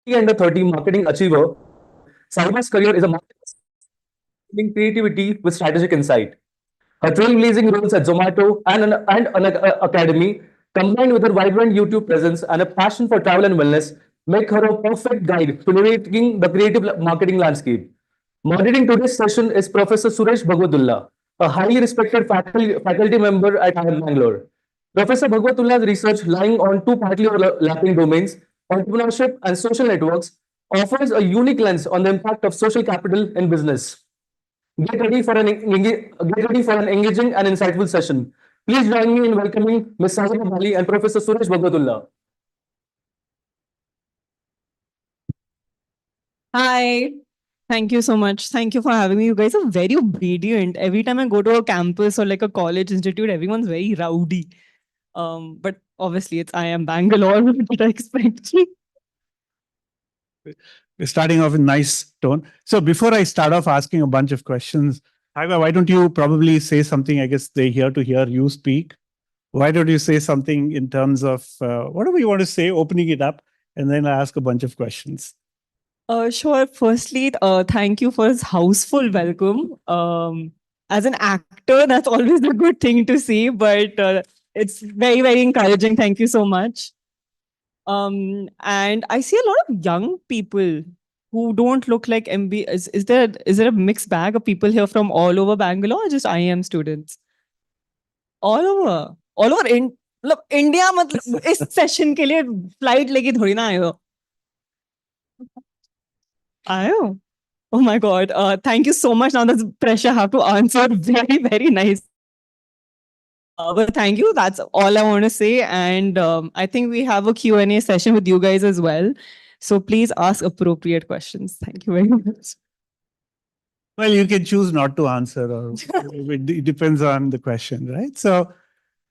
and a 30 marketing achiever, Saima's career is a masterclass in creativity with strategic insight. Her trailblazing roles at Zomato and an academy, combined with her vibrant YouTube presence and a passion for travel and wellness, make her a perfect guide to navigating the creative marketing landscape. Moderating today's session is Professor Suresh Bhagwatullah, a highly respected faculty member at IIM Bangalore. Professor Bhagwatullah's research, lying on two partly overlapping domains, entrepreneurship and social networks, offers a unique lens on the impact of social capital in business. Get ready for an engaging and insightful session. Please join me in welcoming Ms. Sajid Bali and Professor Suresh Bhagwatullah. Hi. Thank you so much. Thank you for having me. You guys are very obedient. Every time I go to a campus or like a college institute, everyone's very rowdy. But obviously it's I am Bangalore. What did I expect? We're starting off in nice tone. So before I start off asking a bunch of questions, Haiva, why don't you probably say something? I guess they're here to hear you speak. Why don't you say something in terms of whatever you want to say, opening it up, and then I ask a bunch of questions. Sure. Firstly, thank you for this houseful welcome. As an actor, that's always a good thing to see, but it's very, very encouraging. Thank you so much. And I see a lot of young people who don't look like MB. Is there a mixed bag of people here from all over Bangalore or just IIM students? All over मतलब India मतलब इस session के लिए flight लेके थोड़ी ना आए हो आए हो Oh my God. Thank you so much. Now there's pressure. I have to answer. Very, very nice. But thank you. That's all I want to say. And I think we have a Q&A session with you guys as well. So please ask appropriate questions. Thank you very much. Well, you can choose not to answer, or it depends on the question, right? So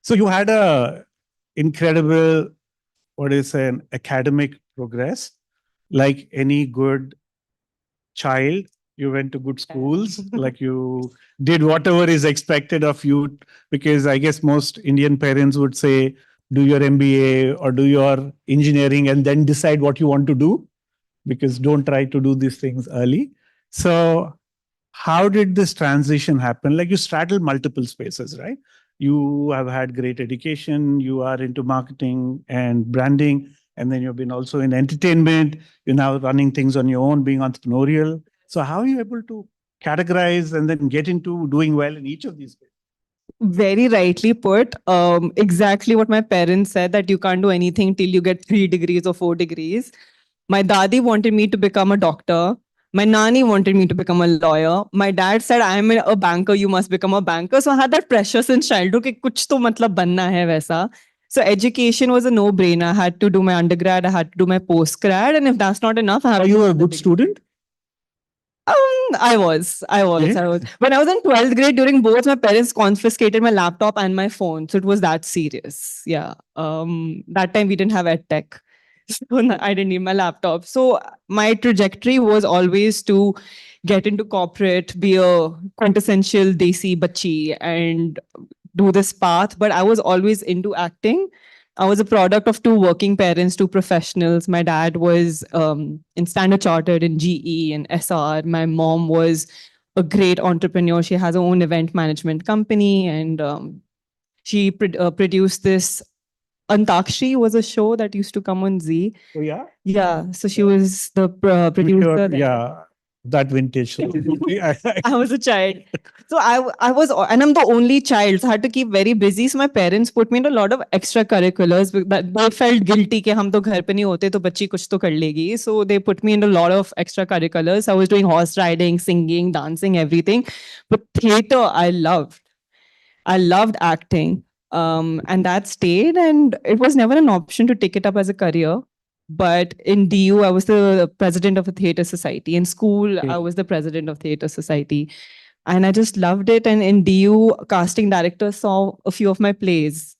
you had a incredible, an academic progress, like any good child. You went to good schools, like you did whatever is expected of you, because I guess most Indian parents would say, do your MBA or do your engineering and then decide what you want to do, because don't try to do these things early. So how did this transition happen? Like you straddled multiple spaces, right? You have had great education, you are into marketing and branding, and then you've been also in entertainment, you're now running things on your own, being entrepreneurial. So how are you able to categorize and then get into doing well in each of these spaces? Very rightly put. Exactly what my parents said, that you can't do anything till you get 3 degrees or 4 degrees. My dadi wanted me to become a doctor. My nani wanted me to become a lawyer. My dad said, I am a banker, you must become a banker. So I had that pressure since childhood कि कुछ तो मतलब बनना है वैसा. So education was a no-brainer. I had to do my undergrad, I had to do my postgrad, and if that's not enough, I had Are you a good student? I was. When I was in 12th grade during boards, my parents confiscated my laptop and my phone. So it was that serious. Yeah. That time we didn't have EdTech. So I didn't need my laptop. So my trajectory was always to get into corporate, be a quintessential Desi bachi and do this path. But I was always into acting. I was a product of two working parents, two professionals. My dad was in Standard Chartered, in GE and SR. My mom was a great entrepreneur. She has her own event management company, and she produced this. Antakshi was a show that used to come on Z. Oh, yeah? Yeah. So she was the producer. Yeah. That vintage. I was a child. So I was, and I'm the only child, so I had to keep very busy. So my parents put me in a lot of extracurriculars. They felt guilty कि हम तो घर पे नहीं होते तो बच्ची कुछ तो कर लेगी. So they put me in a lot of extracurriculars. I was doing horse riding, singing, dancing, everything. But theater, I loved. I loved acting. And that stayed, and it was never an option to take it up as a career. But in DU, I was the president of a theater society. In school, I was the president of theater society. And I just loved it. And in DU, casting directors saw a few of my plays.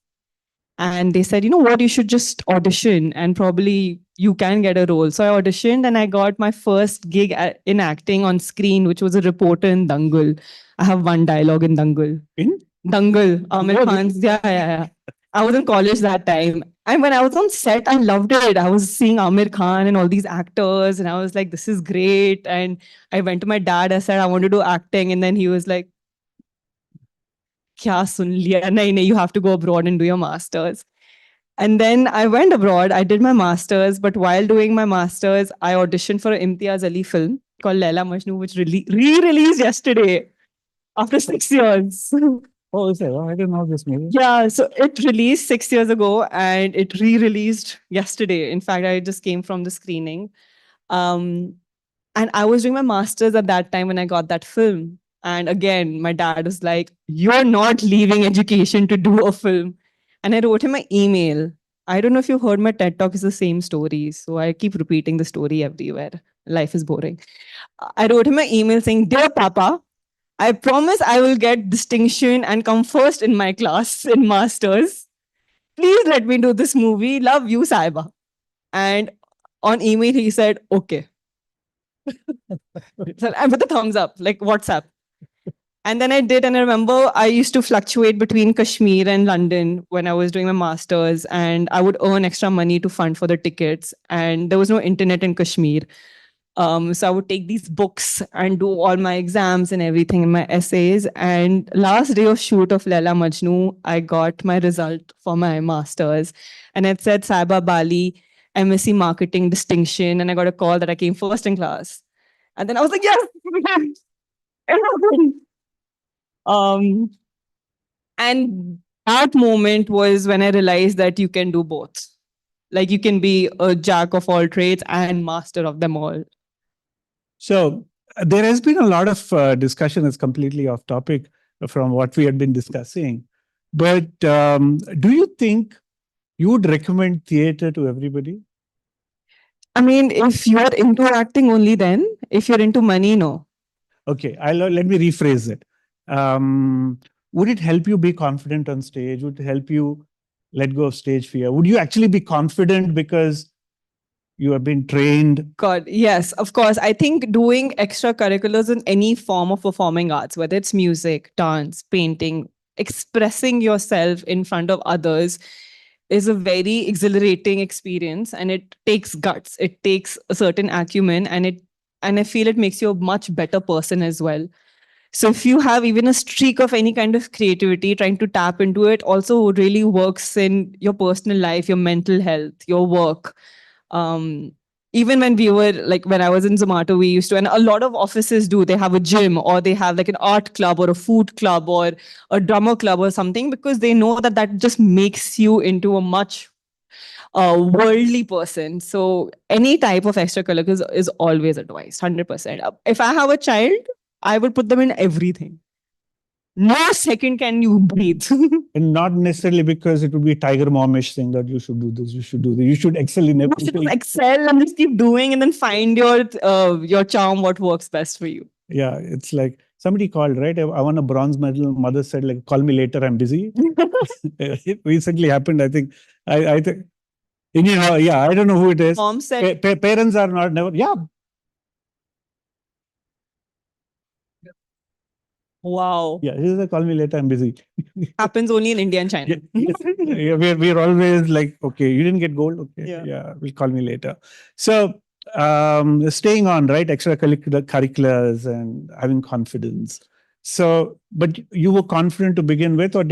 And they said, you know what, you should just audition and probably you can get a role. So I auditioned and I got my first gig in acting on screen, which was a reporter in Dangal. I have one dialogue in Dangal. In? Dangal, Amir Khan's. Yeah. I was in college that time. And when I was on set, I loved it. I was seeing Amir Khan and all these actors, and I was like, this is great. And I went to my dad, I said, I want to do acting. And then he was like, Kya sun liya? Nahi, nahi, you have to go abroad and do your master's. And then I went abroad, I did my master's, but while doing my master's, I auditioned for an Imtiaz Ali film called Laila Majnu, which re-released yesterday after 6 years. Oh, is it? Oh, I didn't know this movie. Yeah, so it released 6 years ago and it re-released yesterday. In fact, I just came from the screening. Um, and I was doing my master's at that time when I got that film. And again, my dad was like, you're not leaving education to do a film. And I wrote him an email. I don't know if you heard my TED talk is the same story. So I keep repeating the story everywhere. Life is boring. I wrote him an email saying, Dear Papa, I promise I will get distinction and come first in my class in masters. Please let me do this movie. Love you, Saiba. And on email, he said, okay. So, and with a thumbs up, like WhatsApp. And then I did. And I remember I used to fluctuate between Kashmir and London when I was doing my master's. And I would earn extra money to fund for the tickets. And there was no internet in Kashmir. So I would take these books and do all my exams and everything in my essays. And last day of shoot of Laila Majnu, I got my result for my master's. And it said Saiba Bali, MSc Marketing Distinction. And I got a call that I came first in class. And then I was like, yes, it happened. And that moment was when I realized that you can do both. Like you can be a jack of all trades and master of them all. So there has been a lot of discussion that's completely off topic from what we had been discussing. But do you think you would recommend theater to everybody? I mean, if you're into acting only then, if you're into money, no. Okay, let me rephrase it. Would it help you be confident on stage? Would it help you let go of stage fear? Would you actually be confident because you have been trained? God, yes, of course. I think doing extracurriculars in any form of performing arts, whether it's music, dance, painting, expressing yourself in front of others is a very exhilarating experience, and it takes guts. It takes a certain acumen, and I feel it makes you a much better person as well. So if you have even a streak of any kind of creativity, trying to tap into it also really works in your personal life, your mental health, your work. Um, Even when we were like, when I was in Zomato, we used to, and a lot of offices do, they have a gym or they have like an art club or a food club or a drummer club or something, because they know that that just makes you into a much worldly person. So any type of extracurriculars is always advised, 100%. If I have a child, I would put them in everything. No second can you breathe. And not necessarily because it would be tiger momish thing that you should do this, you should do this, you should excel in You should everything. just excel and just keep doing, and then find your charm, what works best for you. Yeah, it's like somebody called, right? I want a bronze medal. Mother said, like, call me later, I'm busy. It recently happened, I think. I think, anyhow, yeah, I don't know who it is. Mom said, Parents are not never, yeah. wow. Yeah, he said, call me later, I'm busy. Happens only in India and China. Yeah, we're always like, okay, you didn't get gold? Okay, yeah, will call me later. So, staying on, right, extracurriculars and having confidence. So, but you were confident to begin with, or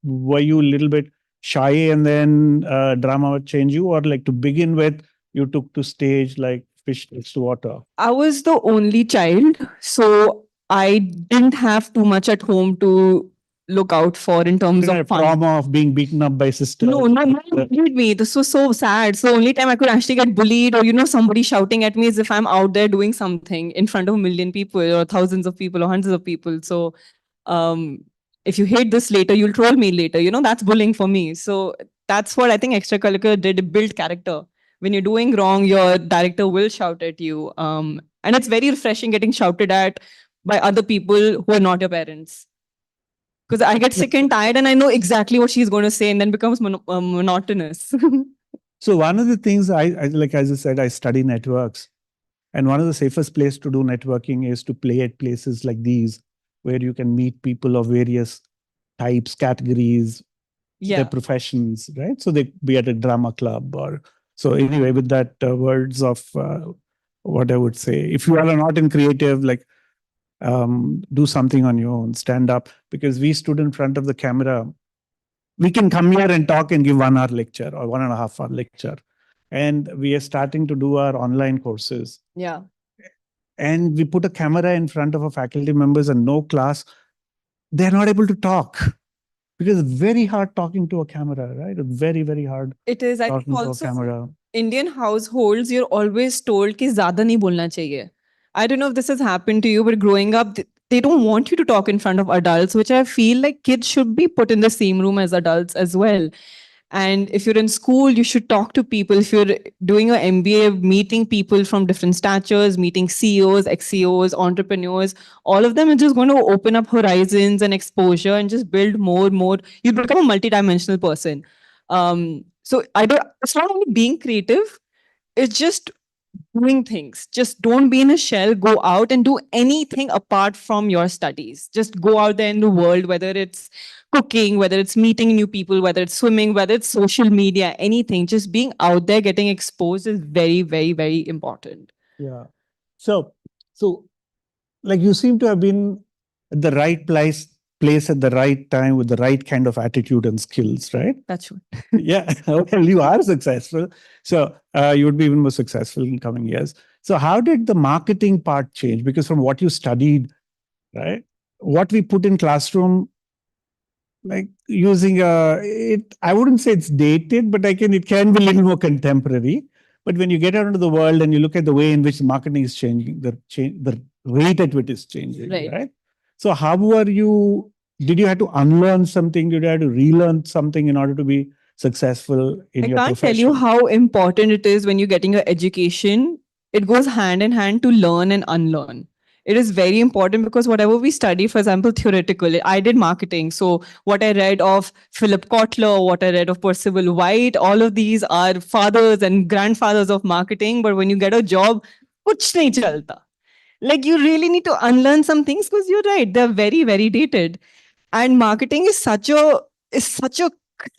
were you a little bit shy and then drama would change you, or like to begin with, you took to stage like fish takes to water? I was the only child, so I didn't have too much at home to look out for in terms You know, of fun. trauma of being beaten up by sisters. No, no one bullied me. This was so sad. So only time I could actually get bullied, or somebody shouting at me, is if I'm out there doing something in front of a million people or thousands of people or hundreds of people. So if you hate this later, you'll troll me later. That's bullying for me. So that's what I think extracurricular did, build character. When you're doing wrong, your director will shout at you. And it's very refreshing getting shouted at by other people who are not your parents. Because I get sick and tired and I know exactly what she's going to say, and then becomes monotonous. So one of the things I like, as I said, I study networks. And one of the safest place to do networking is to play at places like these, where you can meet people of various types, categories, their professions, right? So they be at a drama club or so. Anyway, with that words of what I would say, if you are not in creative, like do something on your own, stand up, because we stood in front of the camera. We can come here and talk and give 1 hour lecture or 1.5 hour lecture. And we are starting to do our online courses. Yeah. And we put a camera in front of our faculty members and no class. They're not able to talk because it's very hard talking to a camera, right? It's very, very hard It is. I think talking to a also camera. Indian households, you're always told कि ज़्यादा नहीं बोलना चाहिए. I don't know if this has happened to you, but growing up, they don't want you to talk in front of adults, which I feel like kids should be put in the same room as adults as well. And if you're in school, you should talk to people. If you're doing an MBA, meeting people from different statures, meeting CEOs, ex-CEOs, entrepreneurs, all of them are just going to open up horizons and exposure and just build more. You become a multidimensional person. So it's not only being creative, it's just doing things. Just don't be in a shell. Go out and do anything apart from your studies. Just go out there in the world, whether it's cooking, whether it's meeting new people, whether it's swimming, whether it's social media, anything. Just being out there, getting exposed is very, very, very important. Yeah. So like you seem to have been at the right place at the right time with the right kind of attitude and skills, right? That's true. Yeah. Well, you are successful. So you would be even more successful in coming years. So how did the marketing part change? Because from what you studied, right, what we put in classroom, like using I wouldn't say it's dated, but it can be a little more contemporary. But when you get out into the world and you look at the way in which marketing is changing, the rate at which it's changing, right? So how did you have to unlearn something? Did you have to relearn something in order to be successful in your profession? I can't tell you how important it is when you're getting your education. It goes hand in hand to learn and unlearn. It is very important because whatever we study, for example, theoretical, I did marketing. So what I read of Philip Kotler, what I read of Percival White, all of these are fathers and grandfathers of marketing. But when you get a job, kuch nahi chalta. Like you really need to unlearn some things because you're right. They're very, very dated. And marketing is such a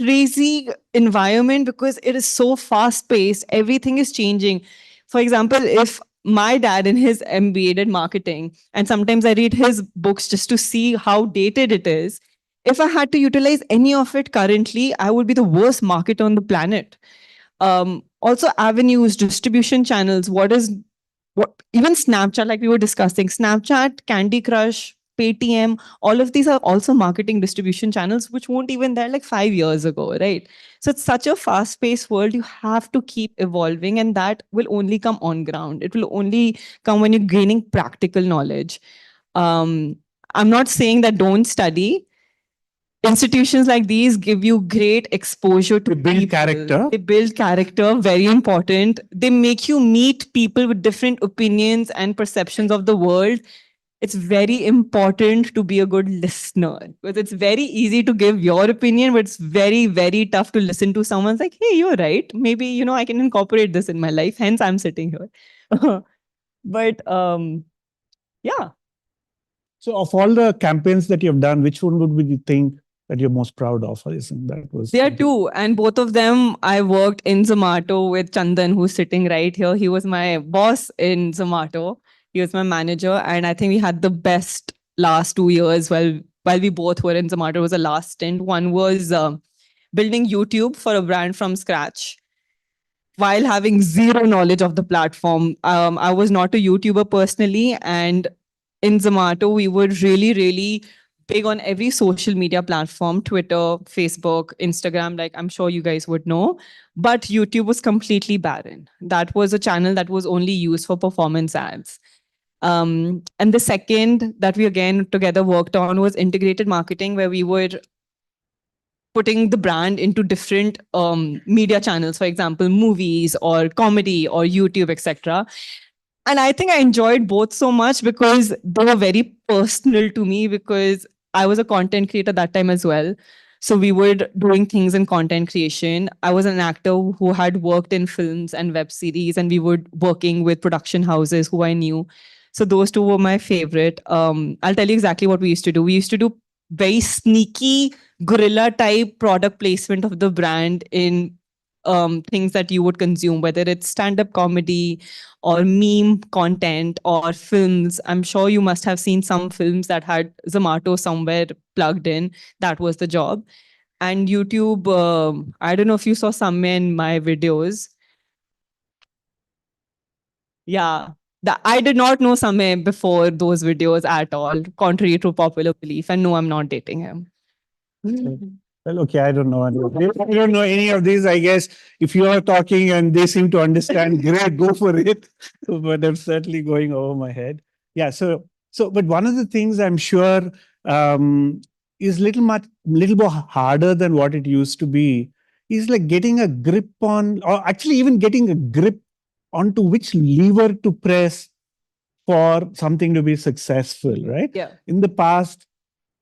crazy environment because it is so fast paced. Everything is changing. For example, if my dad in his MBA did marketing, and sometimes I read his books just to see how dated it is. If I had to utilize any of it currently, I would be the worst marketer on the planet. Also, avenues, distribution channels. What even Snapchat, like we were discussing, Snapchat, Candy Crush, Paytm, all of these are also marketing distribution channels, which weren't even there like 5 years ago, right? So it's such a fast-paced world. You have to keep evolving, and that will only come on ground. It will only come when you're gaining practical knowledge. I'm not saying that don't study. Institutions like these give you great exposure to build character. They build character, very important. They make you meet people with different opinions and perceptions of the world. It's very important to be a good listener because it's very easy to give your opinion, but it's very, very tough to listen to someone's like, hey, you're right. Maybe, I can incorporate this in my life. Hence, I'm sitting here. But yeah. So of all the campaigns that you've done, which one would you think that you're most proud of? There are two, and both of them I worked in Zomato with Chandan, who's sitting right here. He was my boss in Zomato. He was my manager, and I think we had the best last 2 years while we both were in Zomato. It was the last stint. One was building YouTube for a brand from scratch while having zero knowledge of the platform. I was not a YouTuber personally, and in Zomato, we were really, really big on every social media platform, Twitter, Facebook, Instagram, like I'm sure you guys would know. But YouTube was completely barren. That was a channel that was only used for performance ads. And the second that we again together worked on was integrated marketing, where we were putting the brand into different media channels, for example, movies or comedy or YouTube, etc. And I think I enjoyed both so much because they were very personal to me because I was a content creator that time as well. So we were doing things in content creation. I was an actor who had worked in films and web series, and we were working with production houses who I knew. So those two were my favorite. I'll tell you exactly what we used to do. We used to do very sneaky guerrilla type product placement of the brand in things that you would consume, whether it's stand-up comedy or meme content or films. I'm sure you must have seen some films that had Zomato somewhere plugged in. That was the job. And YouTube, I don't know if you saw some in my videos. Yeah. I did not know Samay before those videos at all, contrary to popular belief. And no, I'm not dating him. Well, okay, I don't know. I don't know any of these. I guess if you are talking and they seem to understand, great, go for it. But I'm certainly going over my head. Yeah. But one of the things I'm sure is little more harder than what it used to be is like getting a grip on, or actually even getting a grip onto which lever to press for something to be successful, right? Yeah. In the past,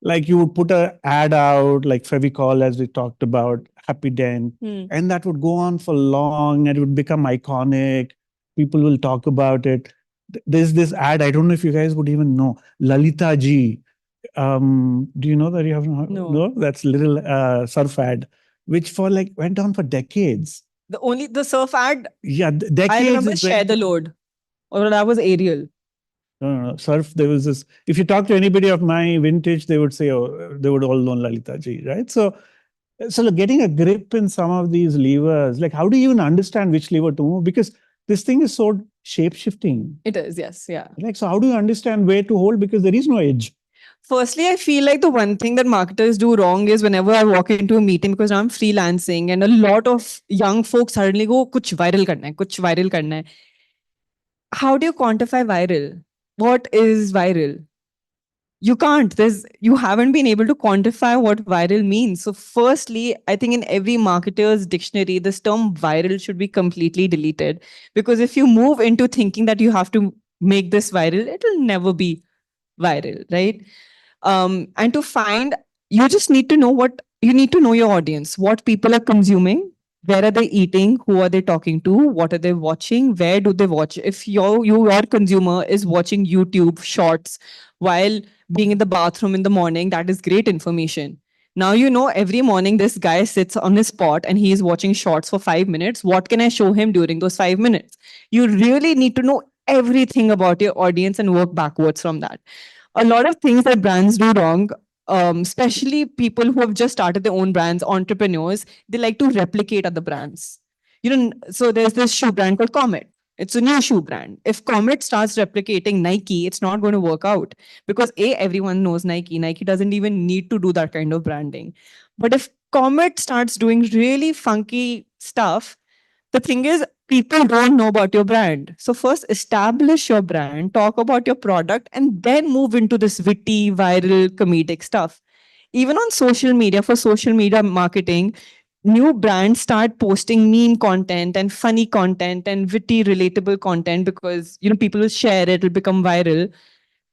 like you would put an ad out, like Fevicol, as we talked about, Happy Den, and that would go on for long and it would become iconic. People will talk about it. There's this ad, I don't know if you guys would even know, Lalita Ji. Do you know that you have no? That's little surf ad, which for like went on for decades. The surf ad, Yeah, decades. I remember Share the Load, or that was Ariel. No, surf. There was this. If you talk to anybody of my vintage, they would say, "Oh, they would all know Lalita Ji," right? So like getting a grip in some of these levers, like how do you even understand which lever to move? Because this thing is so shape shifting. It is, yes, yeah. Like, so how do you understand where to hold? Because there is no edge. Firstly, I feel like the one thing that marketers do wrong is whenever I walk into a meeting, because I'm freelancing and a lot of young folks suddenly go, kuch viral karna hai, kuch viral karna hai. How do you quantify viral? What is viral? You can't. You haven't been able to quantify what viral means. So firstly, I think in every marketer's dictionary, this term viral should be completely deleted. Because if you move into thinking that you have to make this viral, it'll never be viral, right? And to find, you just need to know you need to know your audience, what people are consuming, where are they eating, who are they talking to, what are they watching, where do they watch. If your consumer is watching YouTube shorts while being in the bathroom in the morning, that is great information. Now you know every morning this guy sits on his spot and he is watching shorts for 5 minutes. What can I show him during those 5 minutes? You really need to know everything about your audience and work backwards from that. A lot of things that brands do wrong, especially people who have just started their own brands, entrepreneurs, they like to replicate other brands. So there's this shoe brand called Comet. It's a new shoe brand. If Comet starts replicating Nike, it's not going to work out because everyone knows Nike. Nike doesn't even need to do that kind of branding. But if Comet starts doing really funky stuff, the thing is, people don't know about your brand. So first establish your brand, talk about your product, and then move into this witty, viral, comedic stuff. Even on social media, for social media marketing, new brands start posting meme content and funny content and witty, relatable content because people will share it, it'll become viral.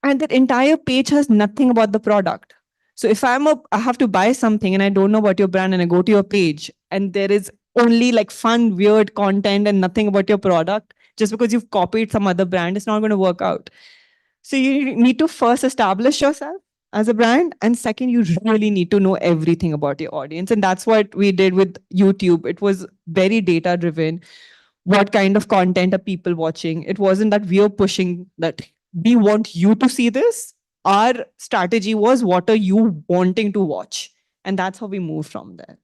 And that entire page has nothing about the product. So if I have to buy something and I don't know about your brand and I go to your page and there is only like fun, weird content and nothing about your product, just because you've copied some other brand, it's not going to work out. So you need to first establish yourself as a brand. And second, you really need to know everything about your audience. And that's what we did with YouTube. It was very data driven. What kind of content are people watching? It wasn't that we are pushing that we want you to see this. Our strategy was, what are you wanting to watch? And that's how we moved from there.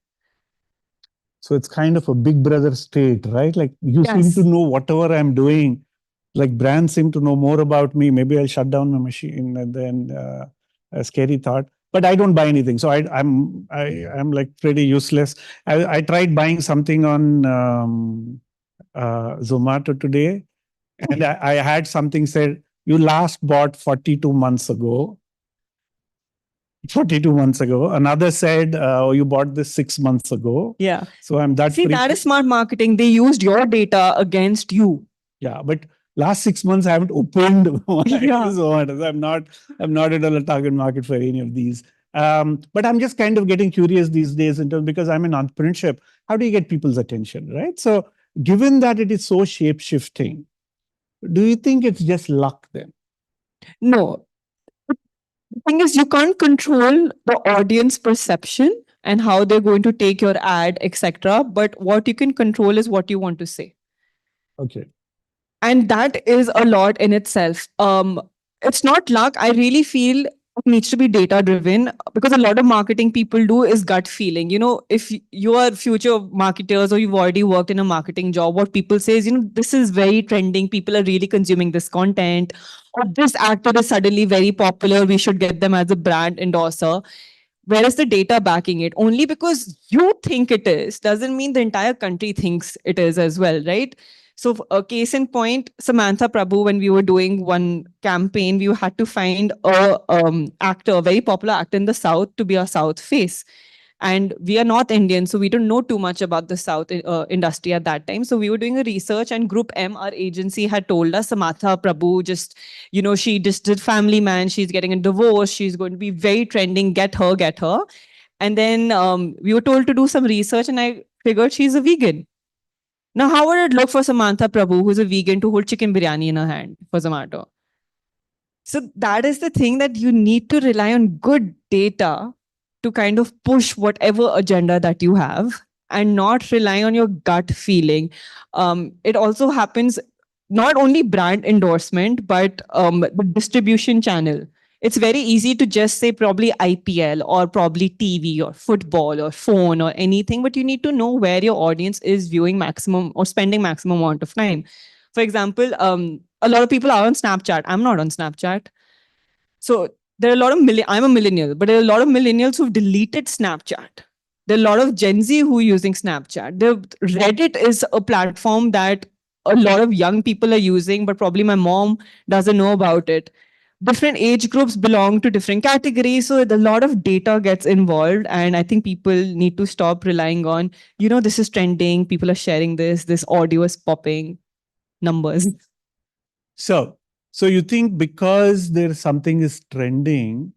So it's kind of a big brother state, right? Like you seem to know whatever I'm doing. Like brands seem to know more about me. Maybe I'll shut down my machine and then a scary thought. But I don't buy anything, so I'm like pretty useless. I tried buying something on Zomato today, and I had something said, "You last bought 42 months ago." 42 months ago. Another said, "Oh, you bought this 6 months ago." Yeah. So I'm that. See, that is smart marketing. They used your data against you. Yeah, but last 6 months I haven't opened Zomato. I'm not at all a target market for any of these. But I'm just kind of getting curious these days because I'm in entrepreneurship. How do you get people's attention, right? So given that it is so shape shifting, do you think it's just luck then? No. The thing is, you can't control the audience perception, and how they're going to take your ad, etc. But what you can control is what you want to say. Okay. And that is a lot in itself. It's not luck. I really feel it needs to be data driven, because a lot of marketing people do is gut feeling. If you are future marketers or you've already worked in a marketing job, what people say is, this is very trending, people are really consuming this content, or this actor is suddenly very popular, we should get them as a brand endorser. Where is the data backing it? Only because you think it is doesn't mean the entire country thinks it is as well, right? So, a case in point, Samantha Prabhu, when we were doing one campaign, we had to find a actor, a very popular actor in the South, to be our South face. And we are North Indian, so we don't know too much about the South industry at that time. So we were doing a research, and Group M, our agency, had told us Samantha Prabhu she just did Family Man. She's getting a divorce. She's going to be very trending. Get her, get her. And then we were told to do some research, and I figured she's a vegan. Now, how would it look for Samantha Prabhu, who's a vegan, to hold chicken biryani in her hand for Zomato? So that is the thing, that you need to rely on good data to kind of push whatever agenda that you have, and not rely on your gut feeling. It also happens, not only brand endorsement, but the distribution channel. It's very easy to just say probably IPL or probably TV or football or phone or anything, but you need to know where your audience is viewing maximum or spending maximum amount of time. For example, a lot of people are on Snapchat. I'm not on Snapchat. So there are a lot of I'm a millennial, but there are a lot of millennials who've deleted Snapchat. There are a lot of Gen Z who are using Snapchat. Reddit is a platform that a lot of young people are using, but probably my mom doesn't know about it. Different age groups belong to different categories, so a lot of data gets involved, and I think people need to stop relying on, this is trending, people are sharing this audio is popping, numbers. So you think because there's something is trending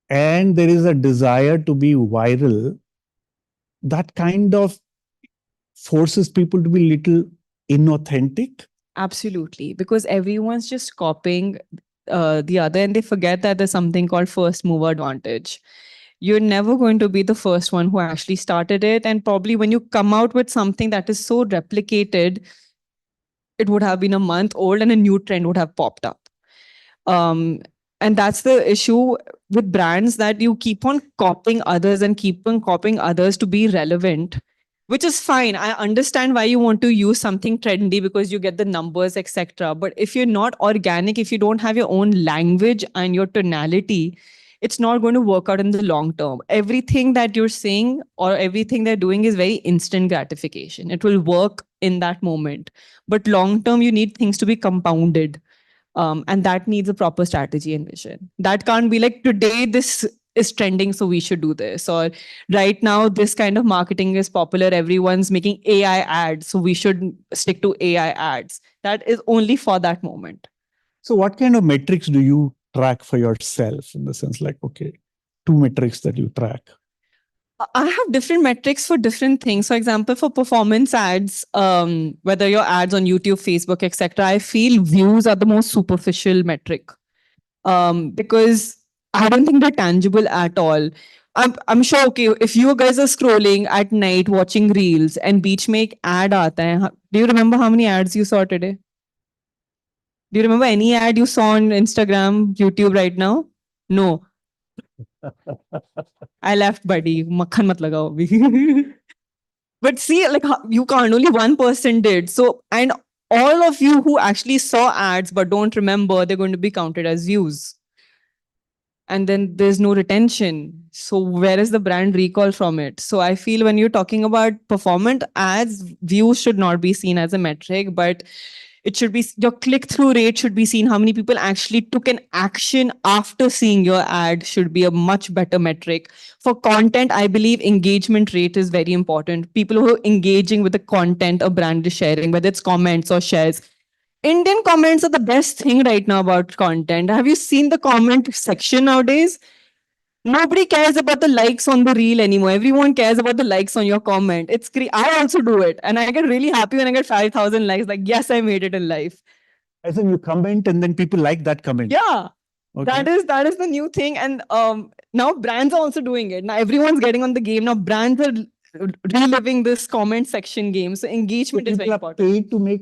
and there is a desire to be viral, that kind of forces people to be little inauthentic? Absolutely, because everyone's just copying the other, and they forget that there's something called first mover advantage. You're never going to be the first one who actually started it, and probably when you come out with something that is so replicated, it would have been a month old and a new trend would have popped up. And that's the issue with brands, that you keep on copying others and keep on copying others to be relevant, which is fine. I understand why you want to use something trendy, because you get the numbers, etc. But if you're not organic, if you don't have your own language and your tonality, it's not going to work out in the long term. Everything that you're saying or everything they're doing is very instant gratification. It will work in that moment. But long term, you need things to be compounded. And that needs a proper strategy and vision. That can't be like, today this is trending, so we should do this. Or right now, this kind of marketing is popular. Everyone's making AI ads, so we should stick to AI ads. That is only for that moment. So what kind of metrics do you track for yourself, in the sense like, okay, 2 metrics that you track? I have different metrics for different things. For example, for performance ads, whether your ads on YouTube, Facebook, etc., I feel views are the most superficial metric, because I don't think they're tangible at all. I'm sure, okay, if you guys are scrolling at night watching reels and beach make ad aata hai, do you remember how many ads you saw today? Do you remember any ad you saw on Instagram, YouTube right now? No. I left, buddy. Makhan mat lagao abhi. But see, like, you can't, only one person did. So, and all of you who actually saw ads but don't remember, they're going to be counted as views. And then there's no retention. So where is the brand recall from it? So I feel when you're talking about performant ads, views should not be seen as a metric, but it should be, your click-through rate should be seen. How many people actually took an action after seeing your ad should be a much better metric. For content, I believe engagement rate is very important. People who are engaging with the content a brand is sharing, whether it's comments or shares. Indian comments are the best thing right now about content. Have you seen the comment section nowadays? Nobody cares about the likes on the reel anymore. Everyone cares about the likes on your comment. I also do it. And I get really happy when I get 5,000 likes. Like, yes, I made it in life. As in you comment and then people like that comment. Yeah. Okay. That is the new thing, and now brands are also doing it. Now everyone's getting on the game. Now brands are reliving this comment section game. So So engagement is very people are important. paid to make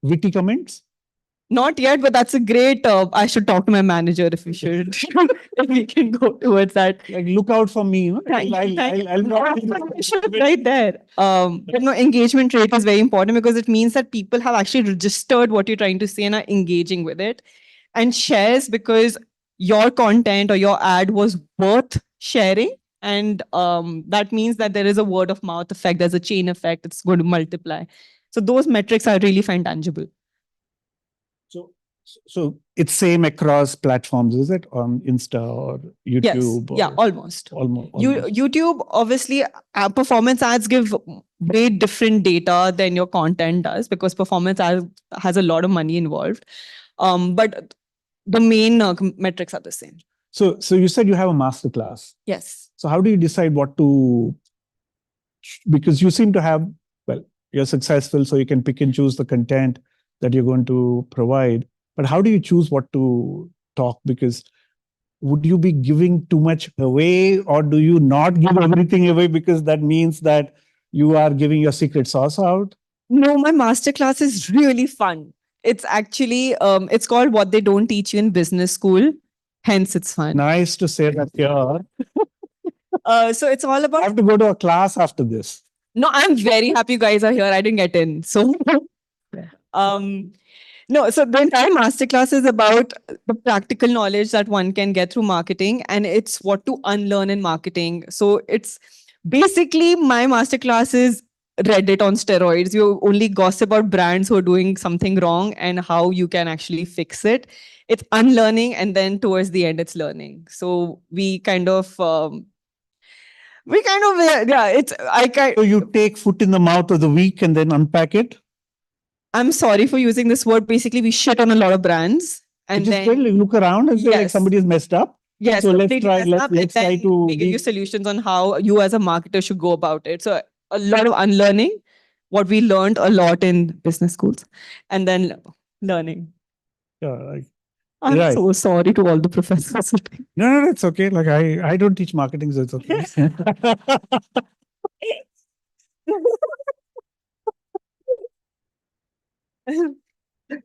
witty comments. Not yet, but that's a great. I should talk to my manager if we should. If we can go towards that. Like, look out for me. You know? I'll not. Right there. But no, engagement rate is very important because it means that people have actually registered what you're trying to say and are engaging with it. And shares because your content or your ad was worth sharing. And that means that there is a word of mouth effect, there's a chain effect, it's going to multiply. So those metrics I really find tangible. So it's same across platforms, is it? On Insta or Yes. YouTube? Yeah, or almost. almost. YouTube, obviously, performance ads give way different data than your content does because performance ads has a lot of money involved. But the main metrics are the same. So you said you have a masterclass. Yes. So how do you decide what to? Because you seem to have, well, you're successful, so you can pick and choose the content that you're going to provide. But how do you choose what to talk? Because would you be giving too much away, or do you not give everything away because that means that you are giving your secret sauce out? No, my masterclass is really fun. It's actually it's called What They Don't Teach You in Business School. Hence, it's fun. Nice to say that here. So it's all I about. have to go to a class after this. No, I'm very happy you guys are here. I didn't get in. So no, so the entire masterclass is about the practical knowledge that one can get through marketing, and it's what to unlearn in marketing. So it's basically my masterclass is Reddit on steroids. You only gossip about brands who are doing something wrong and how you can actually fix it. It's unlearning, and then towards the end, it's learning. So we kind of yeah, it's So you take foot in the mouth of the week and then unpack it. I'm sorry for using this word. Basically, we shit on a lot of brands, and Just then look around and say like Yes. somebody has messed up. yes, So let's completely try. messed up, and Let's try then to we give you be. solutions on how you as a marketer should go about it. So a lot of unlearning, what we learned a lot in business schools, and then learning. Like, I'm Right. so sorry to all the professors. no, it's okay. Like I don't teach marketing, so it's okay. And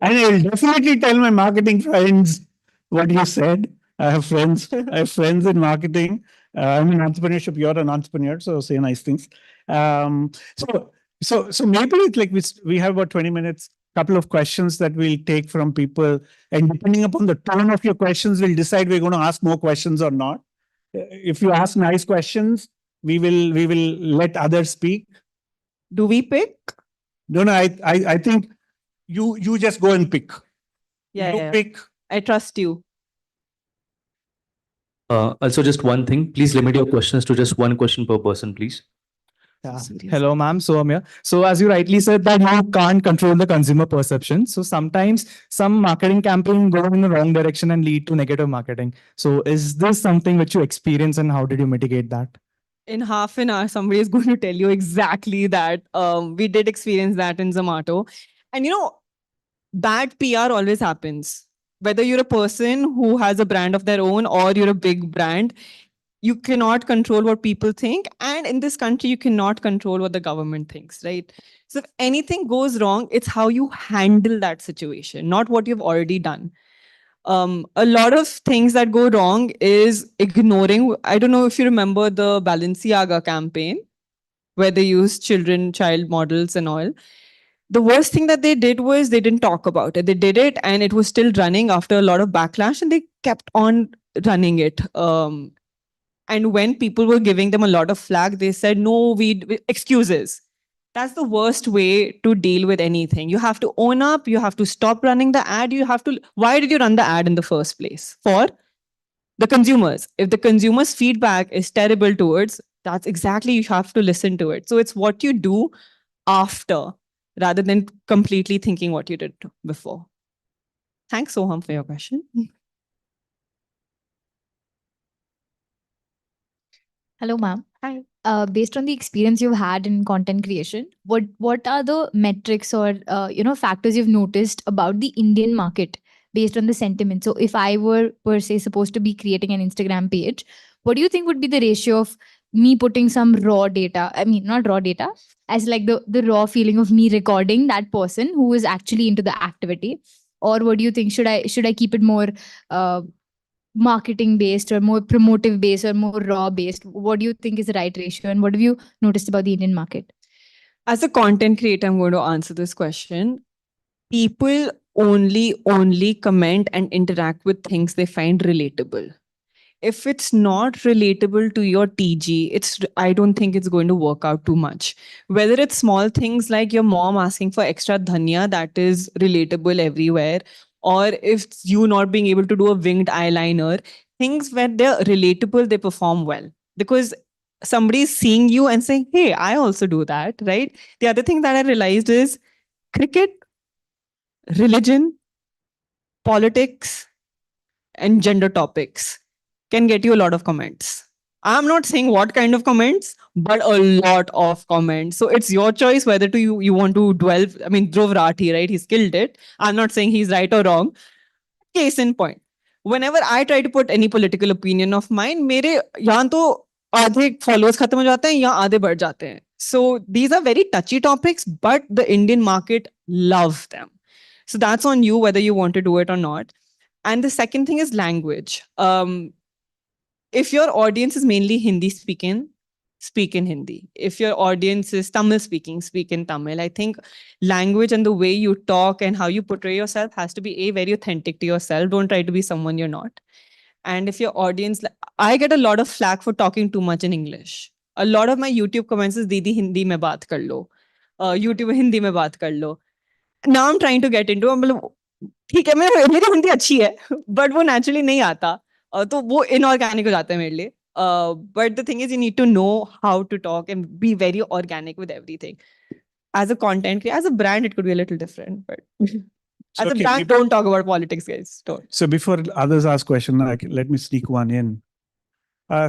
I will definitely tell my marketing friends what you said. I have friends. I have friends in marketing. I'm in entrepreneurship. You're an entrepreneur, so say nice things. So maybe it's like we have about 20 minutes. Couple of questions that we'll take from people, and depending upon the tone of your questions, we'll decide we're going to ask more questions or not. If you ask nice questions, we will let others speak. Do we pick? No, I think you just go and pick. Yeah, You yeah. pick. I trust you. Also, just one thing. Please limit your questions to just one question per person, please. Serious. Hello, ma'am. So I'm here. So as you rightly said that you can't control the consumer perception. So sometimes some marketing campaign go in the wrong direction and lead to negative marketing. So is this something which you experience and how did you mitigate that? In half an hour, somebody is going to tell you exactly that. We did experience that in Zomato. And bad PR always happens. Whether you're a person who has a brand of their own or you're a big brand, you cannot control what people think. And in this country, you cannot control what the government thinks, right? So if anything goes wrong, it's how you handle that situation, not what you've already done. A lot of things that go wrong is ignoring. I don't know if you remember the Balenciaga campaign where they used child models and all. The worst thing that they did was they didn't talk about it. They did it and it was still running after a lot of backlash and they kept on running it. And when people were giving them a lot of flack, they said, no, excuses. That's the worst way to deal with anything. You have to own up. You have to stop running the ad. Why did you run the ad in the first place? For the consumers. If the consumers' feedback is terrible towards, that's exactly, you have to listen to it. So it's what you do after rather than completely thinking what you did before. Thanks, Soham, for your question. Hello, ma'am. Hi. Based on the experience you've had in content creation, what are the metrics or factors you've noticed about the Indian market based on the sentiment. So if I were per se supposed to be creating an Instagram page, what do you think would be the ratio of me putting some raw data? I mean, not raw data, as like the raw feeling of me recording that person who is actually into the activity. Or what do you think? Should I keep it more marketing based or more promotive based or more raw based? What do you think is the right ratio, and what have you noticed about the Indian market? As a content creator, I'm going to answer this question. People only comment and interact with things they find relatable. If it's not relatable to your TG, I don't think it's going to work out too much. Whether it's small things like your mom asking for extra dhania, that is relatable everywhere, or if it's you not being able to do a winged eyeliner, things where they're relatable, they perform well. Because somebody's seeing you and saying, hey, I also do that, right? The other thing that I realized is cricket, religion, politics, and gender topics can get you a lot of comments. I'm not saying what kind of comments, but a lot of comments. So it's your choice whether you want to dwell. I mean, Dhruv Rathi, right? He's killed it. I'm not saying he's right or wrong. Case in point. Whenever I try to put any political opinion of mine, मेरे यहाँ तो आधे followers खत्म हो जाते हैं या आधे बढ़ जाते हैं. So these are very touchy topics, but the Indian market love them. So that's on you whether you want to do it or not. And the second thing is language. If your audience is mainly Hindi speaking, speak in Hindi. If your audience is Tamil speaking, speak in Tamil. I think language and the way you talk and how you portray yourself has to be very authentic to yourself. Don't try to be someone you're not. And if your audience, I get a lot of flack for talking too much in English. A lot of my YouTube comments is Didi Hindi mein baat kar lo. YouTube Hindi mein baat kar lo. Now I'm trying to get into मतलब ठीक है मेरी हिंदी अच्छी है but वो naturally नहीं आता तो वो इनऑर्गेनिक हो जाता है मेरे लिए but the thing is you need to know how to talk and be very organic with everything as a content creator, as a brand it could be a little different, but as a brand don't talk about politics, guys. Don't. So before others ask question, let me sneak one in.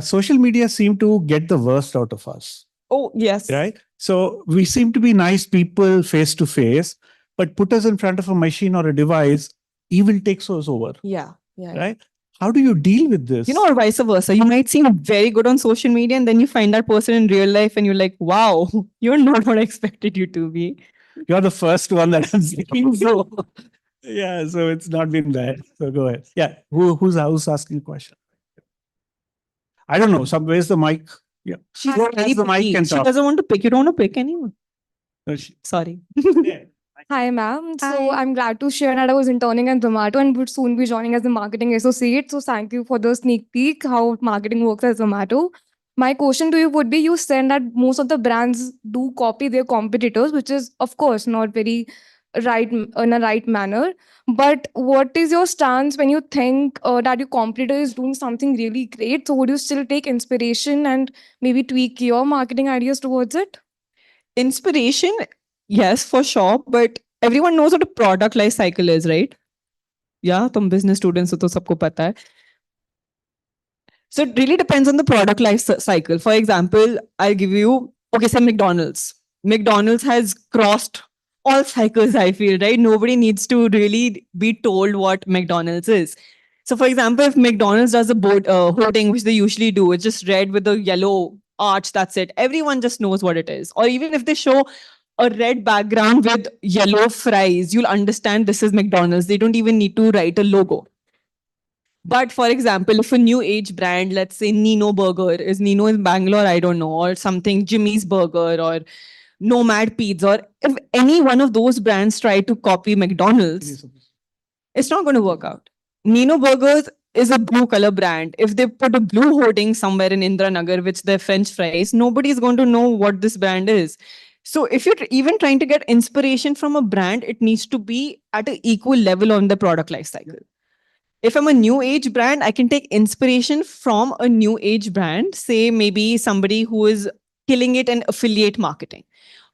Social media seem to get the worst out of us. Oh yes, right? So we seem to be nice people face to face, but put us in front of a machine or a device, evil takes us over. Yeah. Right? How do you deal with this? You know, or vice versa. You might seem very good on social media and then you find that person in real life and you're like, wow, you're not what I expected you to be. You're the first one that I'm seeing. So yeah, so it's not been bad. So go ahead. Yeah. Who's asking a question? I don't know. Where's the mic? Yeah. She's Who very has the mic picky. can She talk. doesn't want to pick. You don't want to pick anyone. No, Sorry. yeah. Hi, ma'am. So Hi. I'm glad to share that I was interning at Zomato and would soon be joining as a marketing associate. So thank you for the sneak peek how marketing works at Zomato. My question to you would be: you said that most of the brands do copy their competitors, which is of course not very right in a right manner. But what is your stance when you think that your competitor is doing something really great? So would you still take inspiration and maybe tweak your marketing ideas towards it? Inspiration, yes, for sure. But everyone knows what a product life cycle is, right? Yeah, तुम business students हो तो सबको पता है. So it really depends on the product life cycle. For example, I'll give you, okay, say McDonald's. McDonald's has crossed all cycles, I feel, right? Nobody needs to really be told what McDonald's is. So for example, if McDonald's does a board hoarding, which they usually do, it's just red with a yellow arch, that's it. Everyone just knows what it is. Or even if they show a red background with yellow fries, you'll understand this is McDonald's. They don't even need to write a logo. But for example, if a new age brand, let's say Nino Burger, is Nino in Bangalore? I don't know, or something, Jimmy's Burger or Nomad Pizza, or if any one of those brands try to copy McDonald's, it's not going to work out. Nino Burgers is a blue color brand. If they put a blue hoarding somewhere in Indranagar, which their French fries, nobody's going to know what this brand is. So if you're even trying to get inspiration from a brand, it needs to be at an equal level on the product life cycle. If I'm a new age brand, I can take inspiration from a new age brand, say maybe somebody who is killing it in affiliate marketing,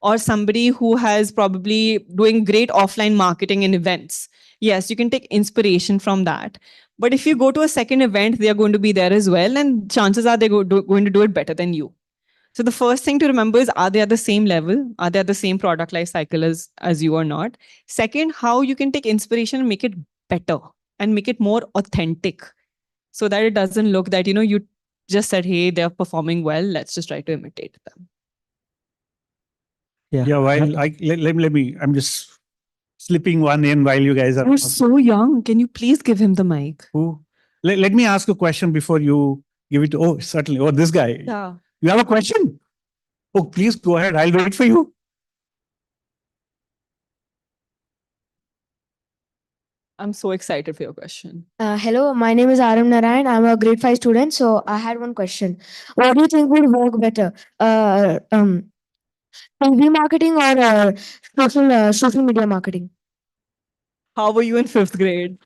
or somebody who has probably doing great offline marketing and events. Yes, you can take inspiration from that. But if you go to a second event, they are going to be there as well. And chances are they're going to do it better than you. So the first thing to remember is, are they at the same level? Are they at the same product life cycle as you or not? Second, how you can take inspiration and make it better. and make it more authentic so that it doesn't look that, you just said, hey, they're performing well. Let's just try to imitate them. Yeah, let me, I'm just slipping one in while you guys are. You're so young. Can you please give him the mic? Who? Let me ask a question before you give it. Oh, certainly. Oh, this guy. Yeah. You have a question? Oh, please go ahead. I'll wait for you. I'm so excited for your question. Hello, my name is Aram Narayan. I'm a grade 5 student. So I had one question. What do you think would work better? TV marketing or social media marketing? How were you in 5th grade?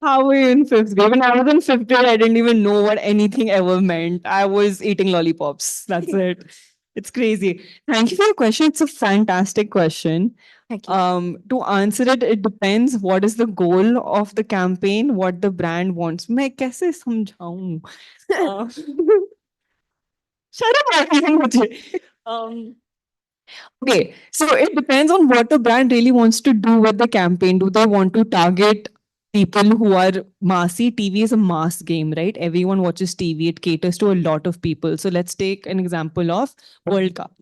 How were you in 5th grade? When I was in 5th grade, I didn't even know what anything ever meant. I was eating lollipops. That's it. It's crazy. Thank you for your question. It's a fantastic question. Thank you. To answer it, it depends what is the goal of the campaign, what the brand wants. मैं कैसे समझाऊं? Shut up, मुझे. Okay, so it depends on what the brand really wants to do with the campaign. Do they want to target people who are massy? TV is a mass game, right? Everyone watches TV. It caters to a lot of people. So let's take an example of World Cup.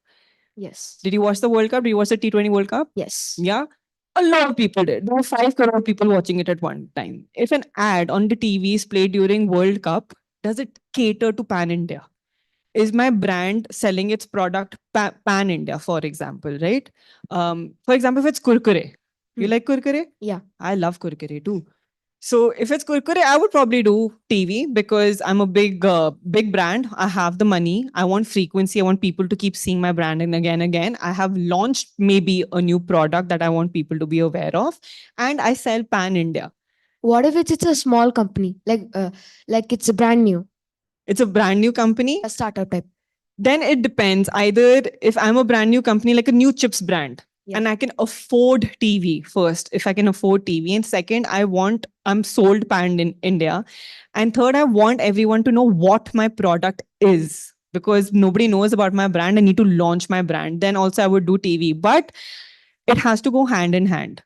Yes. Did you watch the World Cup? Did you watch the T20 World Cup? Yes. Yeah. A lot of people did. There were 5 crore people watching it at one time. If an ad on the TV is played during World Cup, does it cater to pan India? Is my brand selling its product pan India, for example, right? For example, if it's Kurkure, you Hmm. like Kurkure? Yeah. I love Kurkure too. So if it's Kurkure, I would probably do TV because I'm a big brand. I have the money. I want frequency. I want people to keep seeing my brand and again. I have launched maybe a new product that I want people to be aware of, and I sell pan India. What if it's a small company, like it's a brand new, It's a brand new company. a startup type? Then it depends. Either if I'm a brand new company, like a new chips brand, Yeah. and I can afford TV first, if I can afford TV. And second, I'm sold pan in India. And third, I want everyone to know what my product is because nobody knows about my brand. I need to launch my brand. Then also I would do TV, but it has to go hand in hand.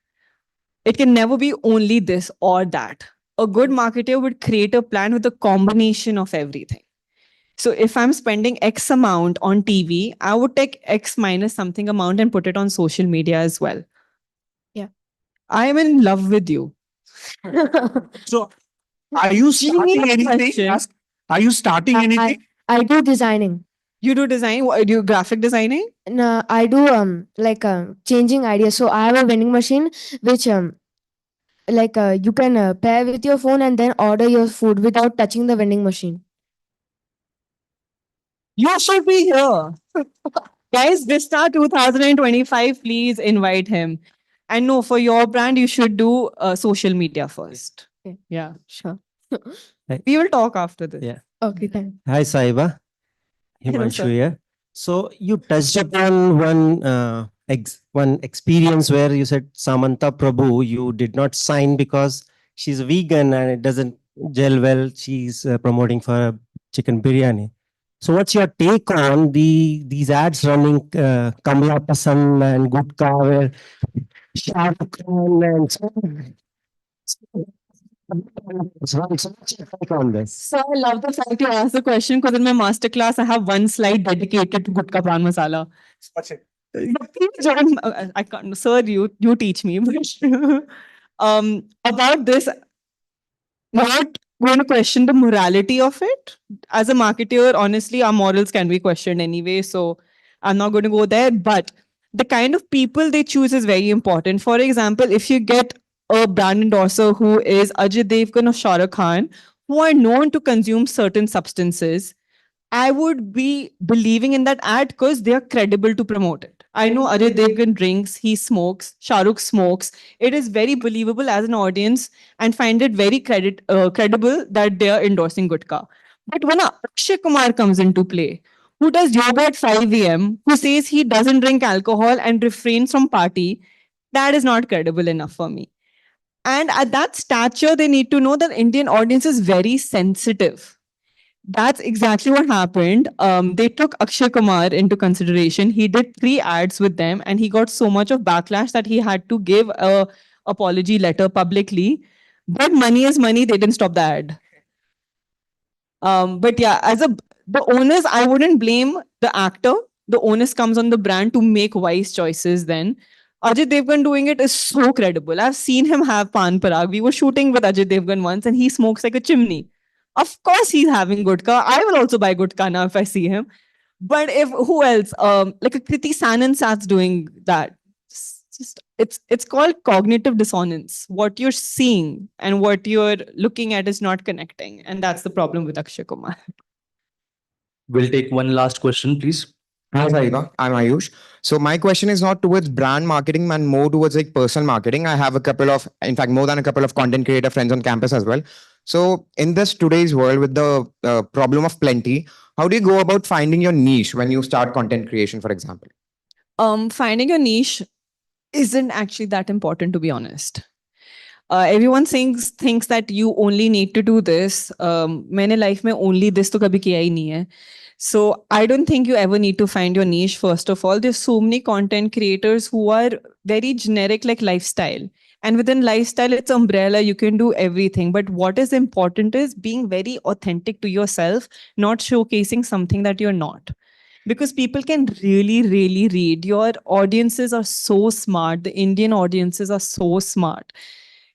It can never be only this or that. A good marketer would create a plan with a combination of everything. So if I'm spending X amount on TV, I would take X minus something amount and put it on social media as well. Yeah. I am in love with you. So, are you starting Genius anything? question. Are you starting anything? I do designing. You do design? Do you graphic designing? No, I do changing ideas. So I have a vending machine which you can pair with your phone and then order your food without touching the vending machine. You should be here. Guys, Vista 2025, please invite him. And no, for your brand, you should do social media first. Okay. Yeah. Sure. We will talk after this. Yeah. Okay, thanks. Hi, Saiba. Hello, Himanshu sir. here. So you touched upon one experience where you said Samantha Prabhu, you did not sign because she's a vegan and it doesn't gel well. She's promoting for a chicken biryani. So what's your take on these ads running Kamla Pasan and Gutka where Shah Rukh Khan and so what's your take on this? So I love the fact you asked the question because in my masterclass, I have one slide dedicated to Gutka Pan Masala. Please join. I can't, sir, you teach me. About this, not going to question the morality of it. As a marketer, honestly, our morals can be questioned anyway. So I'm not going to go there. But the kind of people they choose is very important. For example, if you get a brand endorser who is Ajay Devgan or Shah Rukh Khan, who are known to consume certain substances, I would be believing in that ad because they are credible to promote it. I know Ajay Devgan drinks, he smokes, Shah Rukh smokes. It is very believable as an audience and find it very credible that they are endorsing Gutka. But when Akshay Kumar comes into play, who does yoga at 5 a.m., who says he doesn't drink alcohol and refrains from party, that is not credible enough for me. And at that stature, they need to know that Indian audience is very sensitive. That's exactly what happened. They took Akshay Kumar into consideration. He did 3 ads with them, and he got so much of backlash that he had to give a apology letter publicly. But money is money. They didn't stop the ad. But yeah, the onus, I wouldn't blame the actor. The onus comes on the brand to make wise choices then. Ajay Devgan doing it is so credible. I've seen him have pan parag. We were shooting with Ajay Devgan once and he smokes like a chimney. Of course he's having gutka. I will also buy gutka now if I see him. But if who else? Like a Kriti Sanan Sat's doing that. It's called cognitive dissonance. What you're seeing and what you're looking at is not connecting, and that's the problem with Akshay Kumar. We'll take one last question, please. Hi, Saiba. I'm Ayush. So my question is not towards brand marketing and more towards like personal marketing. I have a couple of, in fact, more than a couple of content creator friends on campus as well. So in this today's world with the problem of plenty, how do you go about finding your niche when you start content creation, for example? Finding a niche isn't actually that important, to be honest. Everyone thinks that you only need to do this. मैंने life में only this तो कभी किया ही नहीं है. So I don't think you ever need to find your niche. First of all, there's so many content creators who are very generic, like lifestyle. And within lifestyle, it's umbrella. You can do everything. But what is important is being very authentic to yourself, not showcasing something that you're not. Because people can really, really read. Your audiences are so smart. The Indian audiences are so smart.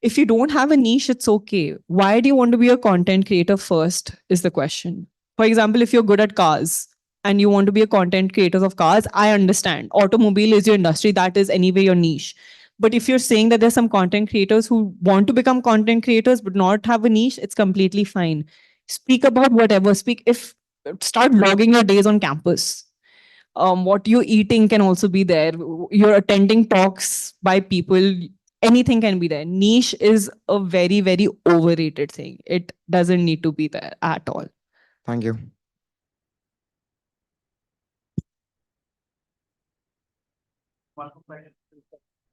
If you don't have a niche, it's okay. Why do you want to be a content creator first is the question. For example, if you're good at cars and you want to be a content creator of cars, I understand. Automobile is your industry. That is anyway your niche. But if you're saying that there's some content creators who want to become content creators but not have a niche, it's completely fine. Speak about whatever. Start logging your days on campus. What you're eating can also be there. You're attending talks by people. Anything can be there. Niche is a very, very overrated thing. It doesn't need to be there at all. Thank you.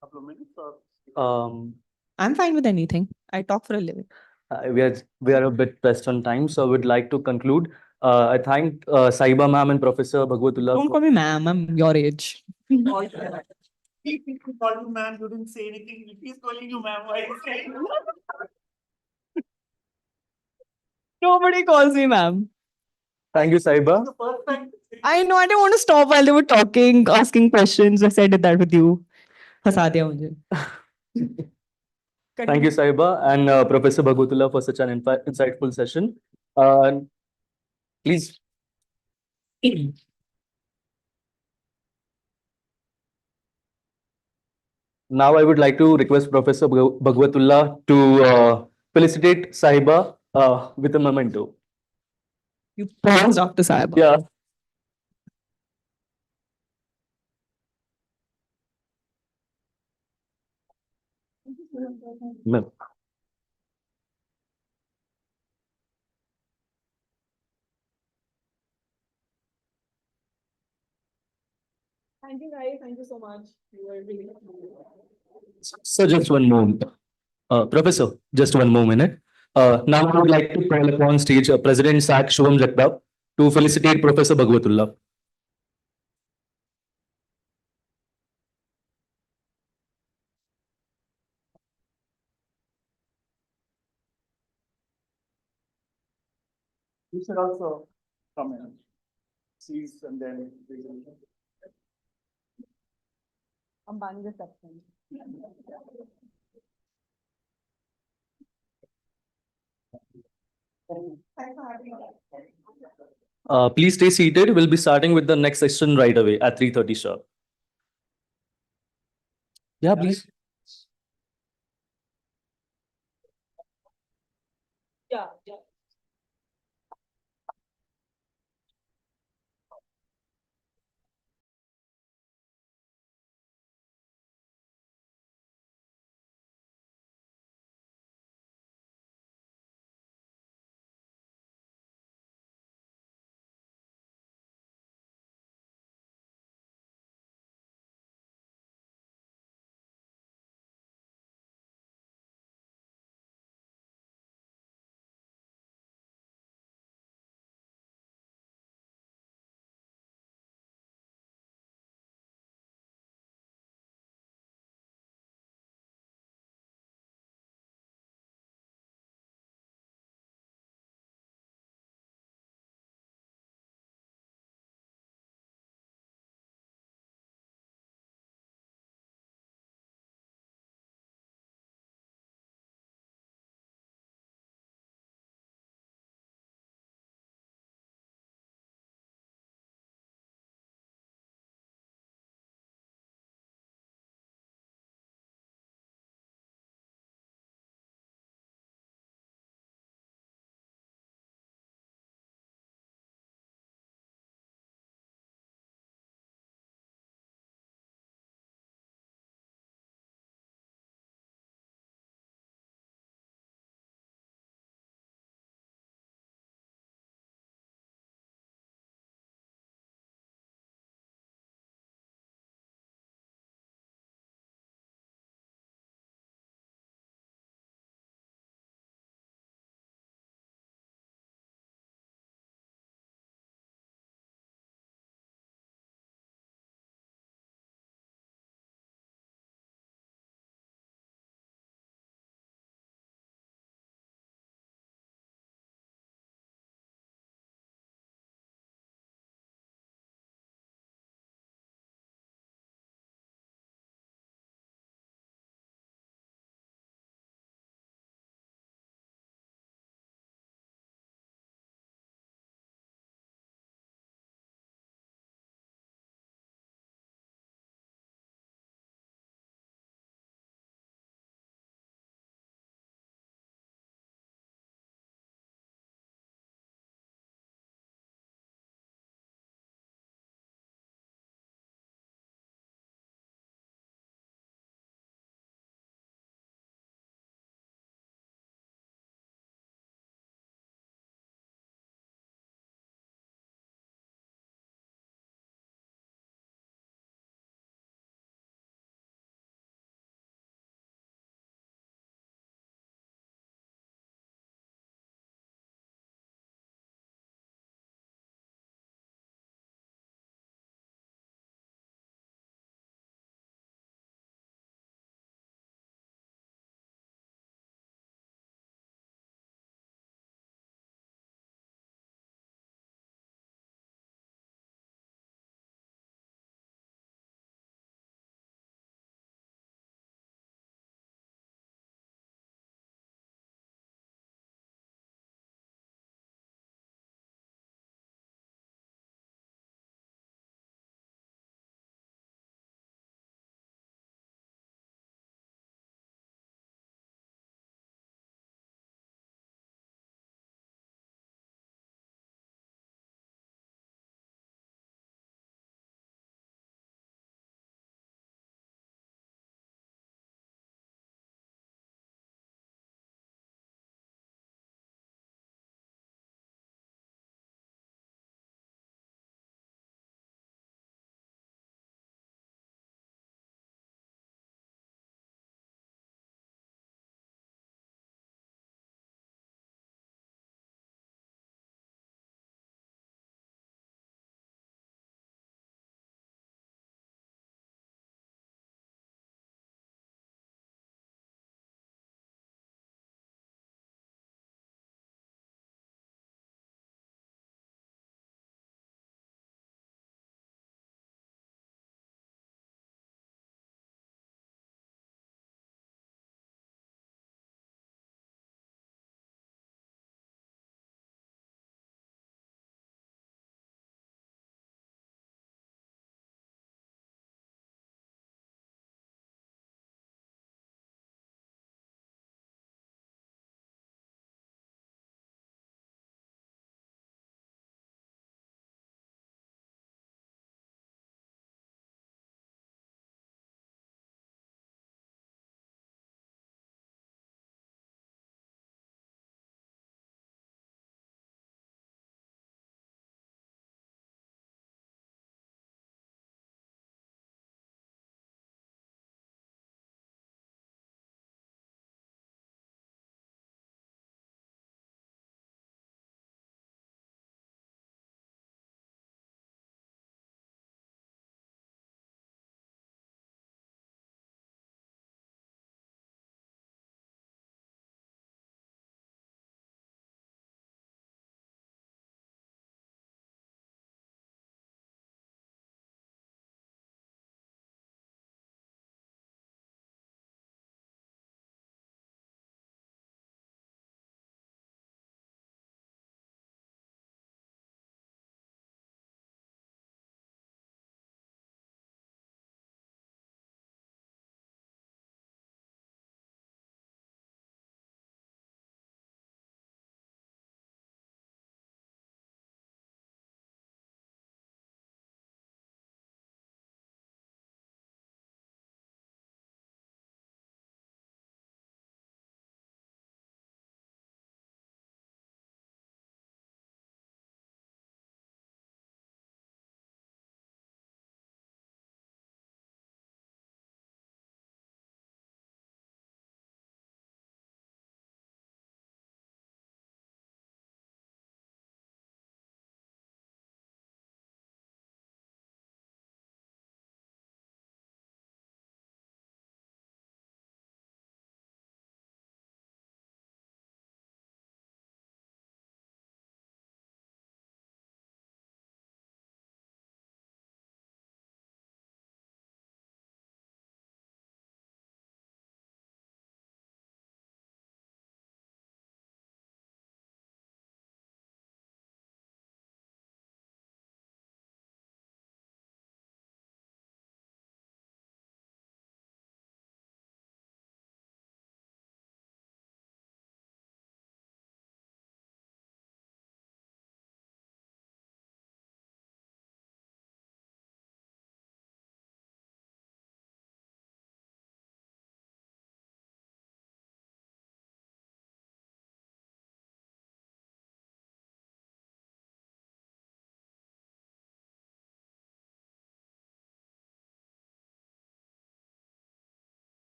Couple of minutes or I'm fine with anything. I talk for a living. We are a bit pressed on time, so I would like to conclude. I thank Saiba ma'am and Professor Bhagwatullah. Don't call me ma'am. I'm your age. he called you ma'am, you didn't say anything. If he's calling you ma'am, why is he saying? Nobody calls me ma'am. Thank you, Saiba. The first time. I know. I didn't want to stop while they were talking, asking questions. I said that with you. हंसा दिया मुझे. Thank you, Saiba and Professor Bhagwatullah for such an insightful session. Please. Now I would like to request Professor Bhagwatullah to felicitate Saiba with a memento. You paused after Saiba. Yeah. Ma'am. Thank you, guys. Thank you so much. You were really So just one moment. Professor, just one more minute. Now I would like to call upon stage President SAC Shubham Jagdap to felicitate Professor Bhagwatullah. You should also come in. Seize and then. Ambani reception. Please stay seated. We'll be starting with the next session right away at 3:30 sharp. Yeah, please. Yeah.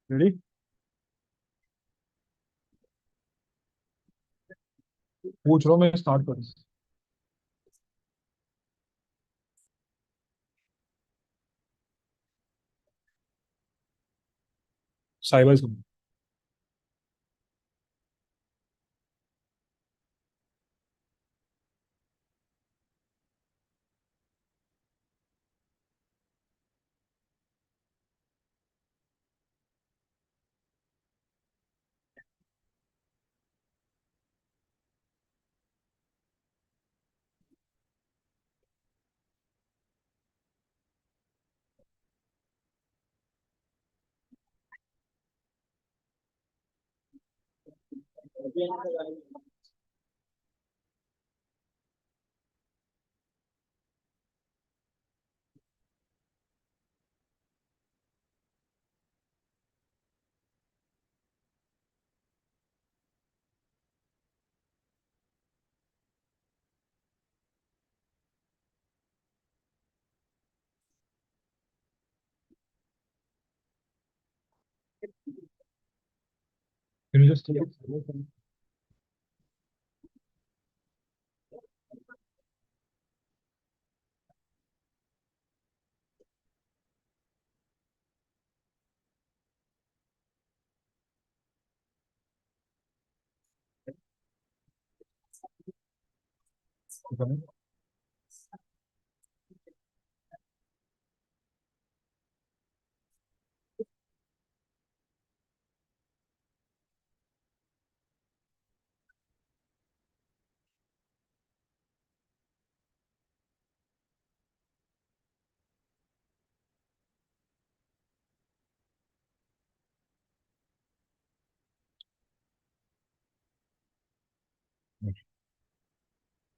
Ready? पूछ रहा हूँ मैं start करूँ cyber Can you just take it? Okay.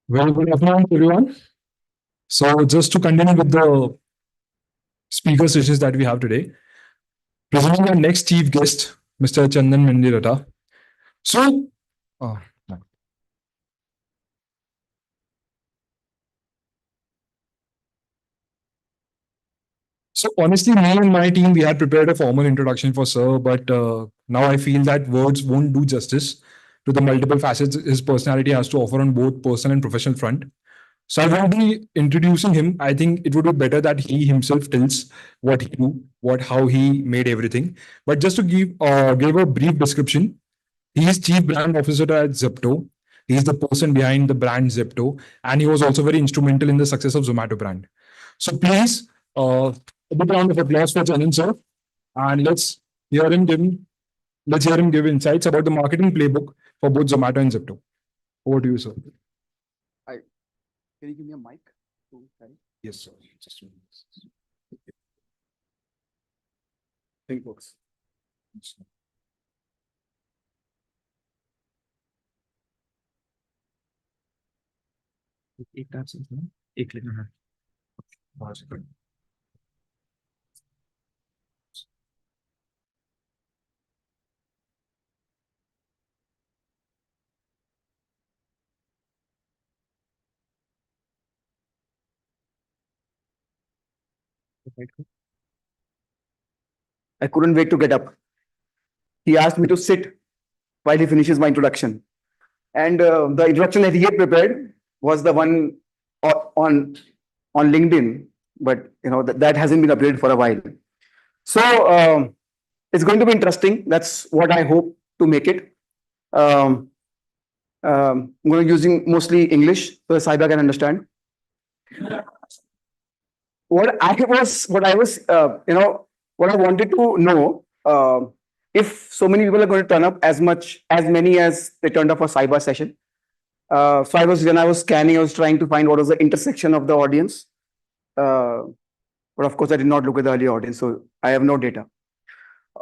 Very good afternoon, everyone. So, just to continue with the speaker sessions that we have today, presenting our next chief guest, Mr. Chandan Mendiratta. So, uh, so honestly, me and my team, we had prepared a formal introduction for Sir, but now I feel that words won't do justice to the multiple facets his personality has to offer on both personal and professional front. So I won't be introducing him. I think it would be better that he himself tells what he do, how he made everything. But just to give a brief description, he is chief brand officer at Zepto. He is the person behind the brand Zepto, and he was also very instrumental in the success of Zomato brand. So please, a big round of applause for Chandan sir, and hear him give let's hear him give insights about the marketing playbook for both Zomato and Zepto. Over to you, sir. Can you give me a mic? Yes, sir. Just Think works. एक tab से एक लेना है वहां से कर I couldn't wait to get up. He asked me to sit while he finishes my introduction. And the introduction that he had prepared was the one on LinkedIn, but that hasn't been updated for a while. So it's going to be interesting. That's what I hope to make it. I'm going to be using mostly English so Saiba can understand. What I wanted to know, if so many people are going to turn up as many as they turned up for Saiba session. So when I was scanning, I was trying to find what was the intersection of the audience. But of course, I did not look at the early audience, so I have no data.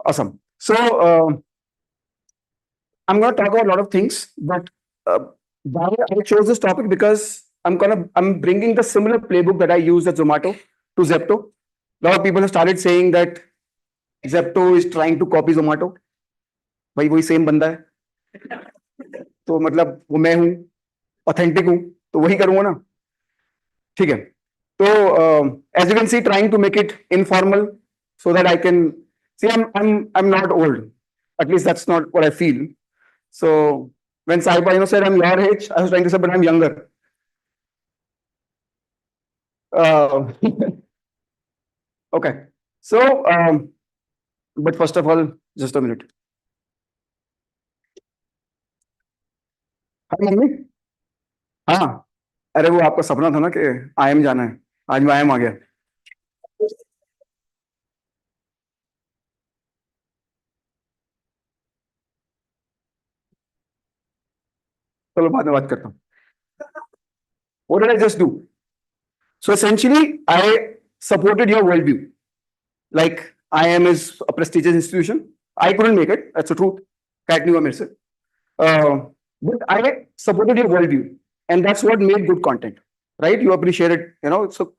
Awesome. So I'm going to talk about a lot of things, but why I chose this topic because I'm bringing the similar playbook that I used at Zomato to Zepto. A lot of people have started saying that Zepto is trying to copy Zomato. भाई वही same बंदा है तो मतलब वो मैं हूँ authentic हूँ तो वही करूंगा ना ठीक है So as you can see, trying to make it informal so that I can see I'm not old. At least that's not what I feel. So when Saiba, said I'm your age, I was trying to say, but I'm younger. Uh, okay. So, but first of all, just a minute. Hi, mummy. हाँ, अरे वो आपका सपना था ना कि IM जाना है. आज मैं आईएम आ गया. चलो बाद में बात करता हूँ. What did I just do? So essentially, I supported your worldview. Like IIM is a prestigious institution. I couldn't make it. That's the truth. Cat knew मेरे से. But I supported your worldview, and that's what made good content, right? You appreciated, So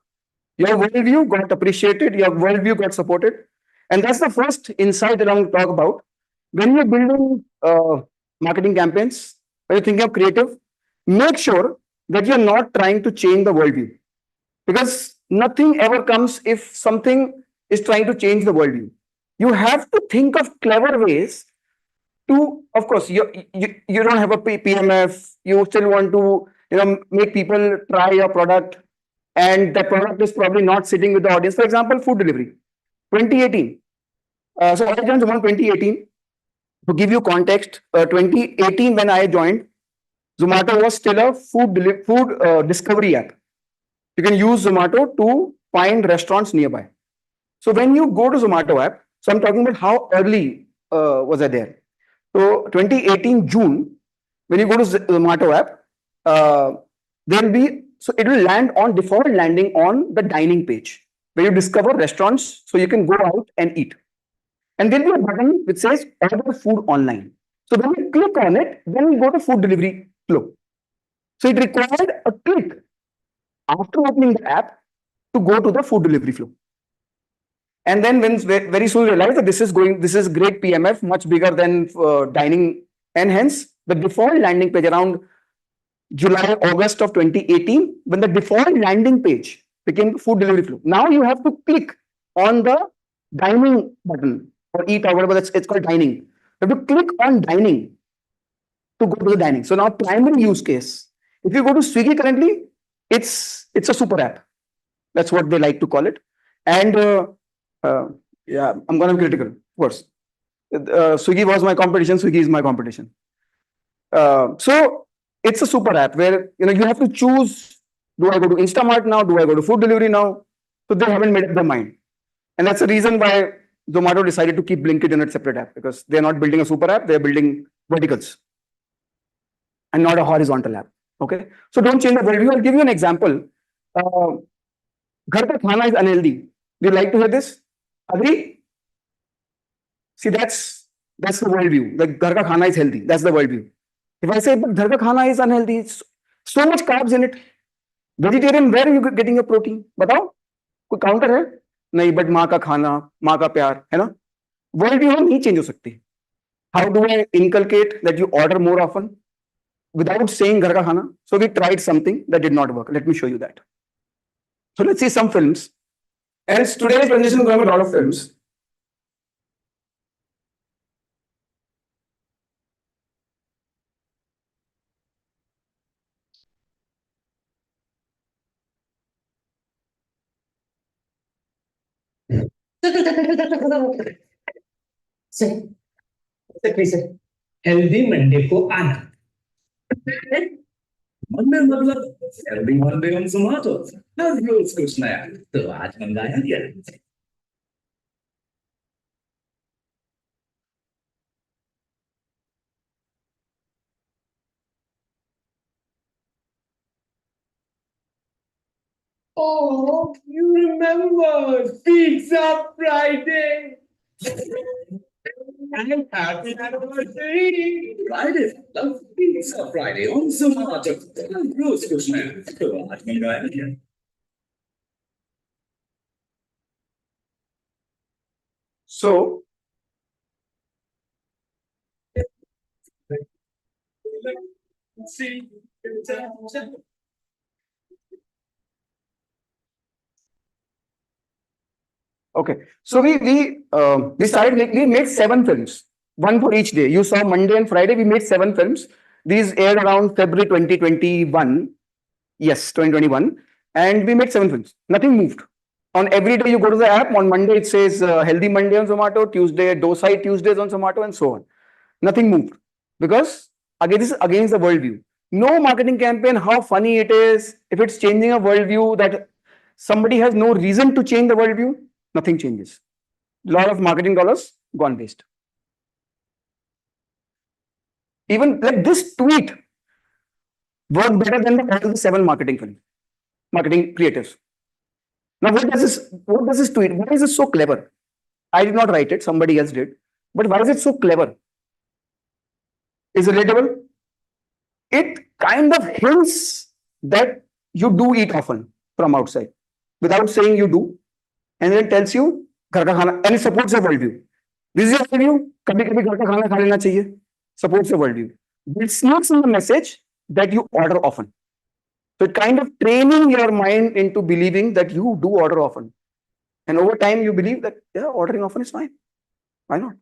your worldview got appreciated. Your worldview got supported, and that's the first insight that I want to talk about. When you're building marketing campaigns, when you're thinking of creative, make sure that you're not trying to change the worldview, because nothing ever comes if something is trying to change the worldview. You have to think of clever ways to, of course, you don't have a PMF, you still want to, make people try your product, and that product is probably not sitting with the audience. For example, food delivery, 2018. So I joined Zomato 2018. To give you context, 2018 when I joined, Zomato was still a food discovery app. You can use Zomato to find restaurants nearby. So when you go to Zomato app, so I'm talking about how early was I there. So 2018 June, when you go to Zomato app, it will land on default landing on the dining page where you discover restaurants so you can go out and eat. And there'll be a button which says order food online. So when you click on it, then you go to food delivery flow. So it required a click after opening the app to go to the food delivery flow. And then when very soon realized that this is great PMF, much bigger than dining, and hence the default landing page around July, August of 2018, when the default landing page became the food delivery flow. Now you have to click on the dining button or eat or whatever it's called dining. You have to click on dining to go to the dining. So now primary use case. If you go to Swiggy currently, it's a super app. That's what they like to call it. And yeah, I'm going to be critical, of course. Swiggy was my competition. Swiggy is my competition. So it's a super app where you have to choose: do I go to Instamart now? Do I go to food delivery now? So they haven't made up their mind, and that's the reason why Zomato decided to keep Blinkit in a separate app, because they're not building a super app; they're building verticals and not a horizontal app. Okay, so don't change the worldview. I'll give you an example. Ghar ka khana is unhealthy. Do you like to hear this? Agree? See, that's the worldview. Like ghar ka khana is healthy. That's the worldview. If I say, but ghar ka khana is unhealthy, so much carbs in it. Vegetarian, where are you getting your protein? बताओ, कोई counter है? नहीं, but माँ का खाना, माँ का प्यार, है ना? Worldview नहीं change हो सकती. How do I inculcate that you order more often without saying ghar ka khana? So we tried something that did not work. Let me show you that. So let's see some films. And today's presentation is going to have a lot of films. Healthy Monday को आना Monday मतलब healthy Monday हम जोमेटो हर रोज कुछ नया तो आज मंगाया दिया Oh, you remember Pizza Friday? And happy anniversary! Friday, love Pizza Friday on Zomato. Rose Kushner. तो आज मंगाया दिया So See, Okay. So we started we made 7 films, one for each day. You saw Monday and Friday. We made 7 films. These aired around February 2021. Yes, 2021, and we made 7 films. Nothing moved. On every day you go to the app. On Monday it says Healthy Monday on Zomato. Tuesday Dosai Tuesdays on Zomato, and so on. Nothing moved because again this is against the worldview. No marketing campaign, how funny it is, if it's changing a worldview that somebody has no reason to change the worldview, nothing changes. Lot of marketing dollars gone waste. Even like this tweet worked better than all the 7 marketing creatives. Now, what does this tweet? Why is it so clever? I did not write it, somebody else did. But why is it so clever? Is relatable? It kind of hints that you do eat often from outside without saying you do, and then tells you घर का खाना, and it supports your worldview. This is your worldview. कभी कभी घर का खाना खा लेना चाहिए. Supports your worldview. It's not in the message that you order often. So it kind of training your mind into believing that you do order often. And over time, you believe that, yeah, ordering often is fine. Why not?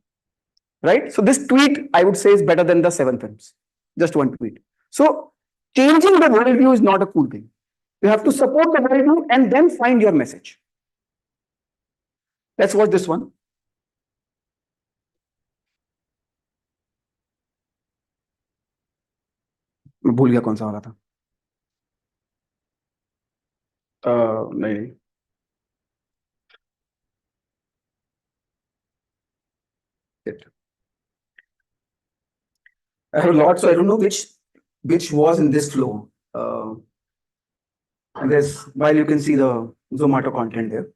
Right? So this tweet, I would say, is better than the 7 films. Just one tweet. So changing the worldview is not a cool thing. You have to support the worldview and then find your message. Let's watch this one. मैं भूल गया कौन सा वाला था. नहीं. I have a lot, so I don't know which was in this flow. And there's, while you can see the Zomato content there.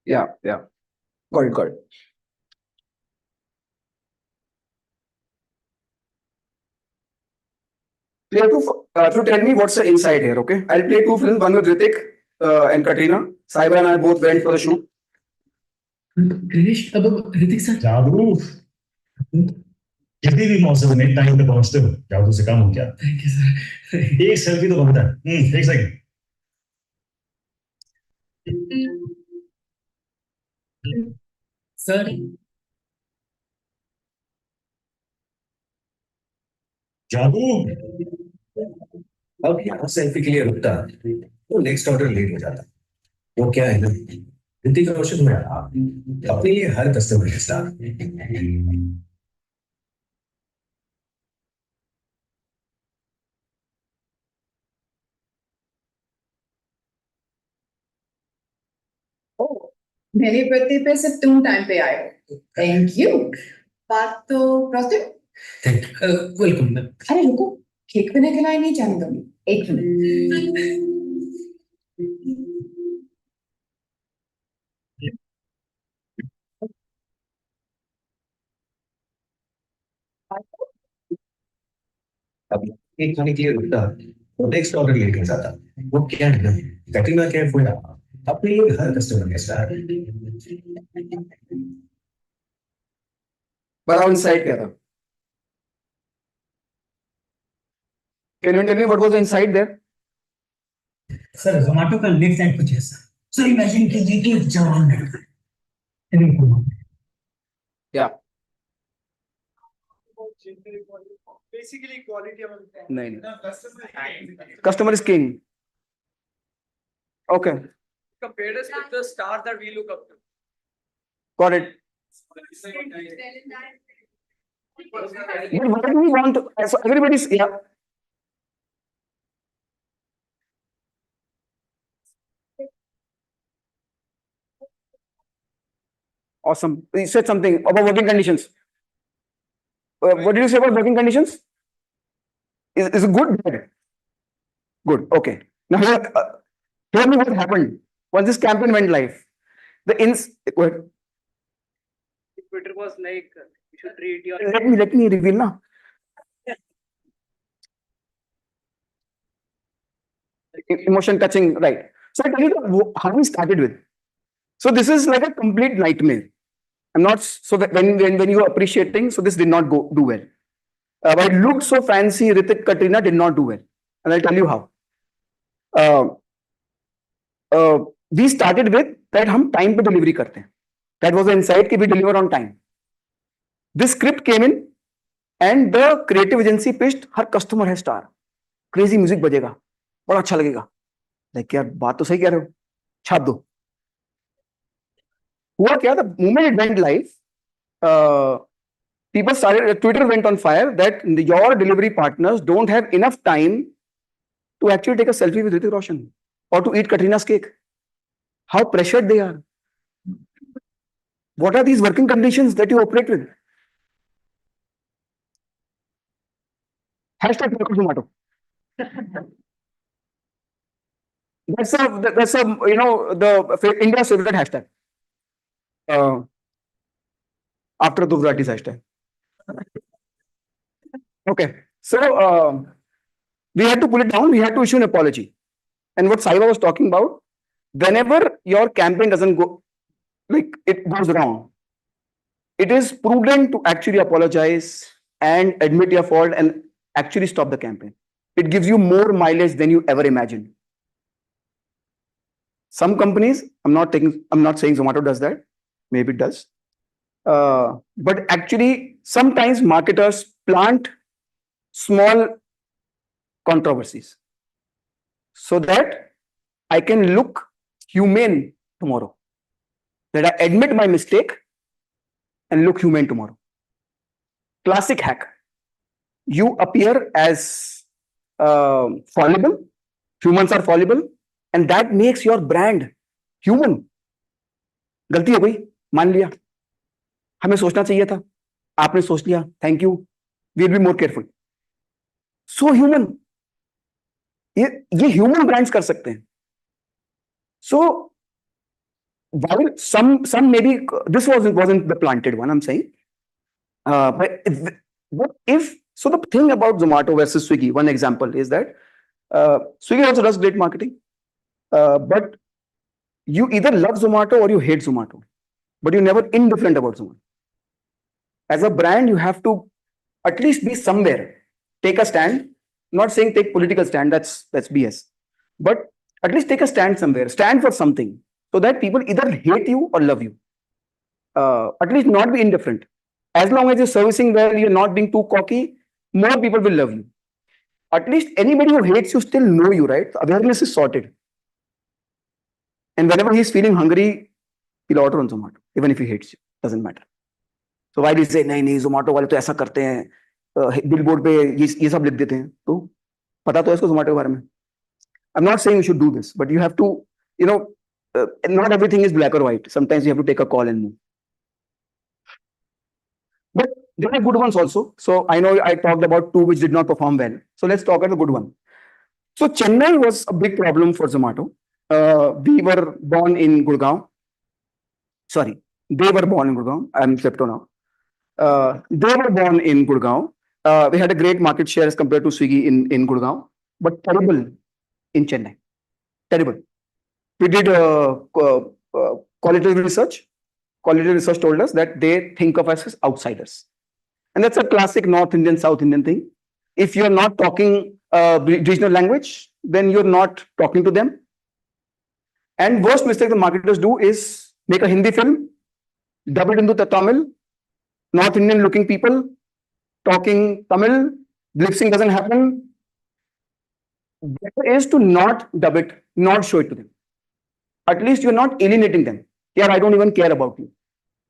Yeah. Got it. You have to tell me what's the inside here, okay? I'll play 2 films, one with Ritik and Katrina. Saiba and I both went for the shoot. Krish, अब Hrithik sir जादू किसी भी मौसम में time पे पहुंचते हो जादू से काम हो गया. Thank you sir. एक सेल्फी तो बनता है. एक सेकंड. सर जादू अब यहाँ सेल्फी के लिए रुकता तो नेक्स्ट ऑर्डर लेट हो जाता. वो क्या है ना, ऋतिक रोशन में अपने लिए हर कस्टमर के स्टार. मेरे बर्थडे पे सिर्फ तुम टाइम पे आए हो. Thank you. बात तो थैंक वेलकम मैम. अरे रुको, केक बने खिलाए नहीं जाने दूंगी. एक मिनट. अब एक खाने के लिए रुकता तो नेक्स्ट ऑर्डर लेट हो जाता. वो क्या है ना, कटरीना कैफ हुआ अपने लिए हर कस्टमर के स्टार. बताओ inside क्या था? Can you tell me what was the inside there? Sir Zomato का लेफ्ट साइड कुछ ऐसा. सर इमेजिन कीजिए कि एक जवान लड़का Yeah. Basically quality of नहीं. Customer is king. Okay. compared us with the star that we look up to. Got it. But what do we want to, so everybody's, yeah. Awesome. You said something about working conditions. What did you say about working conditions? Is it good? Bad? Good. Okay. Now tell me what happened once this campaign went live. Go ahead. Twitter was like, you should treat your. Let me reveal now. Emotion touching, right? So I tell you how we started with. So this is like a complete nightmare. I'm not so that when you are appreciating, so this did not do well. But it looked so fancy. Ritik, Katrina did not do well, and I'll tell you how. Uh, we started with that हम time पे delivery करते हैं. That was the insight कि we deliver on time. This script came in, and the creative agency pitched her customer है star. Crazy music बजेगा, बड़ा अच्छा लगेगा. Like यार बात तो सही कह रहे हो, छाप दो. हुआ क्या? The moment it went live, people started. Twitter went on fire that your delivery partners don't have enough time to actually take a selfie with Hrithik Roshan or to eat Katrina's cake. How pressured they are. What are these working conditions that you operate with? Hashtag Zomato. That's a the India's favorite hashtag. After the Gujaratis hashtag. Okay, so we had to pull it down. We had to issue an apology. And what Saiba was talking about, whenever your campaign doesn't go, like it goes wrong, it is prudent to actually apologize and admit your fault and actually stop the campaign. It gives you more mileage than you ever imagined. Some companies, I'm not saying Zomato does that. Maybe it does. But actually, sometimes marketers plant small controversies so that I can look humane tomorrow. That I admit my mistake and look humane tomorrow. Classic hack. You appear as fallible. Humans are fallible, and that makes your brand human. गलती हो गई, मान लिया. हमें सोचना चाहिए था. आपने सोच लिया. Thank you. We'll be more careful. So human. ये human brands कर सकते हैं. So while some maybe this wasn't the planted one, I'm saying. But if so, the thing about Zomato versus Swiggy, one example is that Swiggy also does great marketing, but you either love Zomato or you hate Zomato, but you're never indifferent about Zomato. As a brand, you have to at least be somewhere, take a stand. Not saying take political stand, that's BS, but at least take a stand somewhere, stand for something, so that people either hate you or love you. At least not be indifferent. As long as you're servicing well, you're not being too cocky, more people will love you. At least anybody who hates you still know you, right? Awareness is sorted. And whenever he's feeling hungry, he'll order on Zomato, even if he hates you. Doesn't matter. So why do you say, नहीं Zomato वाले तो ऐसा करते हैं, billboard पे ये सब लिख देते हैं, तो पता तो है इसको Zomato के बारे में. I'm not saying you should do this, but you have to, not everything is black or white. Sometimes you have to take a call and move. But there are good ones also. So I know I talked about two which did not perform well. So let's talk about the good one. So Chennai was a big problem for Zomato. We were born in Gurgaon. Sorry, they were born in Gurgaon. I'm Septo now. They were born in Gurgaon. We had a great market share as compared to Swiggy in Gurgaon, but terrible in Chennai. Terrible. We did qualitative research. Qualitative research told us that they think of us as outsiders. And that's a classic North Indian, South Indian thing. If you're not talking regional language, then you're not talking to them. And worst mistake the marketers do is make a Hindi film, dub it into the Tamil, North Indian looking people talking Tamil, lip sync doesn't happen. Better is to not dub it, not show it to them. At least you're not alienating them. Yeah, I don't even care about you.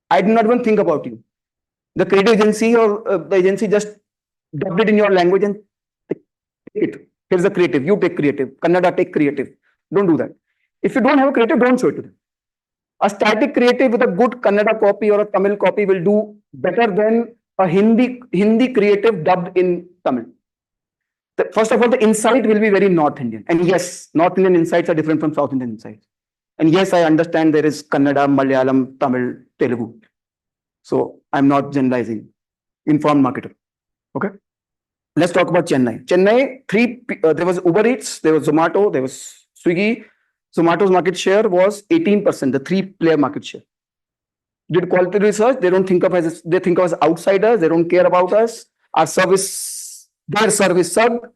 I do not even think about you. The creative agency or the agency just dubbed it in your language and take it. Here's the creative. You take creative. Kannada, take creative. Don't do that. If you don't have a creative, don't show it to them. A static creative with a good Kannada copy or a Tamil copy will do better than a Hindi creative dubbed in Tamil. First of all, the insight will be very North Indian. And yes, North Indian insights are different from South Indian insights. And yes, I understand there is Kannada, Malayalam, Tamil, Telugu. So I'm not generalizing. Informed marketer. Okay. Let's talk about Chennai. Chennai, there was Uber Eats, there was Zomato, there was Swiggy. Zomato's market share was 18%, the three-player market share. Did quality research. They don't think of us, they think of us outsiders. They don't care about us. Our service, their service sucked.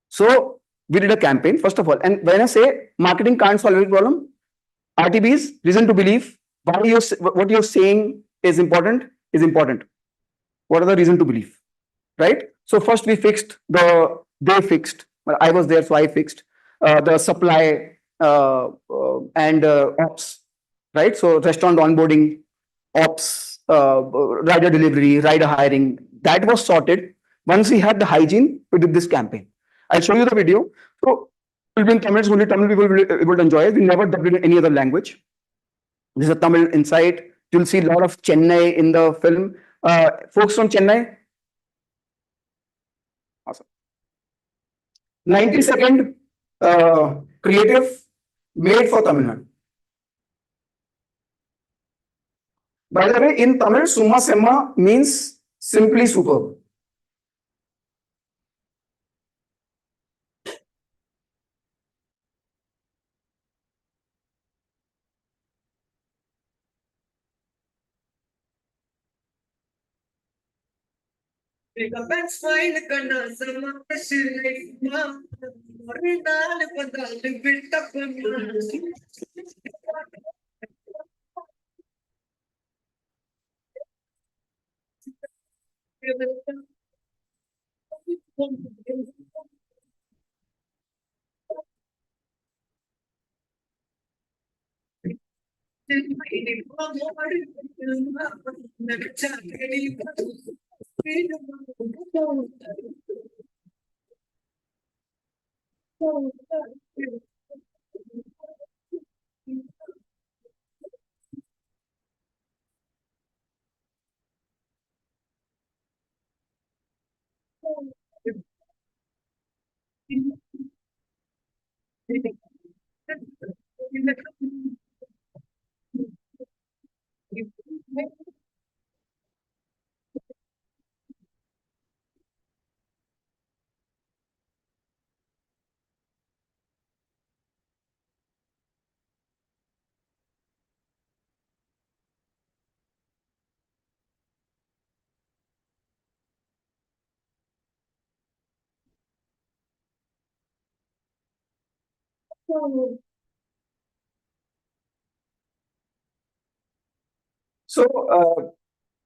So we did a campaign, first of all. And when I say marketing can't solve every problem, RTBs, reason to believe, why you what you're saying is important is important. What are the reason to believe, right? So first they fixed, well, I was there, so I fixed the supply and ops, right? So restaurant onboarding, ops, rider delivery, rider hiring, that was sorted. Once we had the hygiene, we did this campaign. I'll show you the video. So it will be in Tamil, so only Tamil people will be able to enjoy it. We never dubbed it in any other language. This is a Tamil insight. You'll see a lot of Chennai in the film. Folks from Chennai. Awesome. 90-second creative made for Tamil Nadu. By the way, in Tamil, Summa Semma means simply superb. Pick up and smile, Kanna, Sama, Shirai, Ma, Morinal, Padal, built up So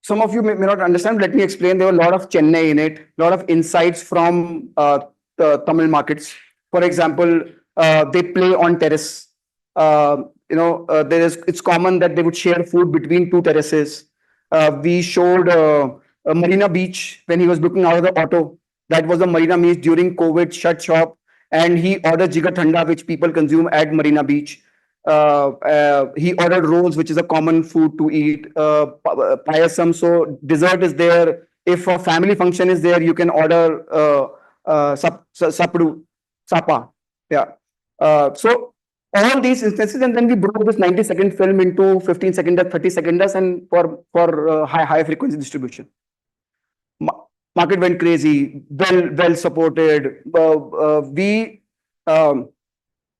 some of you may not understand. Let me explain. There were a lot of Chennai in it, a lot of insights from the Tamil markets. For example, they play on terrace. It's common that they would share food between two terraces. We showed Marina Beach when he was looking out of the auto. That was the Marina Beach during COVID shut shop, and he ordered Jigar Thanda, which people consume at Marina Beach. He ordered rolls, which is a common food to eat. Payasam, so dessert is there. If a family function is there, you can order sapadu, sapa. Yeah. So all these instances, and then we broke this 90-second film into 15 seconds, 30 seconds, and for high frequency distribution. Market went crazy, well supported. We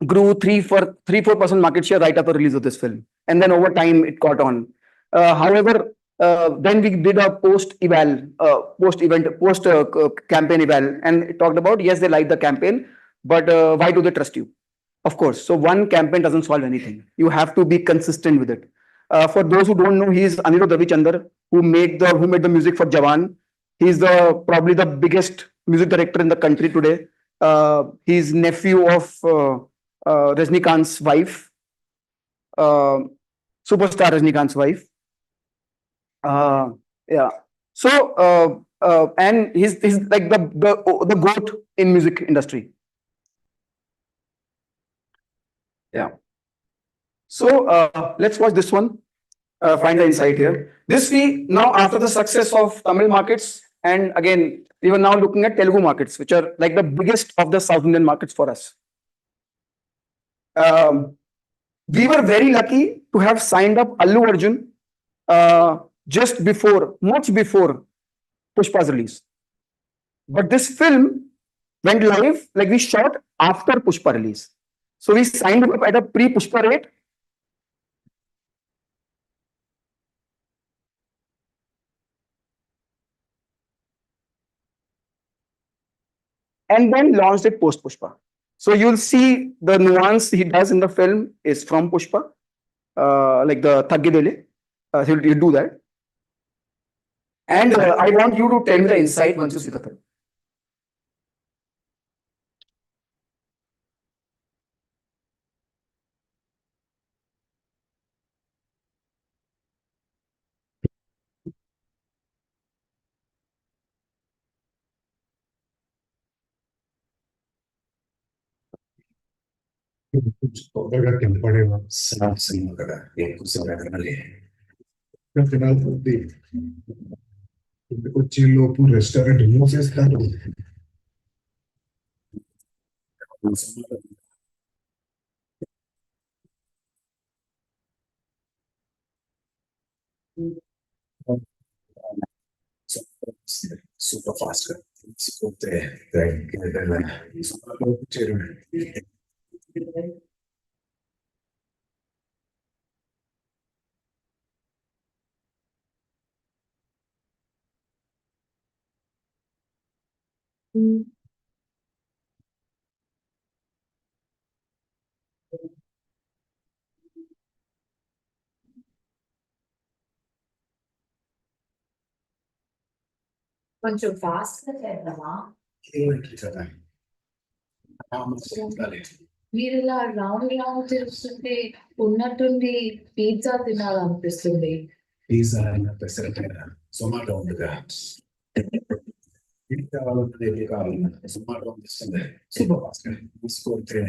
grew 3-4% market share right after release of this film, and then over time it caught on. However, then we did a post campaign eval, and it talked about, yes, they like the campaign, but why do they trust you? Of course. So one campaign doesn't solve anything. You have to be consistent with it. For those who don't know, he's Anirudh Ravichandar, who made the music for Jawan. He's probably the biggest music director in the country today. He's nephew of Rajnikant's wife, superstar Rajnikant's wife. Yeah. So and he's like the goat in music industry. Yeah. So let's watch this one. Find the insight here. This we now, after the success of Tamil markets, and again we were now looking at Telugu markets, which are like the biggest of the South Indian markets for us. We were very lucky to have signed up Allu Arjun just before, much before Pushpa's release. But this film went live, like we shot after Pushpa release. So we signed up at a pre-Pushpa rate. And then launched it post-Pushpa. So you'll see the nuance he does in the film is from Pushpa, like the Thaggidele. He'll do that. And I want you to tell me the insight once you see the film. వచ్చి restaurant move చేస్తారు super fast గా తీసుకుంటే కొంచెం fast గా చేద్దామా? మీరు ఇలా round round తిరుగుతుంటే ఉన్నట్టుండి పిజ్జా తినాలనిపిస్తుంది. పిజ్జా పెసరట్టు జొమాటో ఉందిగా ఇది కావాలంటే ఇది కావాలన్నా జొమాటో పంపిస్తుంది సూపర్ ఫాస్ట్ గా తీసుకుంటే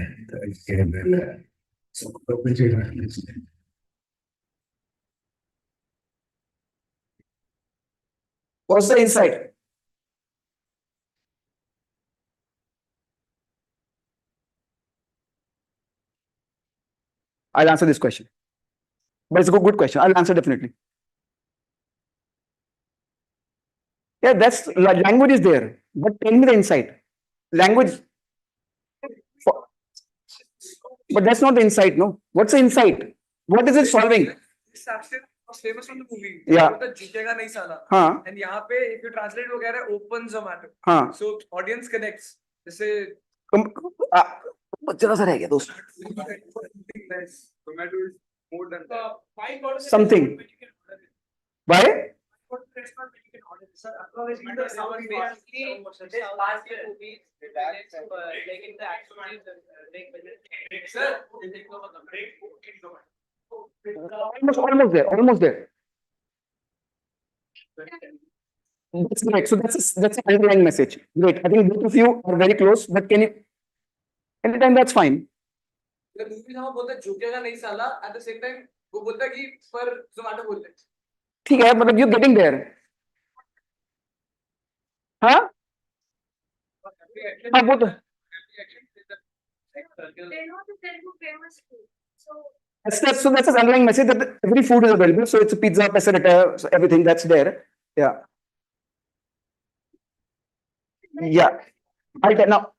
ఓపెన్ చేయడానికి What's the insight? I'll answer this question. But it's a good question. I'll answer definitely. Yeah, that's language is there. But tell me the insight. Language. But that's not the insight, no? What's the insight? What is it solving? was famous from the movie. Yeah. Jitega nahi sala. हाँ. And यहाँ पे if you translate वो कह रहा है open Zomato. हाँ. So audience connects. जैसे जरा सा रह गया दोस्त. Zomato is more than that. Something. Why? Almost there. Almost there. That's great. So that's an underlying message. Great. I think both of you are very close. But can you? Anytime that's fine. The movie में बोलता है झुकेगा नहीं साला. At the same time वो बोलता है कि पर Zomato बोलते हैं. ठीक है, मतलब you're getting there. हाँ? हाँ वो तो. So that's an underlying message that every food is available. So it's a pizza, peseretter, so everything that's there. Yeah. Yeah. I'll tell now.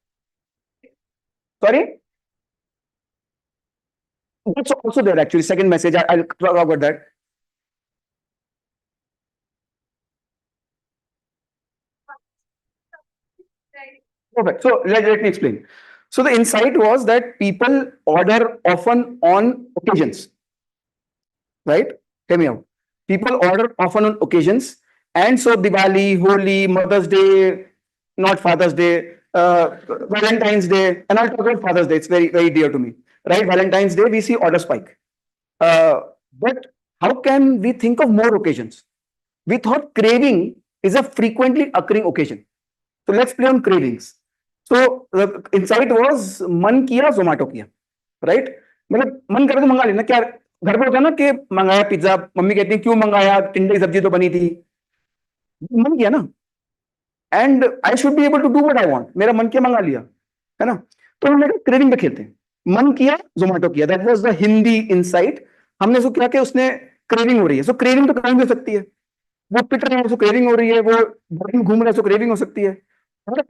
Sorry? That's also there actually. Second message. I'll talk about that. Perfect. So let me explain. So the insight was that people order often on occasions. Right? Hear me out. People order often on occasions. And so Diwali, Holi, Mother's Day, not Father's Day, Valentine's Day, and I'll talk about Father's Day. It's very, very dear to me. Right? Valentine's Day, we see order spike. But how can we think of more occasions? We thought craving is a frequently occurring occasion. So let's play on cravings. So the insight was मन किया Zomato किया, right? मतलब मन करे तो मंगा लेना. क्या घर पे होता है ना कि मंगाया पिज्जा, मम्मी कहती है क्यों मंगाया, टिंडे की सब्जी तो बनी थी. मन किया ना. And I should be able to do what I want. मेरा मन किया मंगा लिया, है ना? तो हमने कहा क्रेविंग पे खेलते हैं. मन किया Zomato किया. That was the Hindi insight. हमने उसको क्या किया, उसने क्रेविंग हो रही है. So क्रेविंग तो कहीं भी हो सकती है. वो पिट रहे हैं, उसको क्रेविंग हो रही है. वो घूम रहे हैं, उसको क्रेविंग हो सकती है.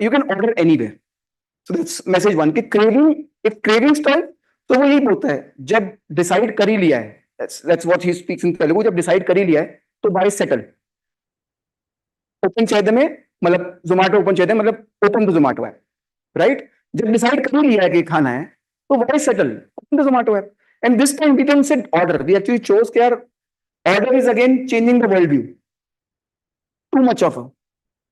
You can order anywhere. So that's message one. If craving strike, तो वो यही बोलता है, जब डिसाइड कर ही लिया है, that's what he speaks in Telugu, जब डिसाइड कर ही लिया है तो बाय सेटल। ओपन चेदमे मतलब जोमेटो ओपन चेदमे मतलब open to Zomato app, right? जब डिसाइड कर ही लिया है कि खाना है तो by settle open to Zomato app. And this time we didn't said order, we actually chose कि यार order is again changing the world view, too much of,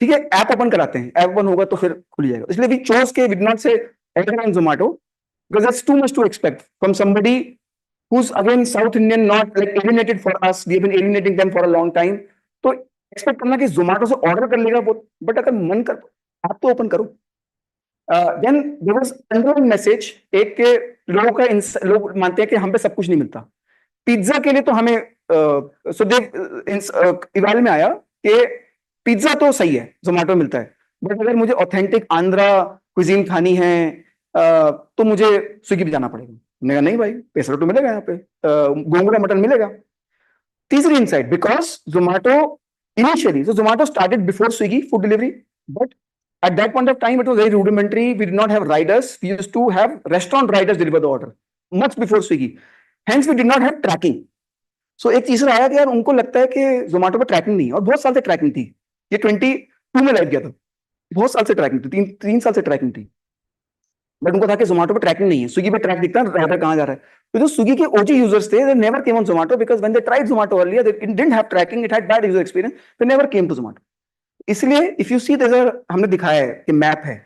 ठीक है, ऐप ओपन कराते हैं, ऐप ओपन होगा तो फिर खुल जाएगा, इसलिए वी चोज के we did not say order on Zomato because that's too much to expect from somebody who's again South Indian, not like alienated for us. We have been alienating them for a long time. तो expect करना कि जोमेटो से order कर लेगा वो, but अगर मन कर आप तो ओपन करो। Then there was underline message एक के लोगों का लोग मानते हैं कि हम पे सब कुछ नहीं मिलता। पिज्जा के लिए तो हमें सुदेव इवाल में आया कि पिज्जा तो सही है जोमेटो मिलता है, बट अगर मुझे ऑथेंटिक आंध्रा कुजीन खानी है तो मुझे स्विगी पे जाना पड़ेगा। मैंने कहा नहीं भाई, पैसा तो मिलेगा यहाँ पे, गोंगड़ा मटन मिलेगा। तीसरी insight, because Zomato initially, so Zomato started before Swiggy food delivery, but at that point of time it was very rudimentary. We did not have riders. We used to have restaurant riders deliver the order much before Swiggy. Hence we did not have tracking. So एक तीसरा आया कि यार उनको लगता है कि Zomato पे ट्रैकिंग नहीं है, और बहुत साल से ट्रैकिंग थी, ये 22 में लग गया था, बहुत साल से ट्रैकिंग थी, तीन साल से ट्रैकिंग थी, बट उनको था कि जोमेटो पे ट्रैकिंग नहीं है, स्विगी पे ट्रैक दिखता है राइडर कहां जा रहा है। तो जो स्विगी के ओजी यूजर्स थे, they never came on Zomato because when they tried Zomato earlier it didn't have tracking, it had bad user experience, they never came to Zomato. इसलिए इफ यू सी देयर, हमने दिखाया है कि map है।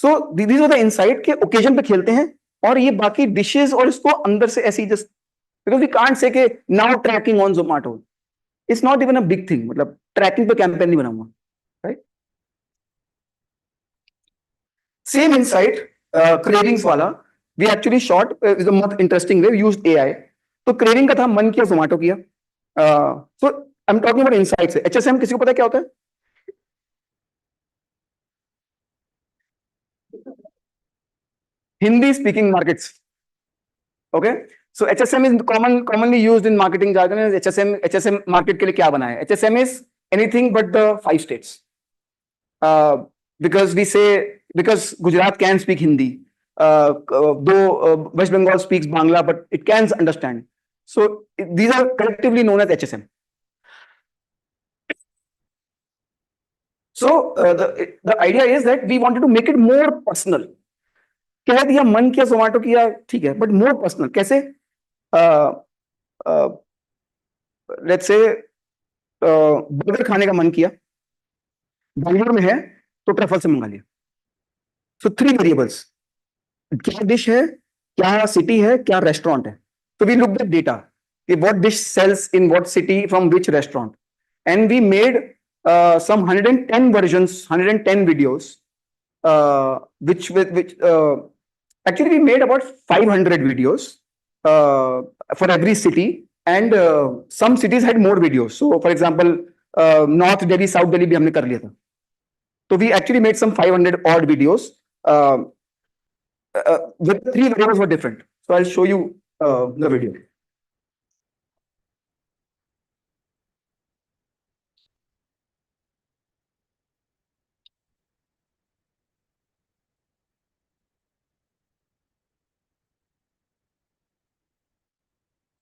So these are the insight के occasion पे खेलते हैं, और ये बाकी डिशेस और इसको अंदर से ऐसे ही just because we can't say कि now tracking on Zomato, it's not even a big thing, मतलब ट्रैकिंग पे कैंपेन नहीं बनाऊंगा, राइट? Same insight, cravings वाला, we actually shot is a much interesting way, we used AI। तो craving का था, मन किया जोमेटो किया। So I'm talking about insights। HSM किसी को पता है क्या होता है? Hindi speaking markets, okay? So HSM is commonly used in marketing jargon as HSM market के लिए क्या बना है? HSM is anything but the 5 states, because we say, because Gujarat can speak Hindi, though West Bengal speaks Bangla, but it can understand. So these are collectively known as HSM. So the idea is that we wanted to make it more personal. कह दिया मन किया जोमेटो किया, ठीक है, but more personal कैसे? Let's say burger खाने का मन किया, बैंगलोर में है तो ट्रफल से मंगा लिया। सो 3 वेरिएबल्स, क्या डिश है, क्या सिटी है, क्या रेस्टोरेंट है। तो वी लुक द डेटा कि what dish sells in what city from which restaurant, and we made some 110 versions, 110 videos, which actually we made about 500 videos for every city, and some cities had more videos. So for example, North Delhi, South Delhi भी हमने कर लिया था। So we actually made some 500 odd videos. The 3 videos were different. So I'll show you the video.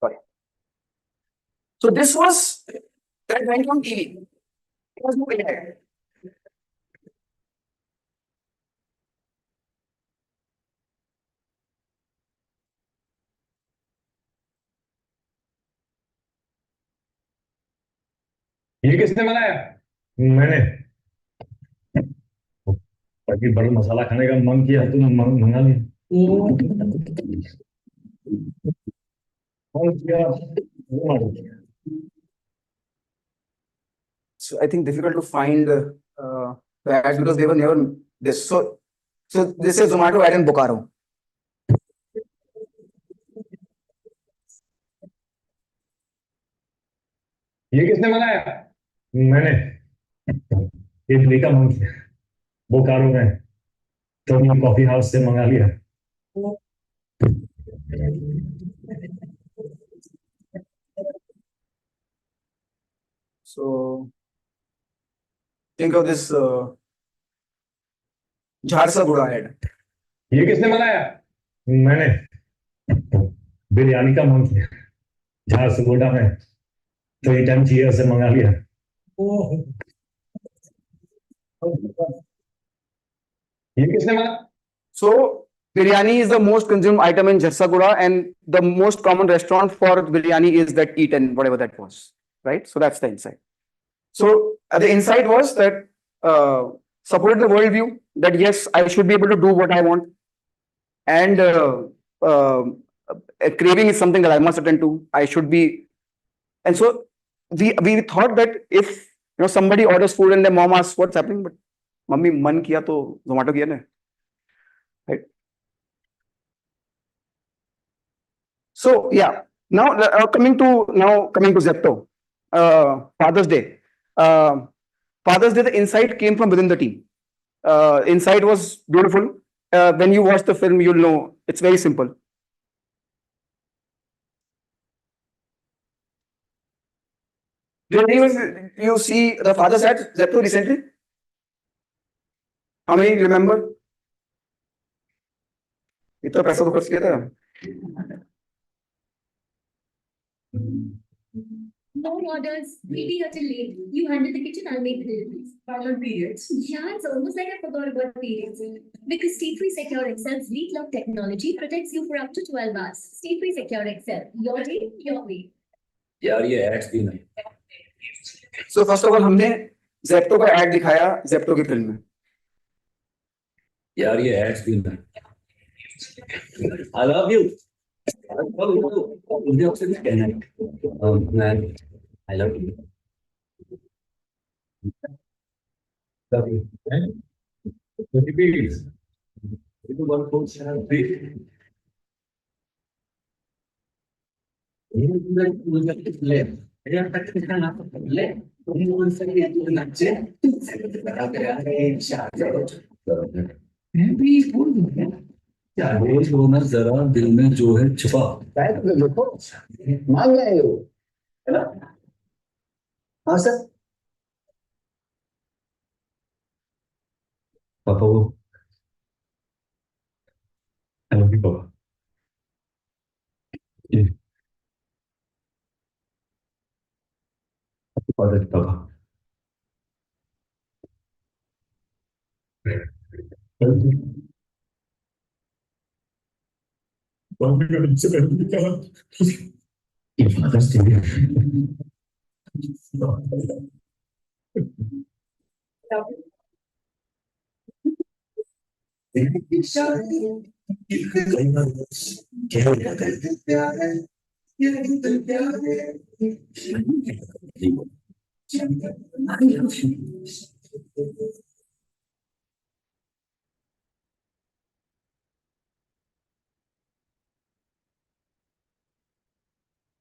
Sorry. So this was that went on TV. It was no AI. ये किसने बनाया? मैंने। ताकि बड़ा मसाला खाने का मन किया तो मंगा लिया। So I think difficult to find the ads because they were never this. So this is Zomato ad in Bokaro. ये किसने बनाया? मैंने। इडली का मन किया बोकारो में तो मैं कॉफी हाउस से मंगा लिया। So think of this Jharsa Buda ad. ये किसने मंगाया? मैंने बिरयानी का मन किया जहाँ सुगोडा में तो ये टाइम चाहिए उसे मंगा लिया। ये किसने मंगाया? So biryani is the most consumed item in Jharsuguda, and the most common restaurant for biryani is that Eat and whatever that was, right? So that's the insight. So the insight was that supported the worldview that yes, I should be able to do what I want, and a craving is something that I must attend to. I should be, and so we thought that if somebody orders food and their mom asks what's happening, but mummy man kiya to Zomato kiya na, right? So yeah, now coming to Zepto, Father's Day. Father's Day, the insight came from within the team. Insight was beautiful. When you watch the film, you'll know it's very simple. Did you see the Father's Day at Zepto recently? How many remember? इतना पैसा तो खर्च किया था. No orders. We'll be here till late. You handle the kitchen, I'll make the deliveries. Final periods? Yeah, it's almost like I forgot about periods. Because Stay Free Secure Excel's Leak Lock technology protects you for up to 12 hours. Stay Free Secure Excel. Your day, your way. यार ये ads भी नहीं. So first of all, हमने Zepto का ad दिखाया Zepto की film में. यार ये एड्स भी नहीं. I love you. मुझे आपसे कुछ कहना है. Man, I love you. Love you. Please. You want to share please. रोज रोना जरा दिल में जो है छुपा देखो मांग रहे हो है ना. हाँ सर. पापा वो I love you पापा. पापा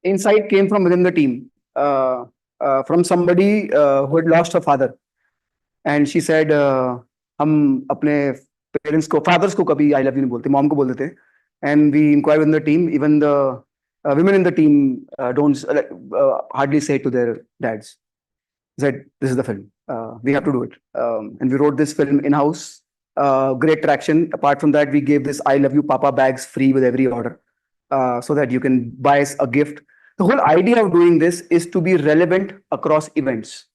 Insight came from within the team, from somebody who had lost her father, and she said, "हम अपने parents को, fathers को कभी I love you नहीं बोलते, mom को बोल देते." And we inquired within the team. Even the women in the team don't hardly say it to their dads. Said, "This is the film. We have to do it." And we wrote this film in house. Great traction. Apart from that, we gave this "I love you, Papa" bags free with every order, so that you can buy us a gift. The whole idea of doing this is to be relevant across events.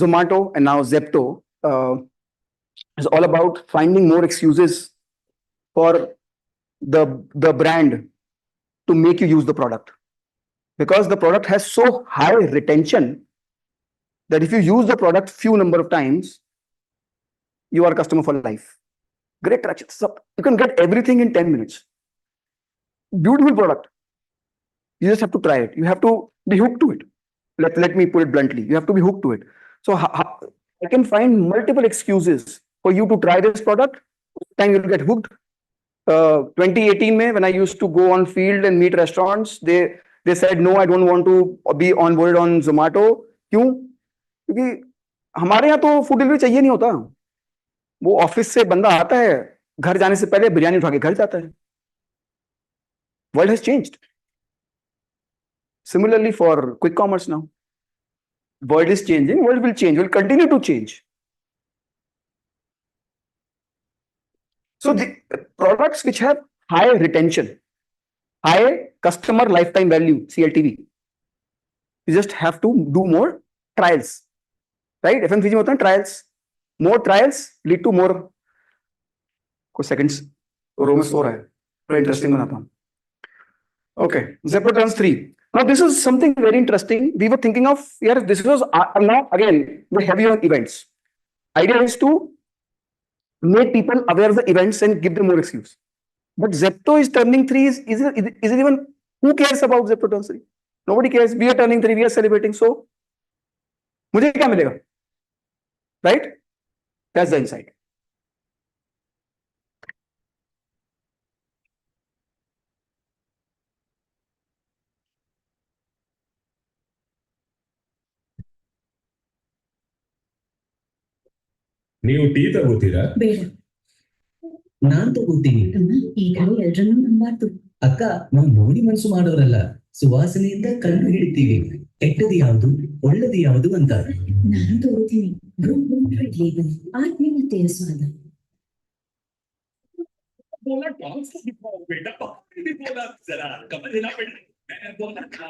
Zomato and now Zepto is all about finding more excuses for the brand to make you use the product, because the product has so high retention that if you use the product few number of times, you are a customer for life. Great traction. So you can get everything in 10 minutes. Beautiful product. You just have to try it. You have to be hooked to it. Let me put it bluntly. You have to be hooked to it. So I can find multiple excuses for you to try this product. Time you'll get hooked. 2018 mein, when I used to go on field and meet restaurants, they said, "No, I don't want to be onboarded on Zomato." क्यों? क्योंकि हमारे यहाँ तो food delivery चाहिए नहीं होता. वो office से बंदा आता है, घर जाने से पहले बिरयानी उठा के घर जाता है. World has changed. Similarly for quick commerce now. World is changing, world will change, will continue to change. So the products which have high retention, high customer lifetime value, CLTV, you just have to do more trials, right? FMCG में होता है trials, more trials lead to more. कुछ seconds रो में सो रहा है, बड़ा interesting बनाता हूँ. Okay, Zepto turns 3. Now this is something very interesting. We were thinking of, yeah, this was now again the heavy on events. Idea is to make people aware of the events and give them more excuse. But Zepto is turning 3. Is it even, who cares about Zepto turns 3? Nobody cares. We are turning 3. We are celebrating. So, मुझे क्या मिलेगा? Right? That's the insight. ನೀವು tea ತಗೋತೀರಾ? ಬೇಡ. ನಾನ್ ತಗೋತೀನಿ. ಈ ತರ ಎಲ್ರನ್ನೂ ನಂಬಾರ್ದು. ಅಕ್ಕ, ನಾವು ನೋಡಿ ಮನಸ್ಸು ಮಾಡೋರಲ್ಲ, ಸುವಾಸನೆಯಿಂದ ಕಂಡು ಹಿಡಿತೀವಿ ಕೆಟ್ಟದು ಯಾವುದು ಒಳ್ಳೆದು ಯಾವುದು ಅಂತ. ನಾನು ತಗೋತೀನಿ. ಗ್ರೂಪ್ ಲಿಮಿಟೆಡ್ ಲೇಬಲ್ ಆತ್ಮೀಯತೆಯ ಸ್ವಾದ. बोला डांस को दिखाओ बेटा, भी बोला जरा कमर हिला बेटा. मैंने बोला था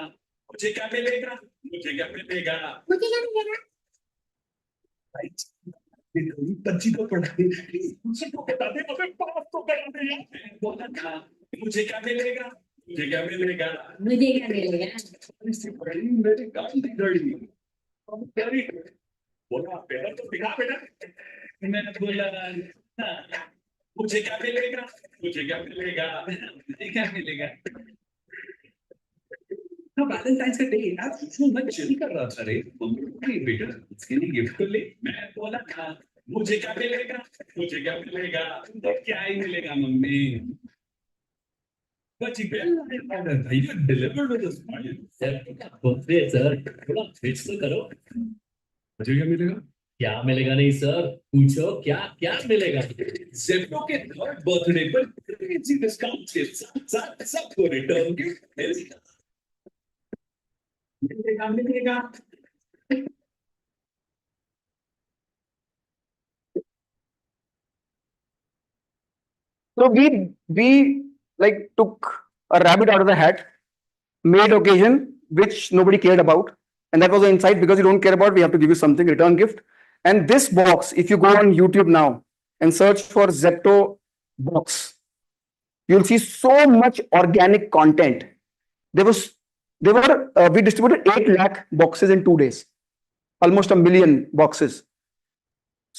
मुझे क्या मिलेगा, मुझे क्या मिलेगा, मुझे क्या मिलेगा? बच्ची को पढ़ा दे, मुझे तो बता दे, अबे पास तो करा दे यार. मैंने बोला था मुझे क्या मिलेगा, मुझे क्या मिलेगा, मुझे क्या मिलेगा. इससे बड़ी मेरी गाल नहीं गड़ी. अब तेरी बोला पैर तो दिखा बेटा. मैंने बोला मुझे क्या मिलेगा, मुझे क्या मिलेगा, मुझे क्या मिलेगा. वैलेंटाइन्स का डे यार, मैं चिल कर रहा था रे. मम्मी बेटा इसके लिए गिफ्ट कर ले. मैं बोला था मुझे क्या मिलेगा, मुझे क्या मिलेगा, क्या ही मिलेगा मम्मी. बच्ची पे भैया delivered with a smile. Sir birthday sir, थोड़ा फिक्स तो करो. मुझे क्या मिलेगा, क्या मिलेगा नहीं सर, पूछो क्या क्या मिलेगा. ज़ेप्टो के थर्ड बर्थडे पर क्रेजी डिस्काउंट के साथ सबको रिटर्न गिफ्ट मिलेगा. मिलेगा मिलेगा. So we like took a rabbit out of the hat, made occasion which nobody cared about, and that was the insight. Because you don't care about, we have to give you something, return gift. And this box, if you go on YouTube now and search for Zepto box, you'll see so much organic content. We distributed 8 lakh boxes in 2 days, almost 1 million boxes.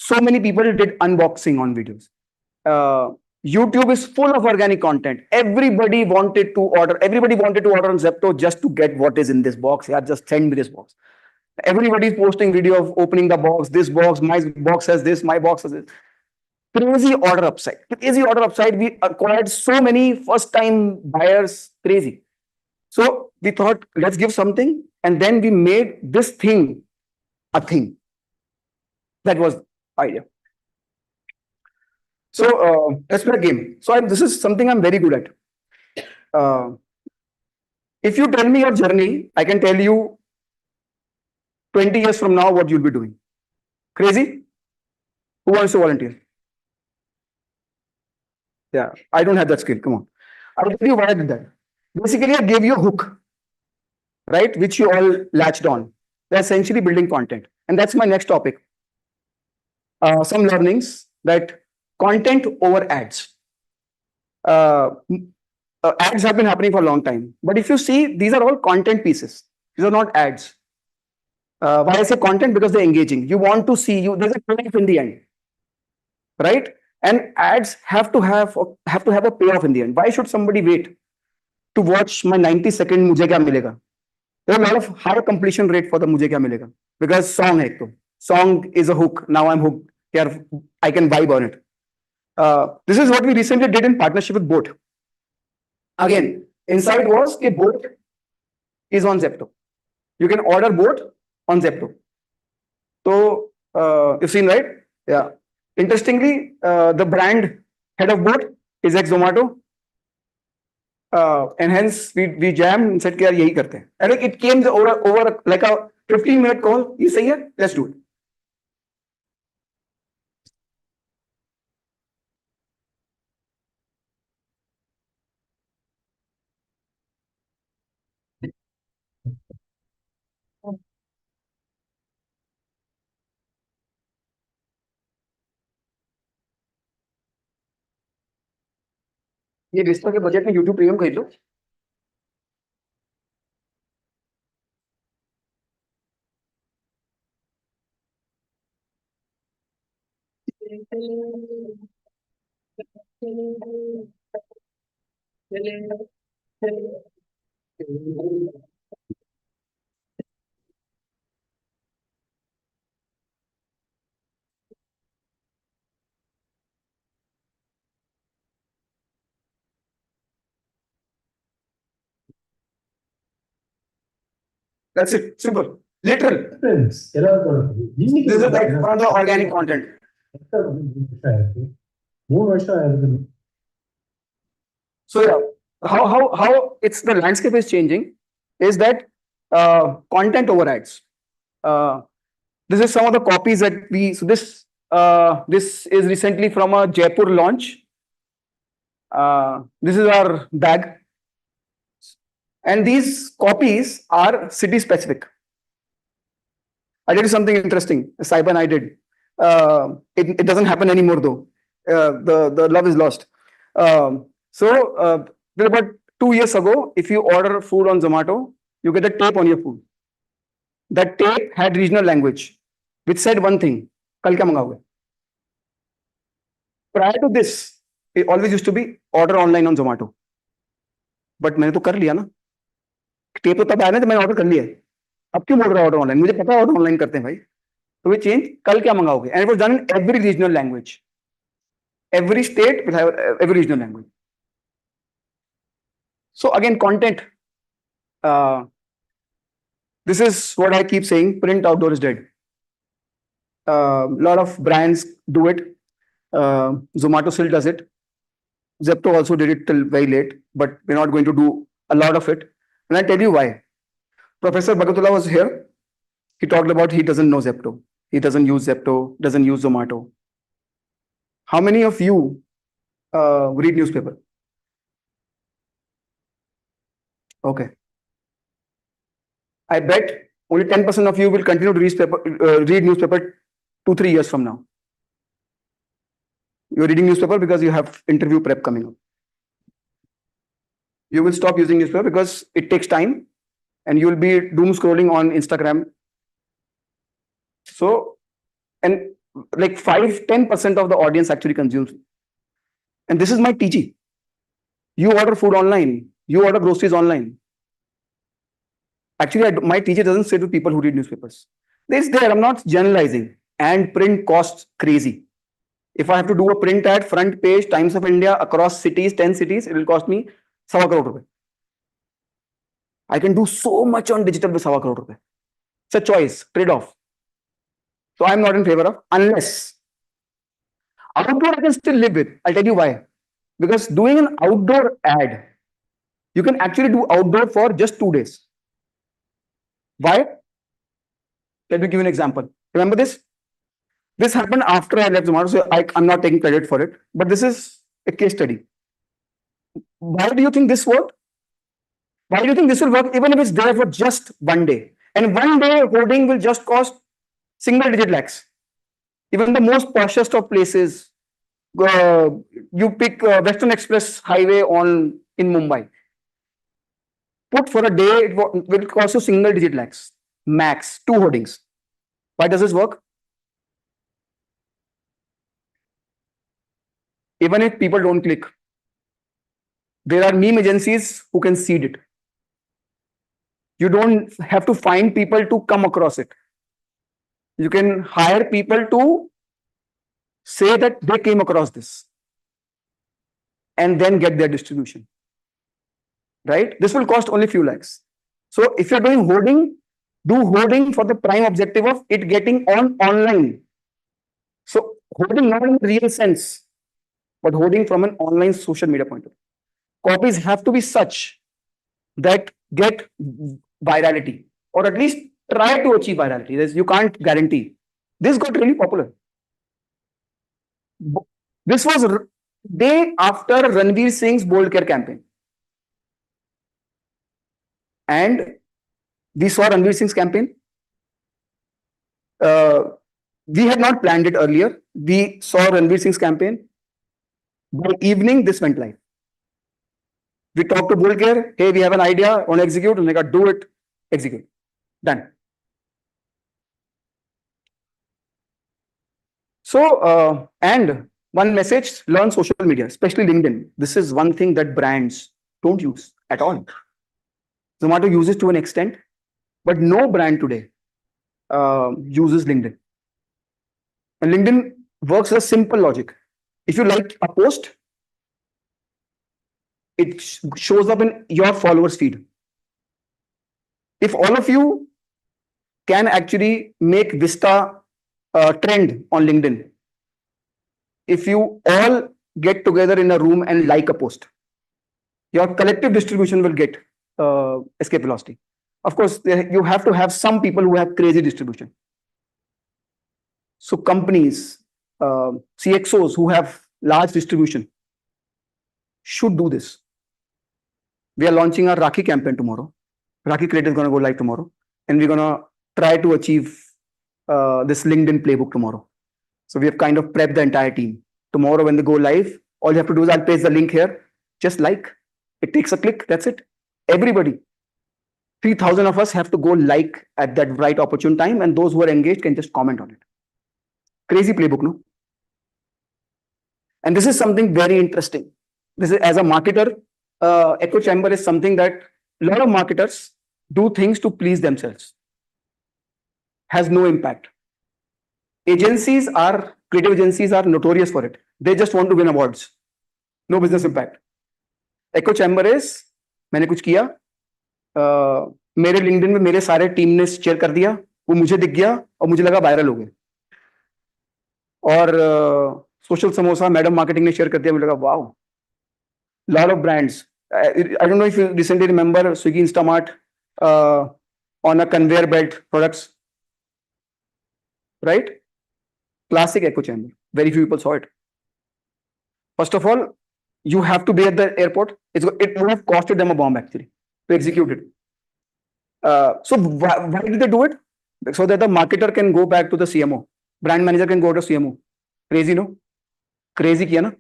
So many people did unboxing on videos. YouTube is full of organic content. Everybody wanted to order on Zepto just to get what is in this box. Yeah, just send me this box. Everybody is posting video of opening the box. This box, my box has this, my box has this. Crazy order upside. We acquired so many first-time buyers. Crazy. So we thought, let's give something, and then we made this thing a thing. That was the idea. So let's play a game. So this is something I'm very good at. If you tell me your journey, I can tell you 20 years from now what you'll be doing. Crazy? Who wants to volunteer? Yeah, I don't have that skill. Come on. I'll tell you why I did that. Basically, I gave you a hook, right? Which you all latched on. They're essentially building content. And that's my next topic. Some learnings that content over ads. Ads have been happening for a long time. But if you see, these are all content pieces. These are not ads. Why I say content? Because they're engaging. You want to see, there's a payoff in the end, right? And ads have to have a payoff in the end. Why should somebody wait to watch my 90-second Mujhe Kya Milega? There's a lot of high completion rate for the Mujhe Kya Milega, because song hai to. Song is a hook. Now I'm hooked. Here I can vibe on it. This is what we recently did in partnership with Boat. Again, insight was that Boat is on Zepto. You can order Boat on Zepto. So you've seen, right? Yeah. Interestingly, the brand head of Boat is ex-Zomato. And hence we jammed and said, yahi karte hain. And it came over like a 15-minute call. You say, yeah, let's do it. ये Vista के budget में YouTube premium खरीद लो। That's it. Simple. Literal. This is like one of the organic content. So yeah, how it's the landscape is changing is that content over ads. This is some of the copies that we. So this is recently from a Jaipur launch. This is our bag, and these copies are city specific. I did something interesting. Saiba and I did. It doesn't happen anymore though. The love is lost. Till about 2 years ago, if you order food on Zomato, you get a tape on your food. That tape had regional language, which said one thing: "Kal kya mangaoge?" Prior to this, it always used to be order online on Zomato. But मैंने तो कर लिया ना. Tape तो तब आया ना जब मैंने ऑर्डर कर लिया. अब क्यों बोल रहा है ऑर्डर ऑनलाइन? मुझे पता है ऑर्डर ऑनलाइन करते हैं भाई. So we changed, कल क्या मंगाओगे? And it was done in every regional language. Every state will have every regional language. So again, content. This is what I keep saying: print outdoor is dead. A lot of brands do it. Zomato still does it. Zepto also did it till very late, but we're not going to do a lot of it. And I'll tell you why. Professor Bhagatullah was here. He talked about he doesn't know Zepto. He doesn't use Zepto, doesn't use Zomato. How many of you read newspaper? Okay. I bet only 10% of you will continue to read newspaper 2-3 years from now. You're reading newspaper because you have interview prep coming up. You will stop using newspaper because it takes time and you will be doom scrolling on Instagram. So, and like 5-10% of the audience actually consumes. And this is my TG. You order food online, you order groceries online. Actually, my TG doesn't sit with people who read newspapers. It's there, I'm not generalizing. And print costs crazy. If I have to do a print ad, front page, Times of India, across cities, 10 cities, it will cost me 1.25 crore rupees. I can do so much on digital with 1.25 crore rupees. It's a choice, trade-off. So I'm not in favor of, unless outdoor I can still live with. I'll tell you why. Because doing an outdoor ad, you can actually do outdoor for just 2 days. Why? Let me give you an example. Remember this? This happened after I left Zomato, so I'm not taking credit for it. But this is a case study. Why do you think this worked? Why do you think this will work even if it's there for just 1 day? And 1 day hoarding will just cost single-digit lakhs. Even the most poshest of places, you pick Western Express Highway in Mumbai. Put for a day, it will cost you single-digit lakhs, max 2 hoardings. Why does this work? Even if people don't click, there are meme agencies who can seed it. You don't have to find people to come across it. You can hire people to say that they came across this and then get their distribution. Right? This will cost only few lakhs. So if you're doing hoarding, do hoarding for the prime objective of it getting online. So hoarding not in the real sense, but hoarding from an online social media point of view. Copies have to be such that get virality, or at least try to achieve virality. You can't guarantee. This got really popular. This was day after Ranveer Singh's Bold Care campaign. And we saw Ranveer Singh's campaign. We had not planned it earlier. We saw Ranveer Singh's campaign. By evening, this went live. We talk to Bull Care. Hey, we have an idea, want to execute, and they got do it, execute, done. So, and one message: learn social media, especially LinkedIn. This is one thing that brands don't use at all. Zomato uses to an extent, but no brand today uses LinkedIn. And LinkedIn works with a simple logic. If you like a post, it shows up in your followers feed. If all of you can actually make Vista trend on LinkedIn, if you all get together in a room and like a post, your collective distribution will get escape velocity. Of course, you have to have some people who have crazy distribution. So companies, CXOs who have large distribution should do this. We are launching our Rakhi campaign tomorrow. Rakhi Crate is going to go live tomorrow. And we're going to try to achieve this LinkedIn playbook tomorrow. So we have kind of prepped the entire team. Tomorrow when they go live, all you have to do is I'll paste the link here. Just like. It takes a click. That's it. Everybody. 3,000 of us have to go like at that right opportune time. And those who are engaged can just comment on it. Crazy playbook, no? And this is something very interesting. This is, as a marketer, echo chamber is something that a lot of marketers do things to please themselves. Has no impact. Creative agencies are notorious for it. They just want to win awards. No business impact. Echo chamber is, मैंने कुछ किया, मेरे LinkedIn में मेरे सारे team ने share कर दिया, वो मुझे दिख गया और मुझे लगा वायरल हो गए. और सोशल समोसा मैडम मार्केटिंग ने शेयर कर दिया, मुझे लगा wow. Lot of brands. I don't know if you recently remember Swiggy Instamart on a conveyor belt products. Right? Classic echo chamber. Very few people saw it. First of all, you have to be at the airport. It would have costed them a bomb actually to execute it. So why did they do it? So that the marketer can go back to the CMO. Brand manager can go to CMO. Crazy, no? Crazy किया ना?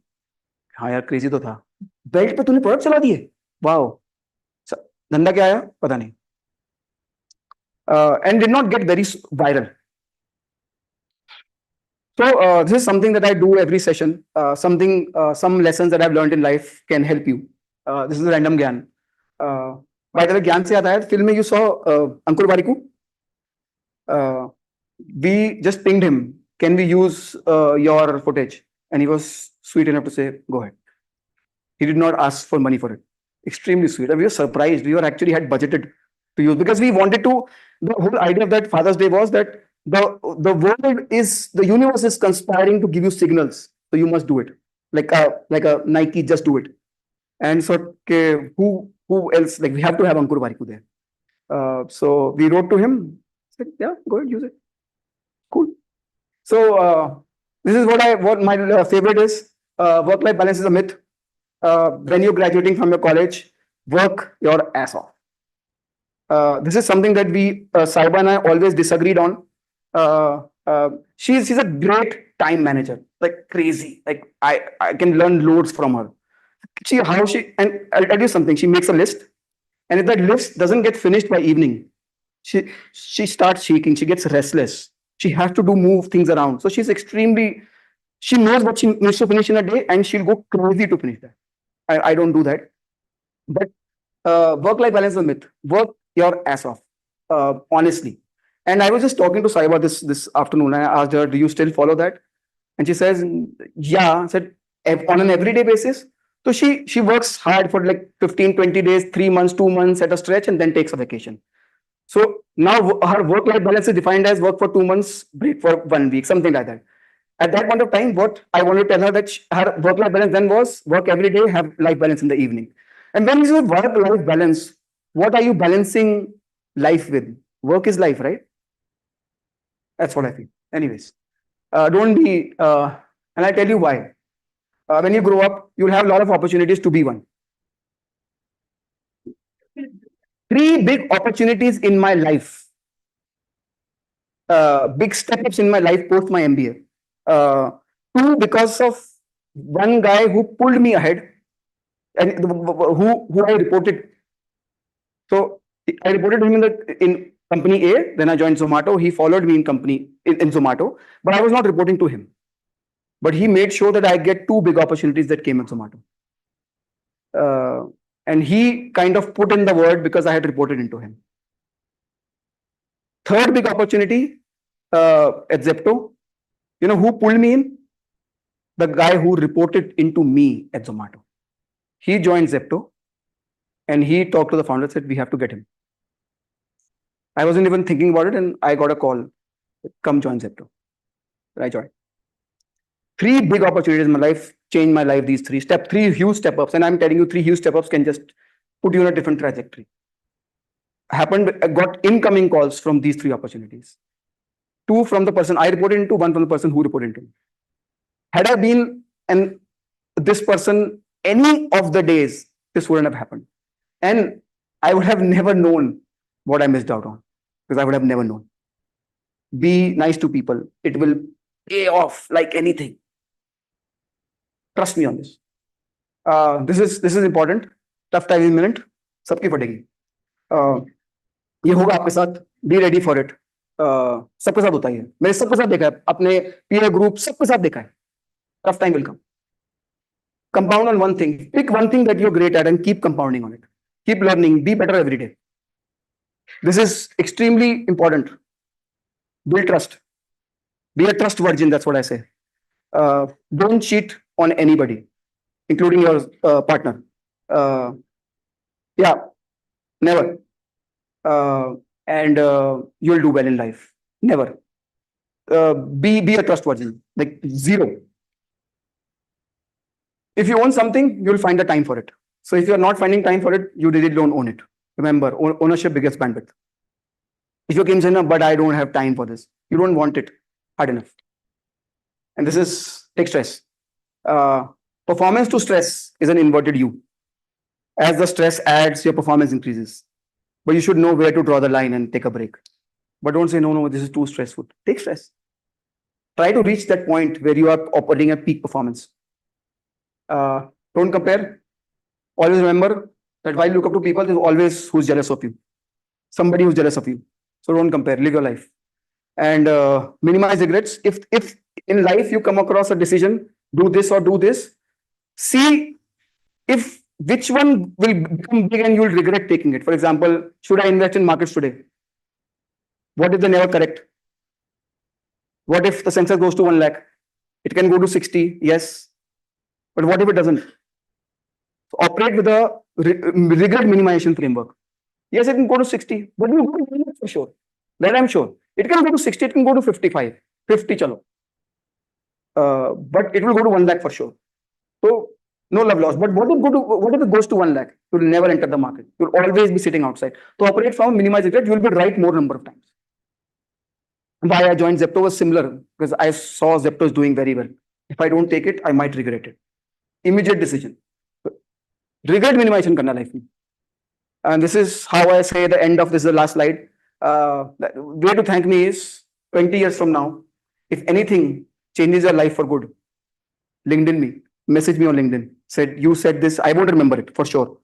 हाँ यार crazy तो था. Belt पे तूने product चला दिए. Wow. धंधा क्या आया? पता नहीं. And did not get very viral. So this is something that I do every session. Some lessons that I've learned in life can help you. This is random gyan. By the way, gyan se yaad aaya, film mein you saw Ankur Bariku. We just pinged him. Can we use your footage? And he was sweet enough to say, go ahead. He did not ask for money for it. Extremely sweet. And we were surprised. We were actually had budgeted to use because we wanted to. The whole idea of that Father's Day was that the universe is conspiring to give you signals, so you must do it. Like a Nike, just do it. And so, who else? Like we have to have Ankur Bariku there. So we wrote to him. Said, yeah, go ahead, use it. Cool. So this is what my favorite is. Work-life balance is a myth. When you're graduating from your college, work your ass off. This is something that Saiba and I always disagreed on. She's a great time manager, like crazy. Like I can learn loads from her. And I'll tell you something. She makes a list, and if that list doesn't get finished by evening, she starts shaking. She gets restless. She has to move things around. So she knows what she needs to finish in a day, and she'll go crazy to finish that. I don't do that. But work-life balance is a myth. Work your ass off, honestly. And I was just talking to Saiba this afternoon. I asked her, do you still follow that? And she says, yeah. I said, on an everyday basis. So she works hard for like 15, 20 days, 3 months, 2 months at a stretch, and then takes a vacation. So now her work-life balance is defined as work for 2 months, break for 1 week, something like that. At that point of time, what I want to tell her that her work-life balance then was work every day, have life balance in the evening. And when you say work-life balance, what are you balancing life with? Work is life, right? That's what I feel. Anyways, don't be, and I'll tell you why. When you grow up, you'll have a lot of opportunities to be one. 3 big opportunities in my life. Big step-ups in my life post my MBA. 2 because of one guy who pulled me ahead. and who I reported. So I reported him in company A, then I joined Zomato. He followed me in company in Zomato, but I was not reporting to him. But he made sure that I get two big opportunities that came at Zomato. And he kind of put in the word because I had reported into him. Third big opportunity at Zepto, you know who pulled me in? The guy who reported into me at Zomato. He joined Zepto and he talked to the founder, said, we have to get him. I wasn't even thinking about it, and I got a call, come join Zepto. I joined. Three big opportunities in my life, changed my life, these three huge step ups. And I'm telling you, three huge step ups can just put you on a different trajectory. Happened, I got incoming calls from these three opportunities. Two from the person I reported into, one from the person who reported into me. Had I been this person any of the days, this wouldn't have happened. And I would have never known what I missed out on, because I would have never known. Be nice to people. It will pay off like anything. Trust me on this. This is important. Tough time in minute. सबकी फटेगी. ये होगा आपके साथ. Be ready for it. सबके साथ होता ही है. मैंने सबके साथ देखा है. अपने peer group सबके साथ देखा है. Tough time will come. Compound on one thing. Pick one thing that you're great at and keep compounding on it. Keep learning. Be better every day. This is extremely important. Build trust. Be a trust virgin. That's what I say. Don't cheat on anybody, including your partner. Yeah, never. And you'll do well in life. Never. Be a trust virgin. Like zero. If you own something, you'll find the time for it. So if you're not finding time for it, you really don't own it. Remember, ownership biggest bandwidth. If you came saying, but I don't have time for this, you don't want it hard enough. And this is take stress. Performance to stress is an inverted U. As the stress adds, your performance increases. But you should know where to draw the line and take a break. But don't say, no, this is too stressful. Take stress. Try to reach that point where you are operating at peak performance. Don't compare. Always remember that while you look up to people, there's always who's jealous of you. Somebody who's jealous of you. So don't compare. Live your life. And minimize regrets. If in life you come across a decision, do this or do this, see if which one will become big and you'll regret taking it. For example, should I invest in markets today? What if they never correct? What if the Sensex goes to 1 lakh? It can go to 60, yes. But what if it doesn't? So operate with a regret minimization framework. Yes, it can go to 60, but you go to 1 lakh for sure. That I'm sure. It can go to 60, it can go to 55. 50 chalo. But it will go to 1 lakh for sure. So no love loss. But what if it goes to 1 lakh? You'll never enter the market. You'll always be sitting outside. So operate from minimize regret, you'll be right more number of times. Why I joined Zepto was similar, because I saw Zepto is doing very well. If I don't take it, I might regret it. Immediate decision. Regret minimization karna life mein. And this is how I say the end of this is the last slide. Way to thank me is 20 years from now, if anything changes your life for good, LinkedIn me, message me on LinkedIn. Said, you said this, I won't remember it for sure.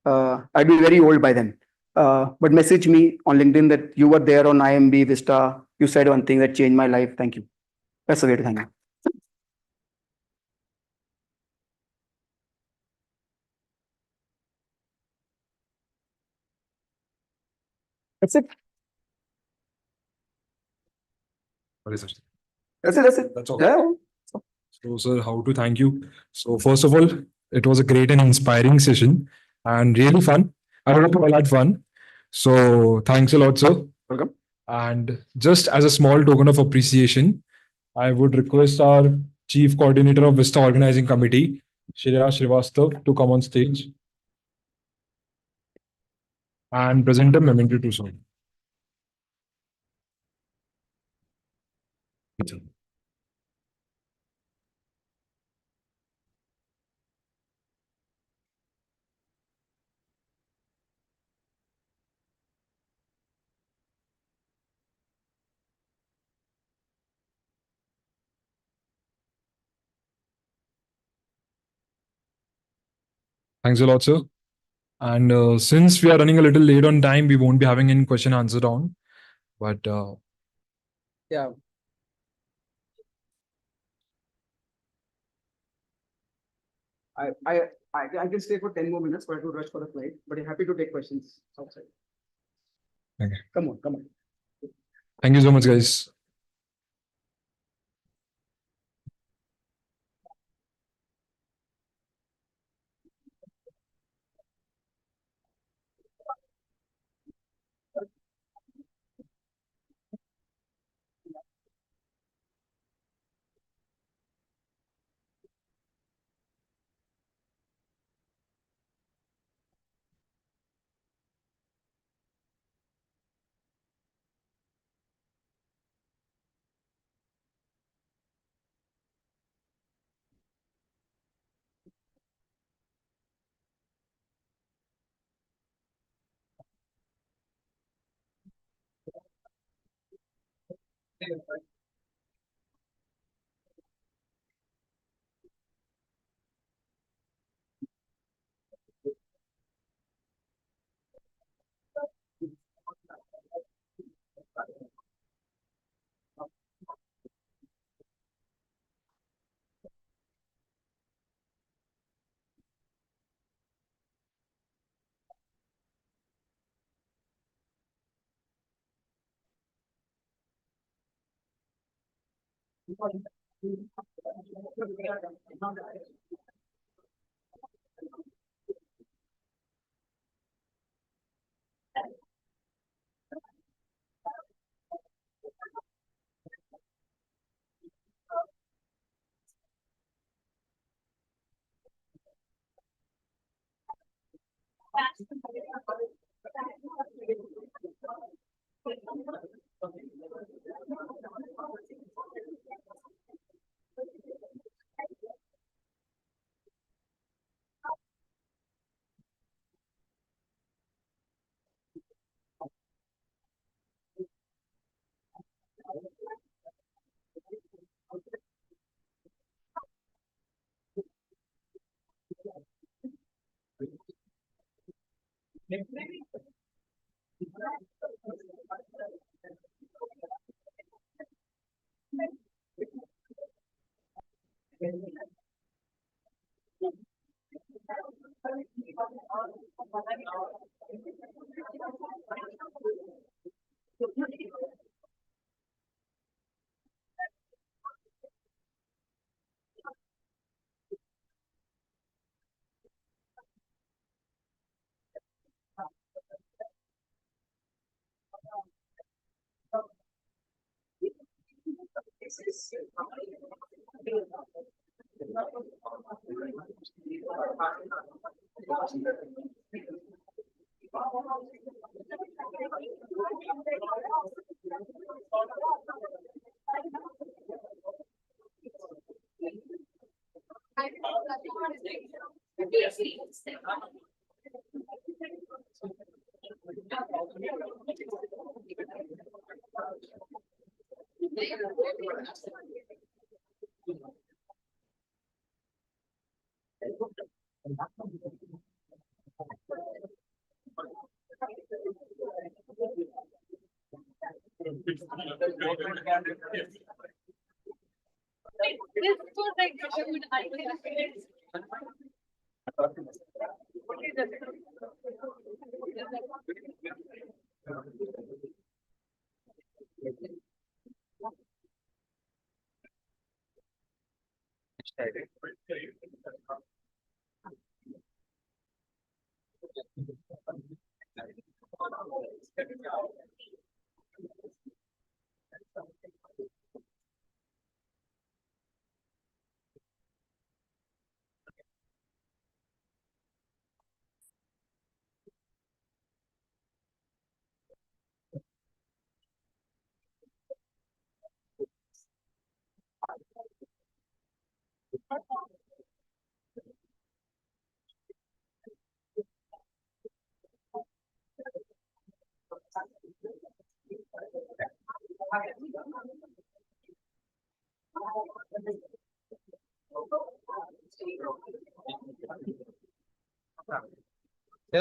I'd be very old by then. But message me on LinkedIn that you were there on IMB, Vista. You said one thing that changed my life. Thank you. That's the way to thank you. That's it. What is it? That's it. That's all. Yeah. So, sir, how to thank you? So, first of all, it was a great and inspiring session and really fun. I hope you all had fun. So, thanks a lot, sir. Welcome. And just as a small token of appreciation, I would request our Chief Coordinator of Vista Organizing Committee, Shreya Srivastav, to come on stage and present a memento to sir. Thanks a lot, sir. And since we are running a little late on time, we won't be having any question answer round. But Yeah. I, I, I can stay for 10 more minutes, but I have to rush for the flight. But I'm happy to take questions outside. okay. Come on, come on. Thank you so much, guys.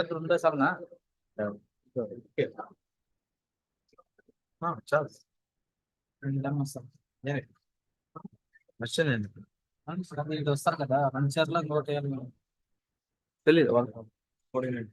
तुमचं सांग ना. चल. వచ్చానండి వస్తారు కదా మంచిర్ల 150 తెలియదు వాళ్ళు coordinate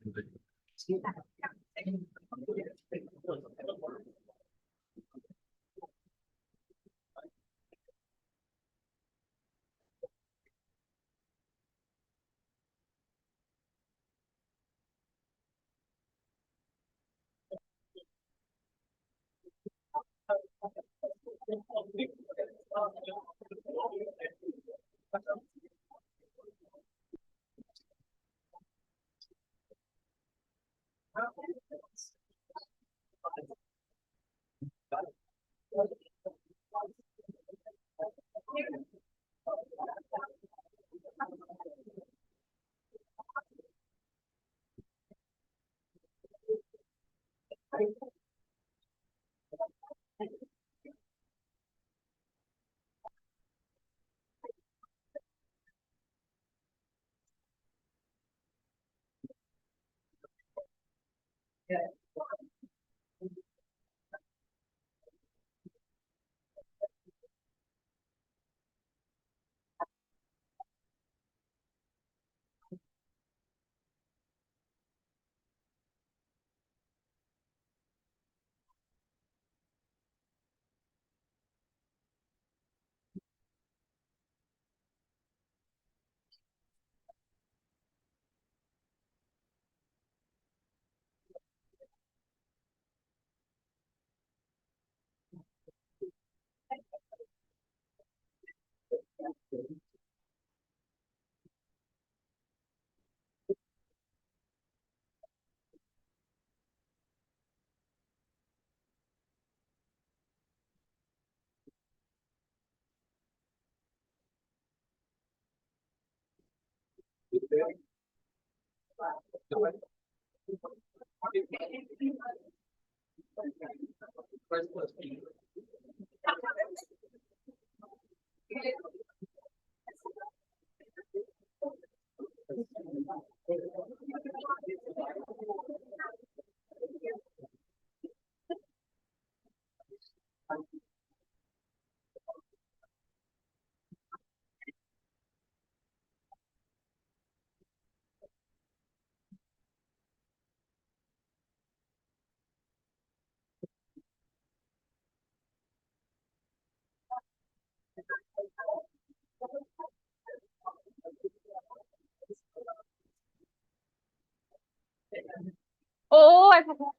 Oh, I forgot.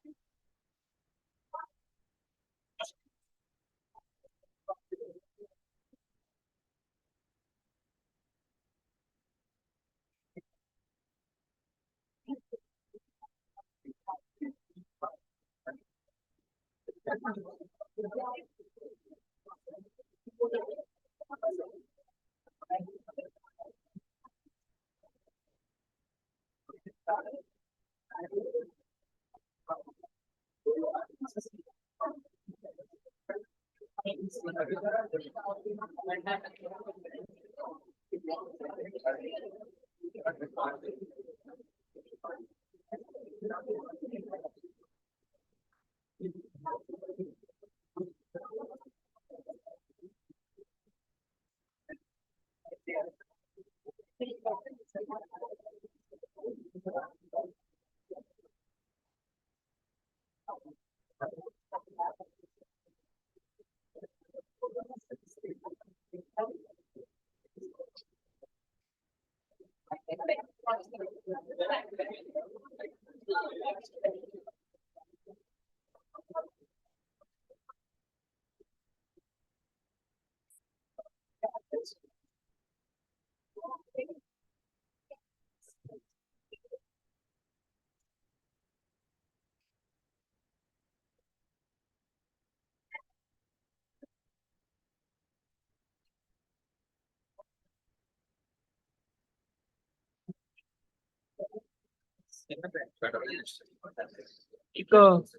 Take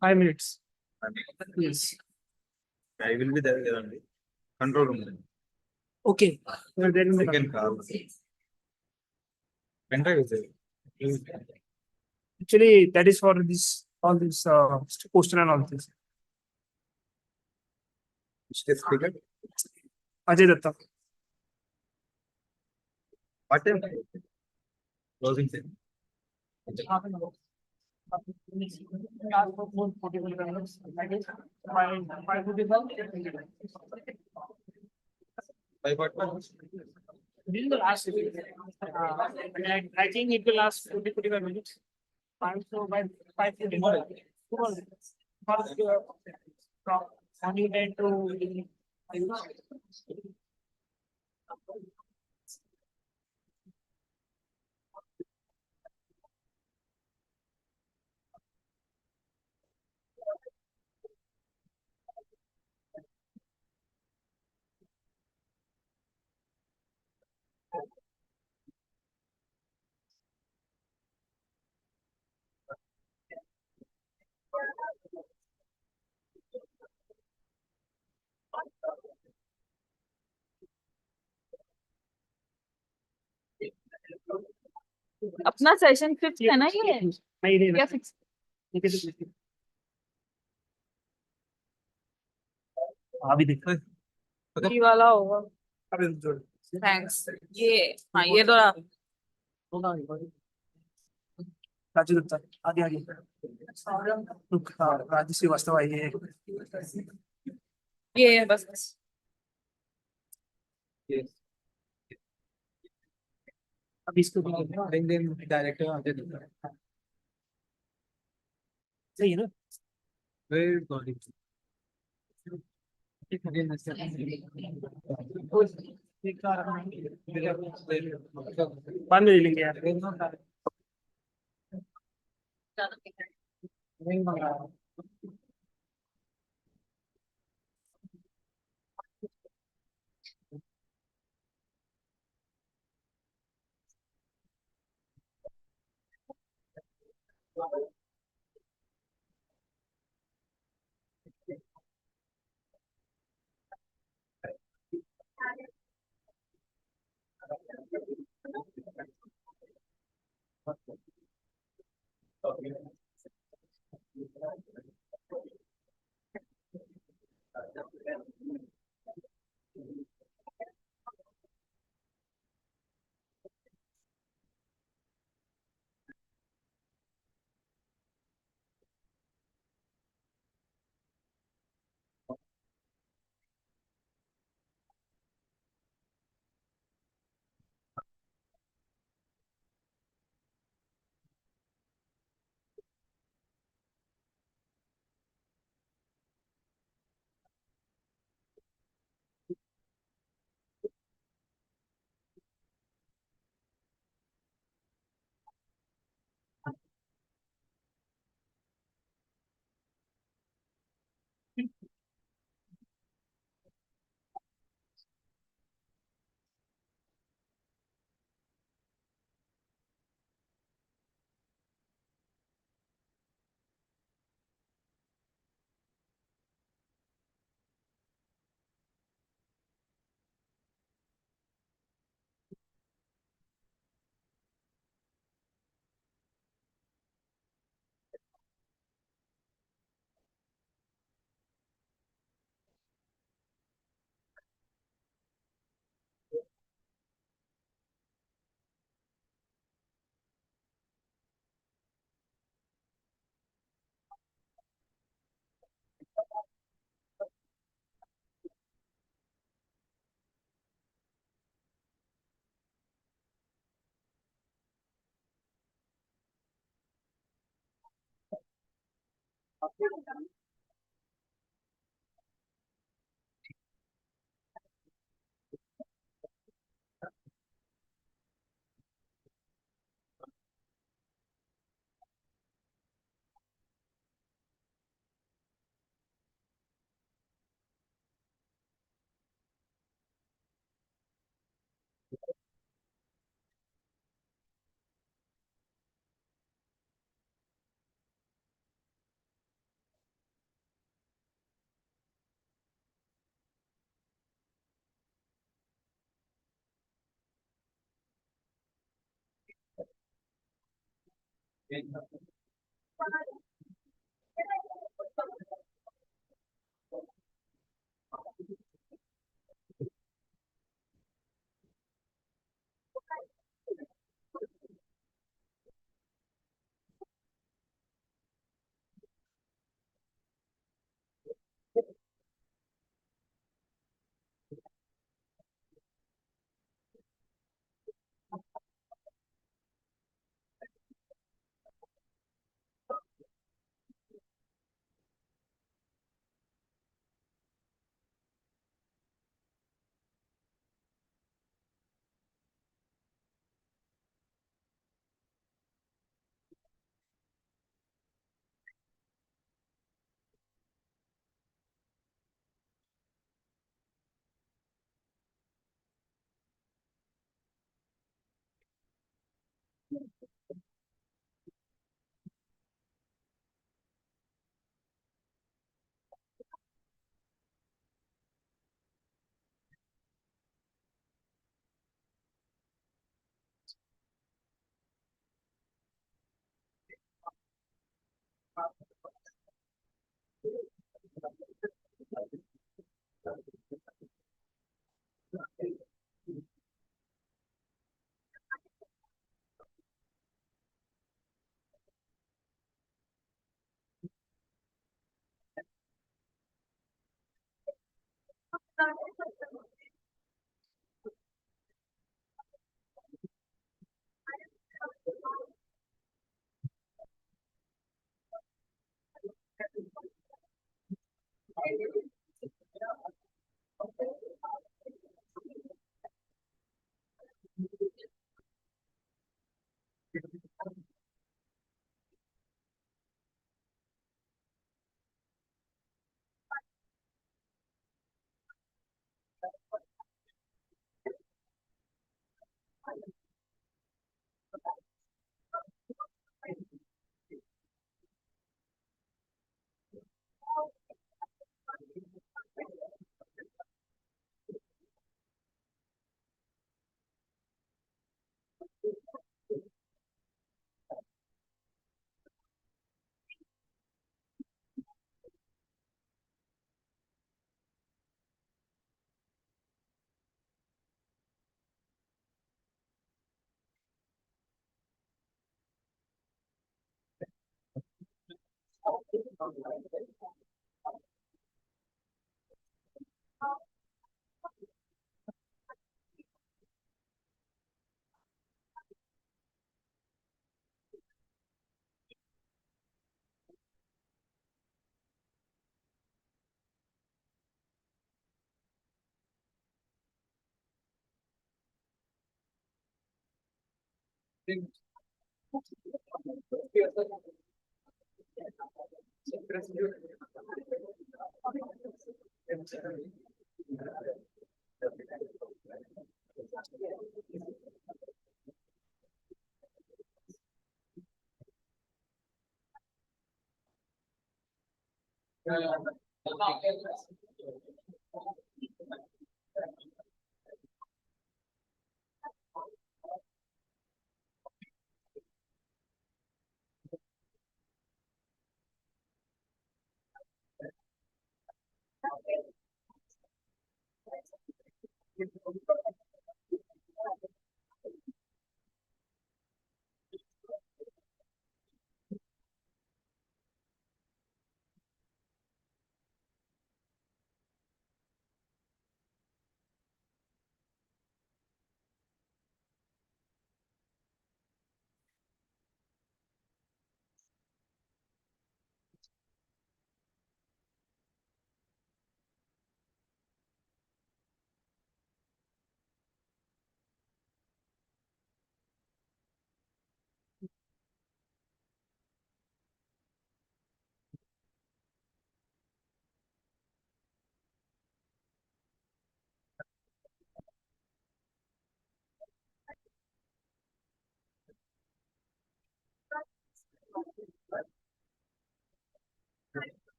5 minutes. Yes. I will be there only. Control room. Okay. You're there in the Second car. Pen drive is there. Actually, that is for this all this question and all this. Ajay Datta. What is closing thing? This is the last I think it will last 45 minutes. So by 5:45. From morning 10 to अपना session fix है ना ये नहीं क्या fix अभी देखो ये वाला होगा अभी जोड़ थैंक्स ये हाँ ये तो राजू दत्ता आगे आगे हाँ राजू श्रीवास्तव आइए ये बस बस अब इसको डायरेक्टर आगे सही है ना वेरी गुड बाद में ले लेंगे यार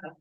At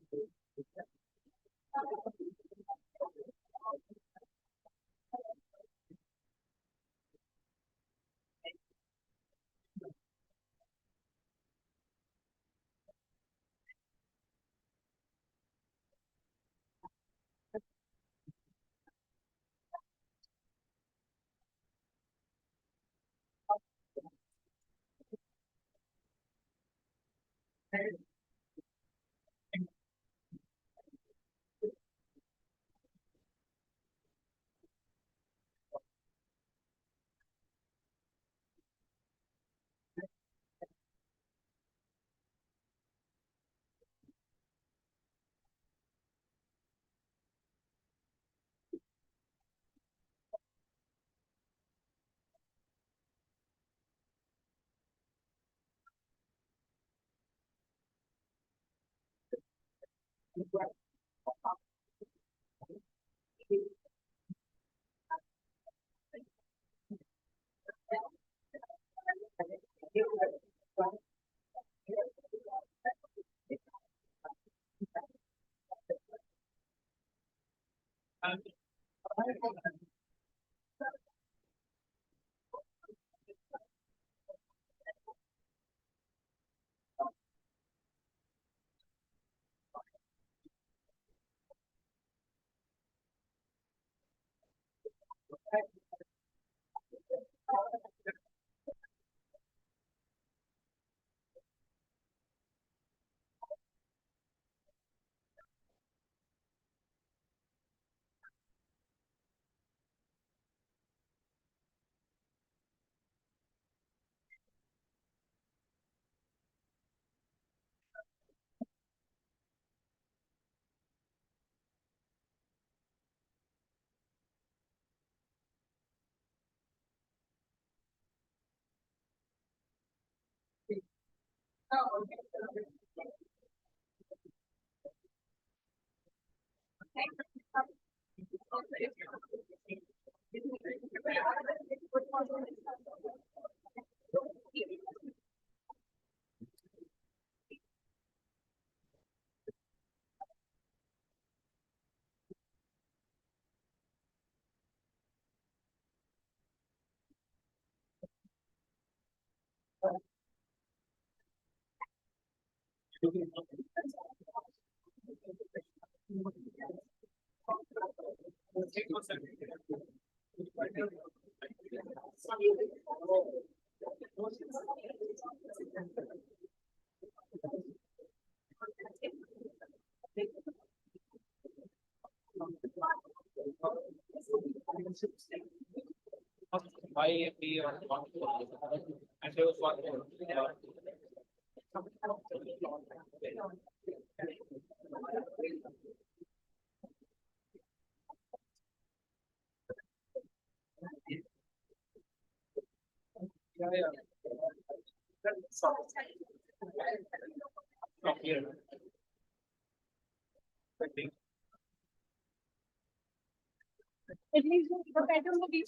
least the pattern will be.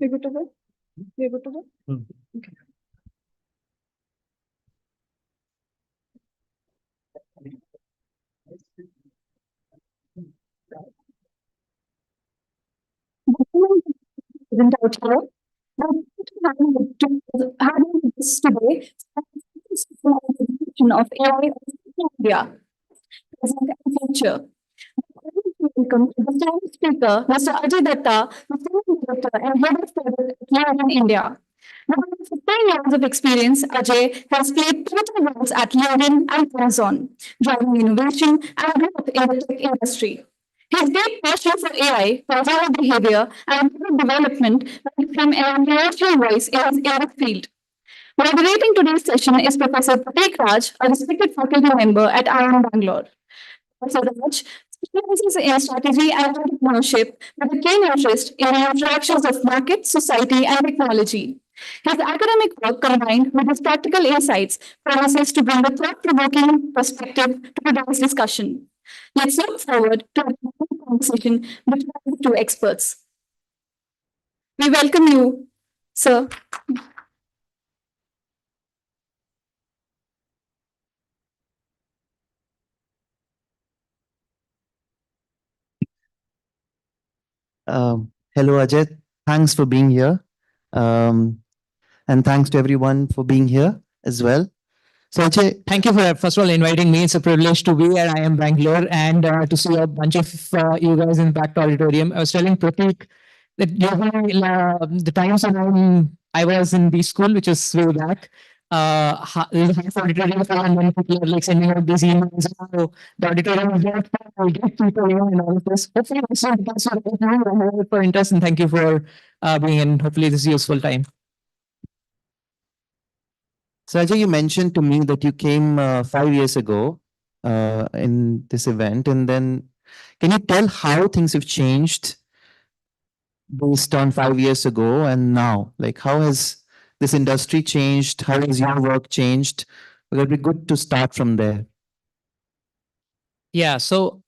We good to go? We good to go? Okay. Isn't out here. Having this today of AI in India, present and future. Welcome to the esteemed speaker, Mr. Ajay Datta, the Senior Director and Head of Product at Learn in India. With over 15 years of experience, Ajay has played pivotal roles at Learn and Amazon, driving innovation and growth in the tech industry. His deep passion for AI, consumer behavior, and product development made him an influential voice in this field. Moderating today's session is Professor Prateek Raj, a respected faculty member at IIM Bangalore. Professor Raj specializes in strategy and entrepreneurship with a keen interest in the interactions of market, society, and technology. His academic work combined with his practical insights promises to bring a thought-provoking perspective to today's discussion. Let's look forward to a conversation between the two experts. We welcome you, sir. Hello, Ajay. Thanks for being here. And thanks to everyone for being here as well. So, Ajay, thank you for, first of all, inviting me. It's a privilege to be at IIM Bangalore and to see a bunch of you guys in Packed Auditorium. I was telling Prateek that during the times when I was in B school, which is way back, half auditorium full and then people are like sending out these emails. So the auditorium is not full. I'll get people in and all of this. Hopefully, this is for interest and thank you for being in. Hopefully, this is useful time. So Ajay, you mentioned to me that you came 5 years ago in this event, and then can you tell how things have changed based on 5 years ago and now? Like, how has this industry changed? How has your work changed? It would be good to start from there. Yeah, so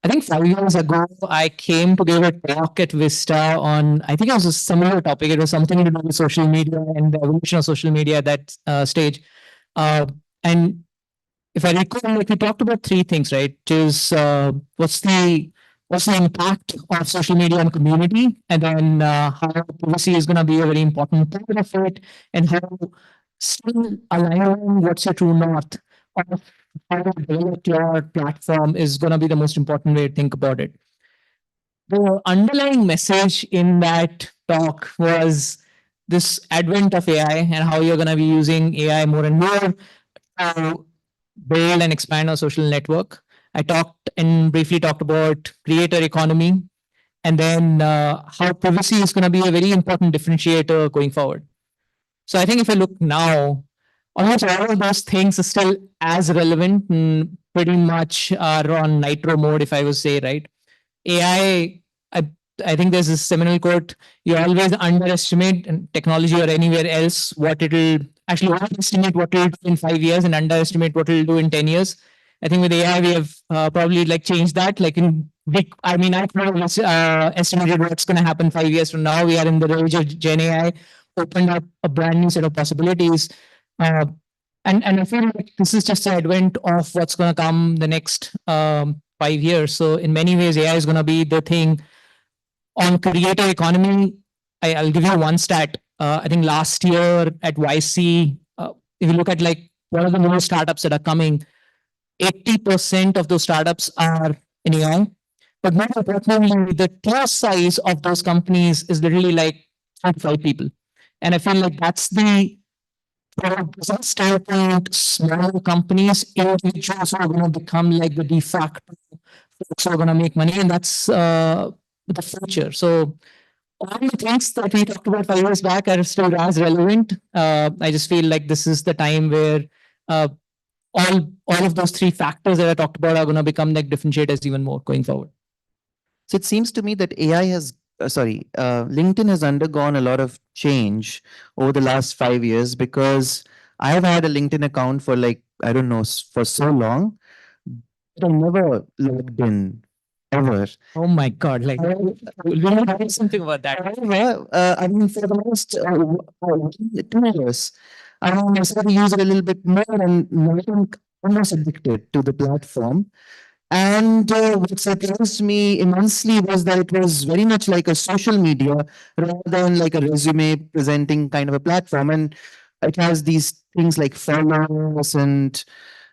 I think 5 years ago, I came to give a talk at Vista on, I think it was a similar topic. It was something to do with social media and the evolution of social media at that stage. And if I recall, like we talked about three things, right? Which is what's the impact of social media on community, and then how privacy is going to be a very important part of it, and how still aligning what's your true north of how to develop your platform is going to be the most important way to think about it. The underlying message in that talk was this advent of AI and how you're going to be using AI more and more to build and expand our social network. I briefly talked about creator economy, and then how privacy is going to be a very important differentiator going forward. So I think if I look now, almost all of those things are still as relevant and pretty much are on nitro mode, if I would say, right? AI, I think there's this seminal quote, you always underestimate in technology or anywhere else what it'll actually overestimate what it'll do in 5 years and underestimate what it'll do in 10 years. I think with AI, we have probably like changed that. Like I probably estimated what's going to happen 5 years from now. We are in the age of Gen AI, opened up a brand new set of possibilities. And I feel like this is just the advent of what's going to come the next 5 years. So in many ways, AI is going to be the thing. On creator economy, I'll give you one stat. I think last year at YC, if you look at like what are the new startups that are coming, 80% of those startups are in AI. But more importantly, the class size of those companies is literally like 35 people. And I feel like that's the business standpoint, small companies, individuals who are going to become like the de facto folks who are going to make money. And that's the future. So all the things that we talked about 5 years back are still as relevant. I just feel like this is the time where all of those three factors that I talked about are going to become like differentiators even more going forward. So it seems to me that AI has, LinkedIn has undergone a lot of change over the last 5 years because I've had a LinkedIn account for like, I don't know, for so long, but I never logged in. ever. Oh my God! Like, we need to do something about that. However, I mean, for the last 2 years, I started to use it a little bit more and now I'm almost addicted to the platform. And what surprised me immensely was that it was very much like a social media rather than like a resume presenting kind of a platform. And it has these things like followers. And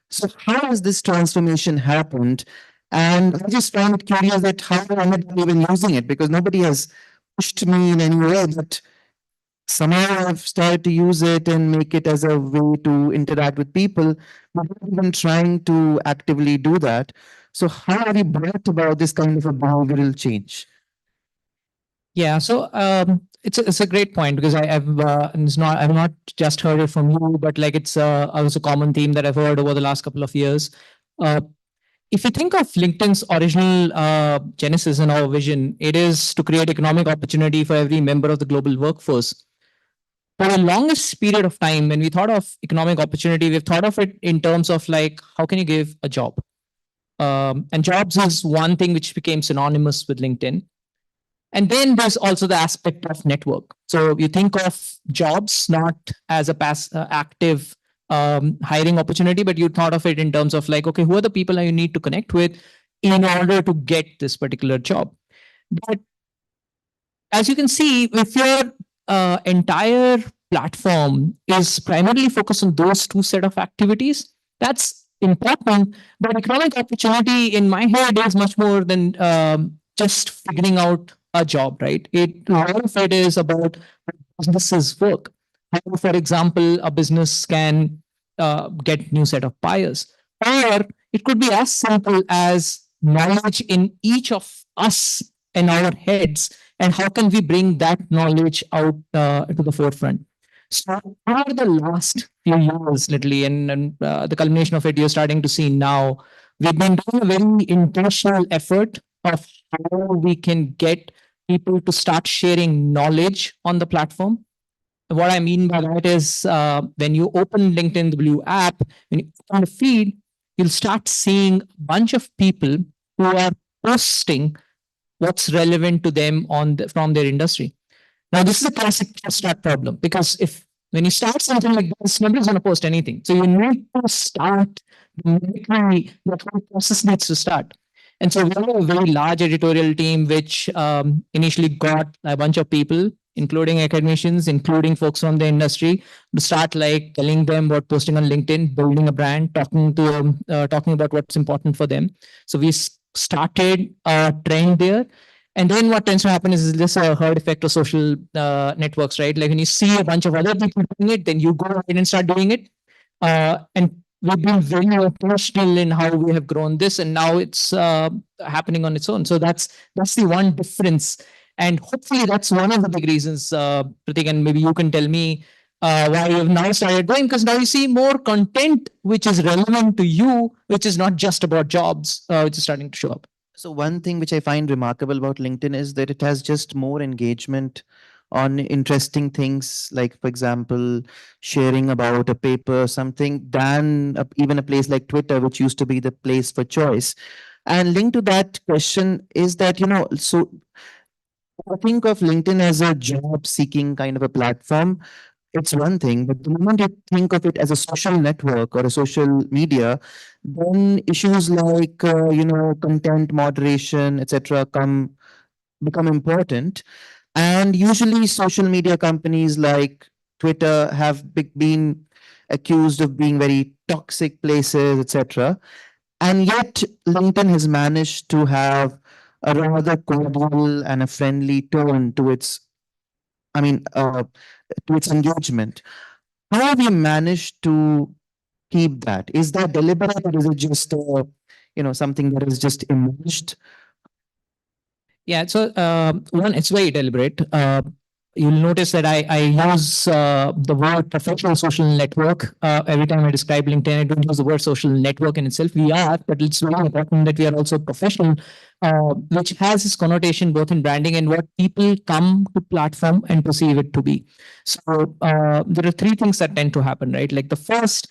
so, how has this transformation happened? And I just found it curious that how am I even using it? Because nobody has pushed me in any way, but somehow I've started to use it and make it as a way to interact with people, but not even trying to actively do that. So, how have you brought about this kind of a behavioral change? Yeah, so it's a great point because I've not just heard it from you, but like it's a common theme that I've heard over the last couple of years. Uh, if you think of LinkedIn's original genesis and our vision, it is to create economic opportunity for every member of the global workforce. For the longest period of time, when we thought of economic opportunity, we've thought of it in terms of like how can you give a job, and jobs is one thing which became synonymous with LinkedIn. And then there's also the aspect of network. So you think of jobs not as a active hiring opportunity, but you thought of it in terms of like, okay, who are the people that you need to connect with in order to get this particular job? But as you can see, if your entire platform is primarily focused on those two set of activities, that's important. But economic opportunity in my head is much more than just figuring out a job, right? A lot of it is about how businesses work. How, for example, a business can get new set of buyers, or it could be as simple as knowledge in each of us in our heads, and how can we bring that knowledge out to the forefront. So over the last few years, literally, and the culmination of it, you're starting to see now, we've been doing a very intentional effort of how we can get people to start sharing knowledge on the platform. What I mean by that is when you open LinkedIn, the Blue app, when you open the feed, you'll start seeing a bunch of people who are posting what's relevant to them from their industry. Now, this is a classic start problem because if when you start something like this, nobody's going to post anything. So you need to start immediately. That whole process needs to start. And so we have a very large editorial team, which initially got a bunch of people, including academicians, including folks from the industry, to start like telling them about posting on LinkedIn, building a brand, talking about what's important for them. So we started a trend there. And then what tends to happen is this herd effect of social networks, right? Like when you see a bunch of other people doing it, then you go ahead and start doing it. And we've been very intentional in how we have grown this, and now it's happening on its own. So that's the one difference. And hopefully that's one of the big reasons, Pratik, and maybe you can tell me why you've now started doing, because now you see more content which is relevant to you, which is not just about jobs, which is starting to show up. So one thing which I find remarkable about LinkedIn is that it has just more engagement on interesting things, like, for example, sharing about a paper or something, than even a place like Twitter, which used to be the place for choice. And linked to that question is that, so I think of LinkedIn as a job seeking kind of a platform. It's one thing, but the moment you think of it as a social network or a social media, then issues like content moderation, etc., become important. And usually, social media companies like Twitter have been accused of being very toxic places, etc. And yet, LinkedIn has managed to have a rather cordial and a friendly tone to its, to its engagement. How have you managed to keep that? Is that deliberate, or is it just something that has just emerged? Yeah, so one, it's very deliberate. You'll notice that I use the word professional social network every time I describe LinkedIn. I don't use the word social network in itself. We are, but it's very important that we are also professional, which has this connotation both in branding and what people come to platform and perceive it to be. So there are three things that tend to happen, right? Like the first,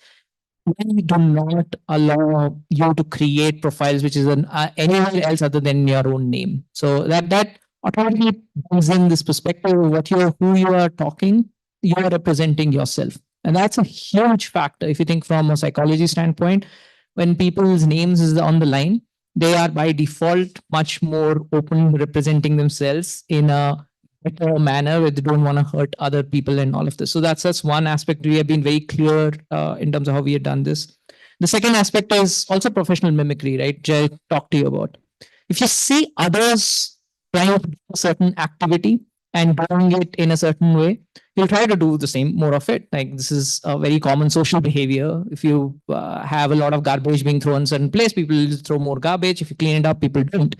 we do not allow you to create profiles which is anywhere else other than your own name. So that automatically brings in this perspective of who you are talking, you are representing yourself. And that's a huge factor. If you think from a psychology standpoint, when people's names is on the line, they are by default much more open representing themselves in a better manner where they don't want to hurt other people and all of this. So that's one aspect we have been very clear in terms of how we have done this. The second aspect is also professional mimicry, right? Jay talked to you about. If you see others trying to do a certain activity and doing it in a certain way, you'll try to do the same, more of it. Like this is a very common social behavior. If you have a lot of garbage being thrown in a certain place, people will throw more garbage. If you clean it up, people don't.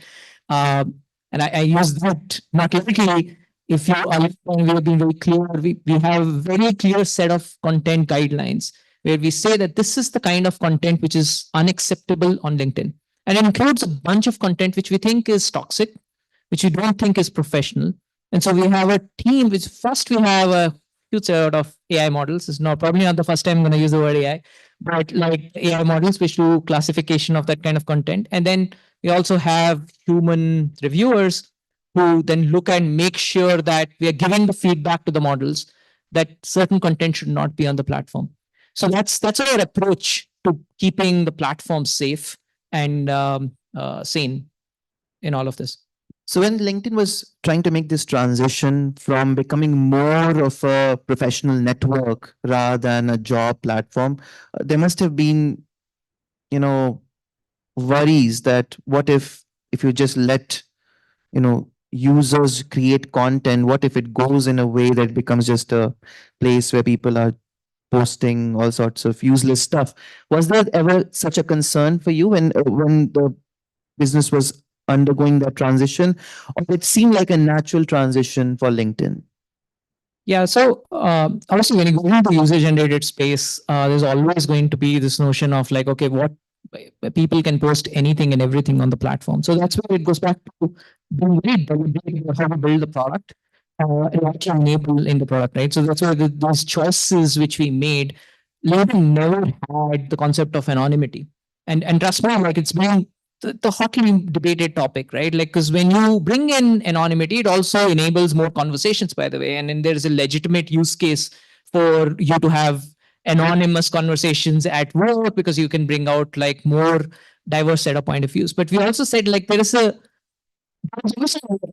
And I use that not literally. If you are, we have been very clear, we have a very clear set of content guidelines where we say that this is the kind of content which is unacceptable on LinkedIn. And it includes a bunch of content which we think is toxic, which we don't think is professional. And so we have a team which first we have a huge set of AI models. It's not probably not the first time I'm going to use the word AI, but like AI models which do classification of that kind of content. And then we also have human reviewers who then look and make sure that we are giving the feedback to the models that certain content should not be on the platform. So that's our approach to keeping the platform safe and sane in all of this. So when LinkedIn was trying to make this transition from becoming more of a professional network rather than a job platform, there must have been, worries that what if you just let, users create content, what if it goes in a way that becomes just a place where people are posting all sorts of useless stuff? Was there ever such a concern for you when the business was undergoing that transition, or it seemed like a natural transition for LinkedIn? Yeah, so obviously when you go into the user-generated space, there's always going to be this notion of like, okay, what people can post anything and everything on the platform. So that's where it goes back to being very deliberate about how to build the product and what you enable in the product, right? So that's where those choices which we made, LinkedIn never had the concept of anonymity. And trust me, like it's been the hotly debated topic, right? Like, because when you bring in anonymity, it also enables more conversations, by the way. And then there's a legitimate use case for you to have anonymous conversations at work because you can bring out like more diverse set of point of views. But we also said like there's also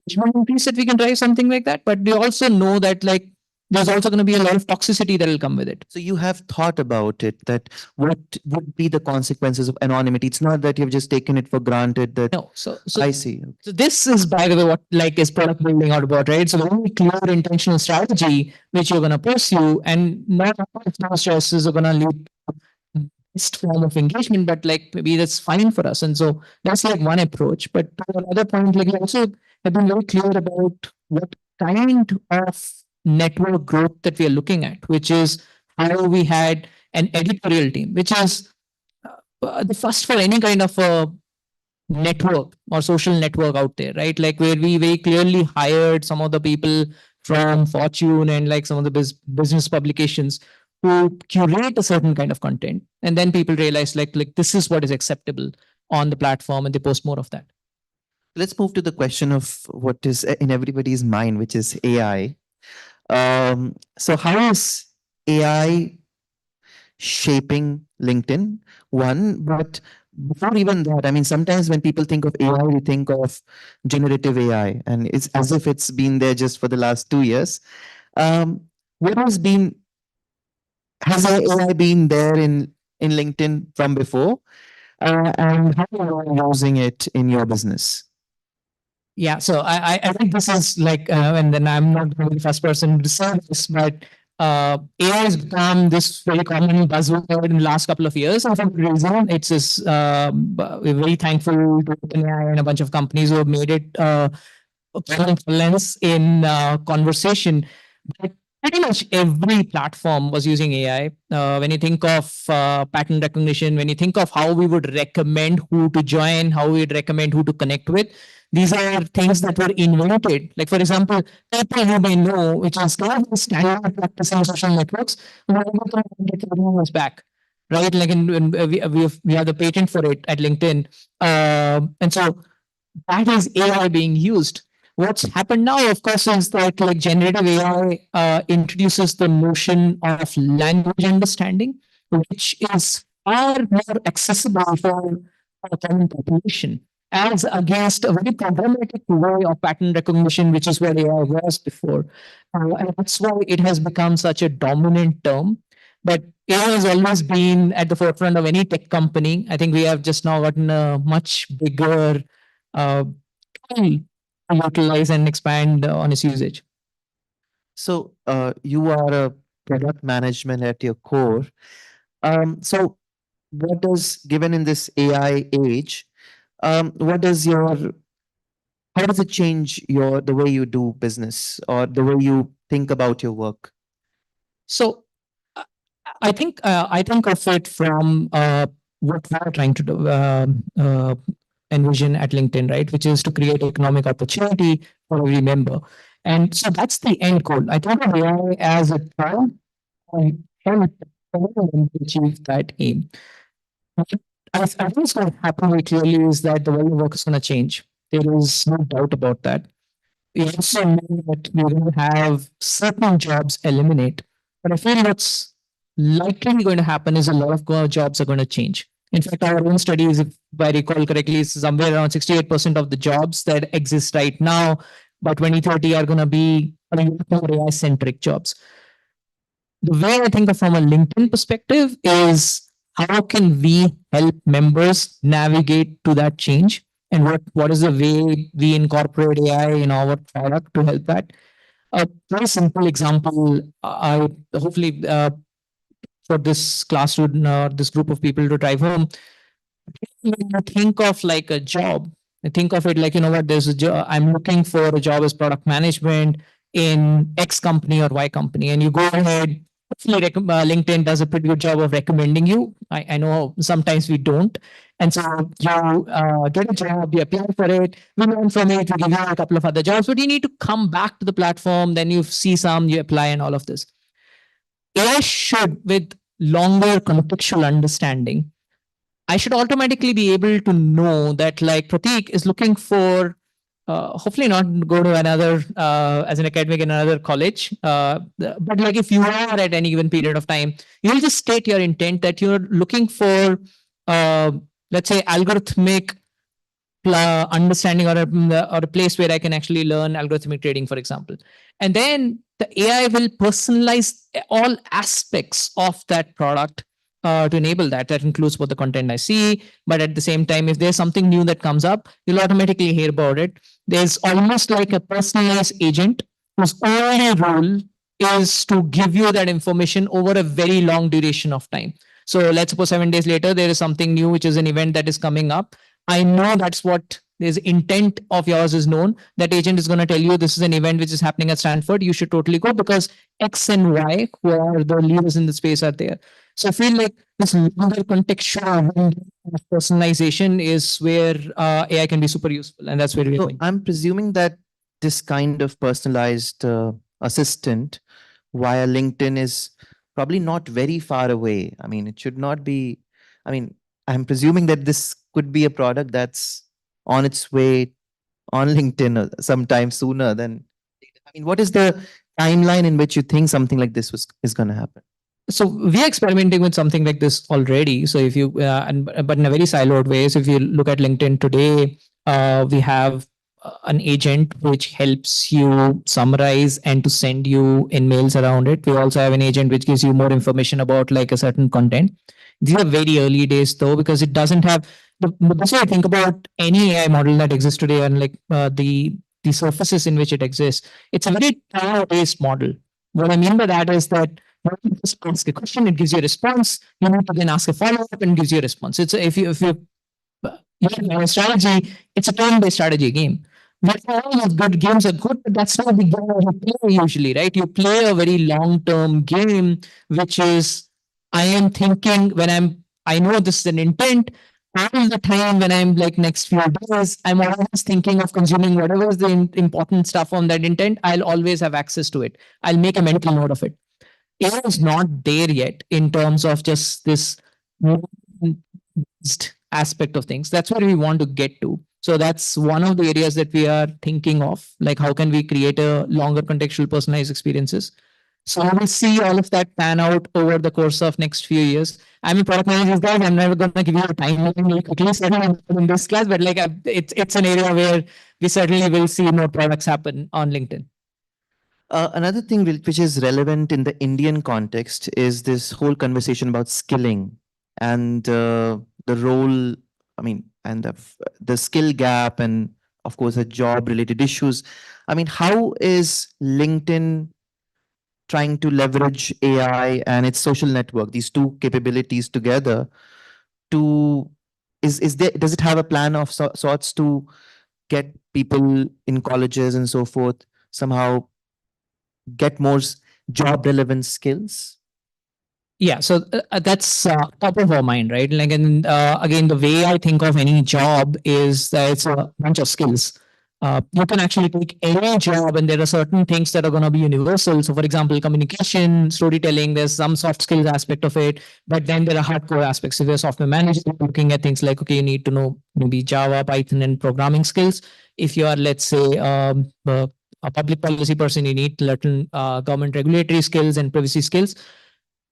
increase that we can drive something like that. But we also know that like there's also going to be a lot of toxicity that will come with it. So you have thought about it, that what would be the consequences of anonymity? It's not that you've just taken it for granted that. No, so I see. So this is, by the way, what like is product building out about, right? So very clear intentional strategy which you're going to pursue, and not all of those choices are going to lead to best form of engagement, but like maybe that's fine for us. And so that's like one approach. But to another point, like we also have been very clear about what kind of network growth that we are looking at, which is how we had an editorial team, which is the first for any kind of a network or social network out there, right? Like where we very clearly hired some of the people from Fortune and like some of the business publications who curate a certain kind of content, and then people realize like this is what is acceptable on the platform, and they post more of that. Let's move to the question of what is in everybody's mind, which is AI. So how is AI shaping LinkedIn? One, but before even that, I mean, sometimes when people think of AI, we think of generative AI, and it's as if it's been there just for the last 2 years. What has AI been there in LinkedIn from before? And how are you using it in your business? Yeah, so I think this is like, and then I'm not going to be the first person to say this, but AI has become this very common buzzword in the last couple of years. And for good reason, it's this, we're very thankful to OpenAI and a bunch of companies who have made it a common lens in conversation. But pretty much every platform was using AI. When you think of pattern recognition, when you think of how we would recommend who to join, how we would recommend who to connect with, these are things that were invented. Like, for example, people you may know, which is kind of the standard practice in social networks, years back. right? Like we have the patent for it at LinkedIn. And so that is AI being used. What's happened now, of course, is that like generative AI introduces the notion of language understanding, which is far more accessible for a common population, as against a very problematic way of pattern recognition, which is where AI was before. And that's why it has become such a dominant term. But AI has always been at the forefront of any tech company. I think we have just now gotten a much bigger tool to utilize and expand on its usage. So you are a product management at your core. So what does, given in this AI age, what does your, how does it change your, the way you do business or the way you think about your work? So I think of it from what we are trying to do, envision at LinkedIn, right? Which is to create economic opportunity for every member. And so that's the end goal. I think of AI as a tool to help everyone achieve that aim. I think what's going to happen very clearly is that the way of work is going to change. There is no doubt about that. We also know that we're going to have certain jobs eliminate. But I feel what's likely going to happen is a lot of jobs are going to change. In fact, our own studies, if I recall correctly, is somewhere around 68% of the jobs that exist right now by 2030 are going to be more AI-centric jobs. The way I think of from a LinkedIn perspective is how can we help members navigate to that change, and what is the way we incorporate AI in our product to help that. A very simple example, I hopefully for this class or this group of people to drive home. When you think of like a job, I think of it like, you know what, there's a job, I'm looking for a job as product management in X company or Y company, and you go ahead. Hopefully, LinkedIn does a pretty good job of recommending you. I know sometimes we don't. And so you get a job, you apply for it, we learn from it, we give you a couple of other jobs, but you need to come back to the platform, then you see some, you apply, and all of this. AI should, with longer contextual understanding, I should automatically be able to know that like Prateek is looking for, hopefully not go to another, as an academic in another college, but like if you are at any given period of time, you'll just state your intent that you're looking for, let's say, algorithmic understanding or a place where I can actually learn algorithmic trading, for example. And then the AI will personalize all aspects of that product to enable that. That includes both the content I see, but at the same time, if there's something new that comes up, you'll automatically hear about it. There's almost like a personalized agent whose only role is to give you that information over a very long duration of time. So let's suppose 7 days later, there is something new, which is an event that is coming up. I know that's what there's intent of yours is known. That agent is going to tell you this is an event which is happening at Stanford. You should totally go because X and Y, who are the leaders in the space, are there. So I feel like this longer contextual personalization is where AI can be super useful, and that's where we're going. I'm presuming that this kind of personalized assistant via LinkedIn is probably not very far away. I mean, it should not be. I mean, I'm presuming that this could be a product that's on its way on LinkedIn sometime sooner than. I mean, what is the timeline in which you think something like this is going to happen? So we are experimenting with something like this already. So if you, but in a very siloed way. So if you look at LinkedIn today, we have an agent which helps you summarize and to send you in mails around it. We also have an agent which gives you more information about like a certain content. These are very early days though, because it doesn't have the best way I think about any AI model that exists today and like the surfaces in which it exists. It's a very time-based model. What I mean by that is that you just ask a question, it gives you a response. You need to then ask a follow-up and gives you a response. It's if you have a strategy, it's a turn-based strategy game. Not all of good games are good, but that's not the game you play usually, right? You play a very long-term game, which is I am thinking when I know this is an intent. All the time when I'm like next few days, I'm always thinking of consuming whatever is the important stuff on that intent. I'll always have access to it. I'll make a mental note of it. AI is not there yet in terms of just this aspect of things. That's where we want to get to. So that's one of the areas that we are thinking of, like how can we create a longer contextual personalized experiences. So we'll see all of that pan out over the course of next few years. I'm a product manager, guys. I'm never going to give you a timeline like quickly certainly in this class, but like it's an area where we certainly will see more products happen on LinkedIn. Another thing which is relevant in the Indian context is this whole conversation about skilling and the role, I mean, and the skill gap and of course the job related issues. I mean, how is LinkedIn trying to leverage AI and its social network, these two capabilities together to, is there, does it have a plan of sorts to get people in colleges and so forth somehow get more job relevant skills? Yeah, so that's top of our mind, right? Like, and again, the way I think of any job is that it's a bunch of skills. You can actually take any job, and there are certain things that are going to be universal. So, for example, communication, storytelling, there's some soft skills aspect of it, but then there are hardcore aspects. If you're a software manager, looking at things like, okay, you need to know maybe Java, Python, and programming skills. If you are, let's say, a public policy person, you need to learn government regulatory skills and privacy skills.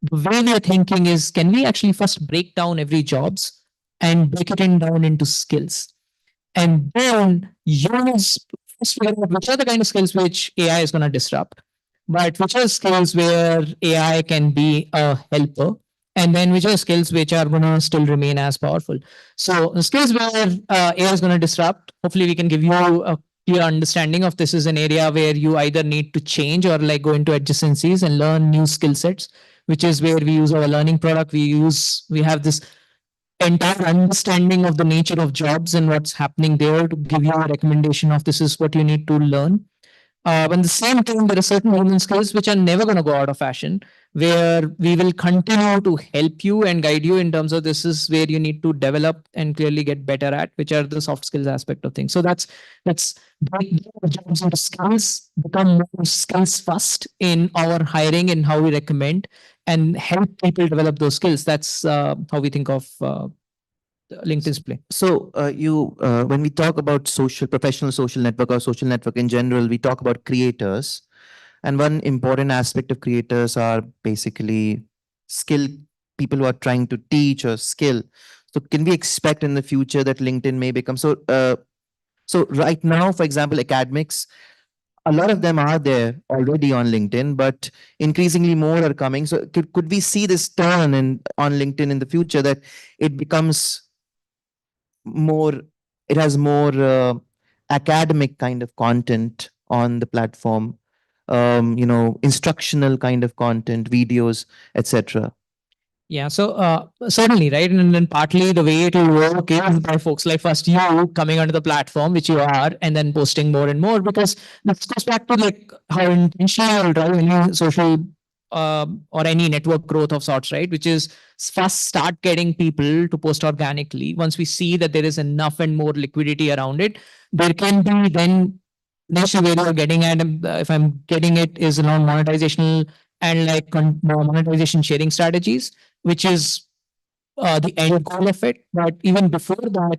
The way we are thinking is, can we actually first break down every jobs and break it down into skills, and then use first figure out which are the kind of skills which AI is going to disrupt, but which are skills where AI can be a helper, and then which are skills which are going to still remain as powerful. So the skills where AI is going to disrupt, hopefully we can give you a clear understanding of this is an area where you either need to change or like go into adjacencies and learn new skill sets, which is where we use our learning product. We have this entire understanding of the nature of jobs and what's happening there to give you a recommendation of this is what you need to learn. But at the same time, there are certain human skills which are never going to go out of fashion, where we will continue to help you and guide you in terms of this is where you need to develop and clearly get better at, which are the soft skills aspect of things. So that's break jobs into skills, become more skills first in our hiring and how we recommend, and help people develop those skills. That's how we think of LinkedIn's play. So when we talk about professional social network or social network in general, we talk about creators. And one important aspect of creators are basically skilled people who are trying to teach or skill. So can we expect in the future that LinkedIn may become so right now, for example, academics, a lot of them are there already on LinkedIn, but increasingly more are coming. So could we see this turn on LinkedIn in the future, that it becomes more, it has more academic kind of content on the platform, instructional kind of content, videos, etc.? Yeah, so certainly, right? And then partly the way it will work is by folks like first you coming onto the platform, which you are, and then posting more and more, because this goes back to like how intentional, right? Any social or any network growth of sorts, right? Which is first start getting people to post organically. Once we see that there is enough and more liquidity around it, there can be then next where you're getting at, if I'm getting it, is around monetizational and like monetization sharing strategies, which is the end goal of it. But even before that,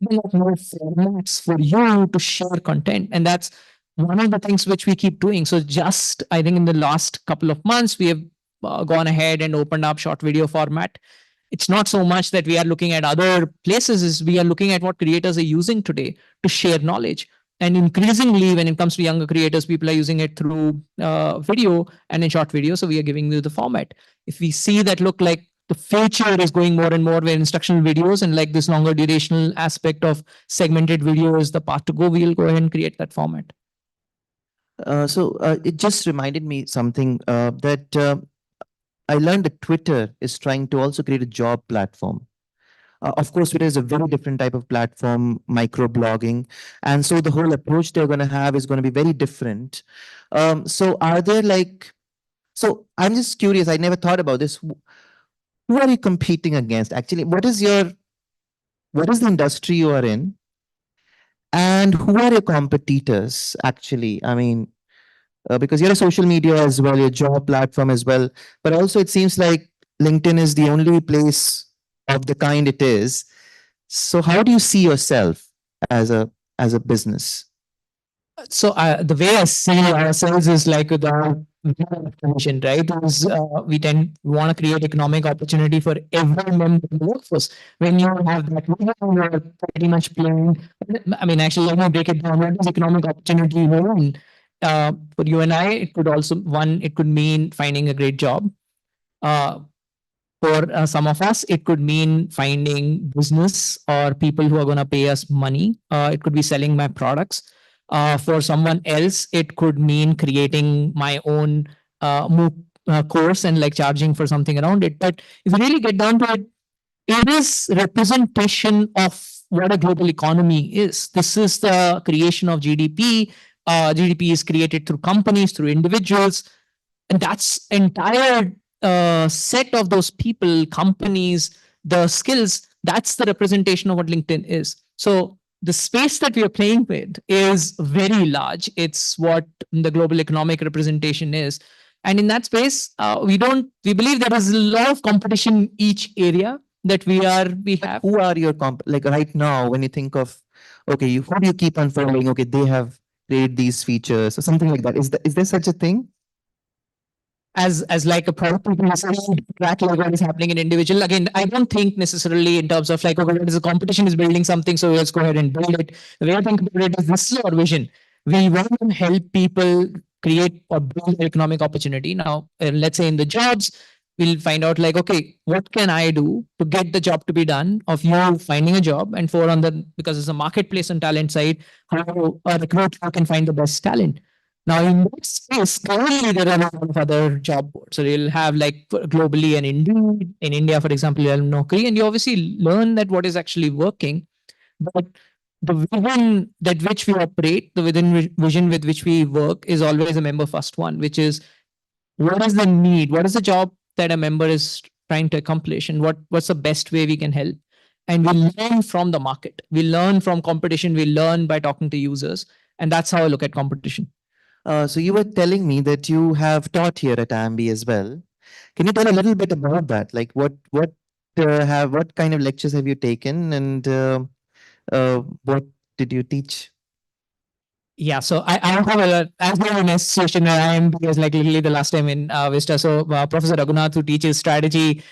more formats for you to share content. And that's one of the things which we keep doing. So just, I think in the last couple of months, we have gone ahead and opened up short video format. It's not so much that we are looking at other places, is we are looking at what creators are using today to share knowledge. And increasingly, when it comes to younger creators, people are using it through video and in short video. So we are giving you the format. If we see that look like the future is going more and more where instructional videos and like this longer durational aspect of segmented video is the path to go, we'll go ahead and create that format. So it just reminded me something that I learned that Twitter is trying to also create a job platform. Of course, Twitter is a very different type of platform, microblogging. And so the whole approach they're going to have is going to be very different. So are there so I'm just curious, I never thought about this. Who are you competing against? Actually, what is the industry you are in? And who are your competitors, actually? I mean, because you're a social media as well, your job platform as well. But also it seems like LinkedIn is the only place of the kind it is. So how do you see yourself as a business? So the way I see ourselves is like with our vision, right? Is we want to create economic opportunity for every member of the workforce. When you have that vision, you're pretty much playing. I mean, actually, let me break it down. What is economic opportunity mean? For you and I, it could also it could mean finding a great job. For some of us, it could mean finding business or people who are going to pay us money. It could be selling my products. For someone else, it could mean creating my own MOOC course and like charging for something around it. But if you really get down to it, it is representation of what a global economy is. This is the creation of GDP. GDP is created through companies, through individuals, and that's entire set of those people, companies, the skills. That's the representation of what LinkedIn is. So the space that we are playing with is very large. It's what the global economic representation is. And in that space, we believe there is a lot of competition in each area that we have. Who are your like right now when you think of, okay, who do you keep unfolding? Okay, they have created these features or something like that. Is there such a thing? As like a product track like what is happening in individual. Again, I don't think necessarily in terms of like, okay, what is the competition is building something, so let's go ahead and build it. The way I think about it is this is our vision. We want to help people create or build economic opportunity. Now, let's say in the jobs, we'll find out like, okay, what can I do to get the job to be done of you finding a job, and for on the, because it's a marketplace and talent side, how a recruiter can find the best talent. Now, in that space, currently there are a lot of other job boards. So you'll have like globally and Indeed. In India, for example, you have Naukri, and you obviously learn that what is actually working. But the vision that which we operate, the vision with which we work is always a member first one, which is what is the need? What is the job that a member is trying to accomplish, and what's the best way we can help? And we learn from the market. We learn from competition. We learn by talking to users. And that's how I look at competition. So you were telling me that you have taught here at IMB as well. Can you tell a little bit about that? Like what kind of lectures have you taken, and what did you teach? Yeah, so I have as well an association at IMB as like literally the last time in Vista. So Professor Raghunath, who teaches strategy,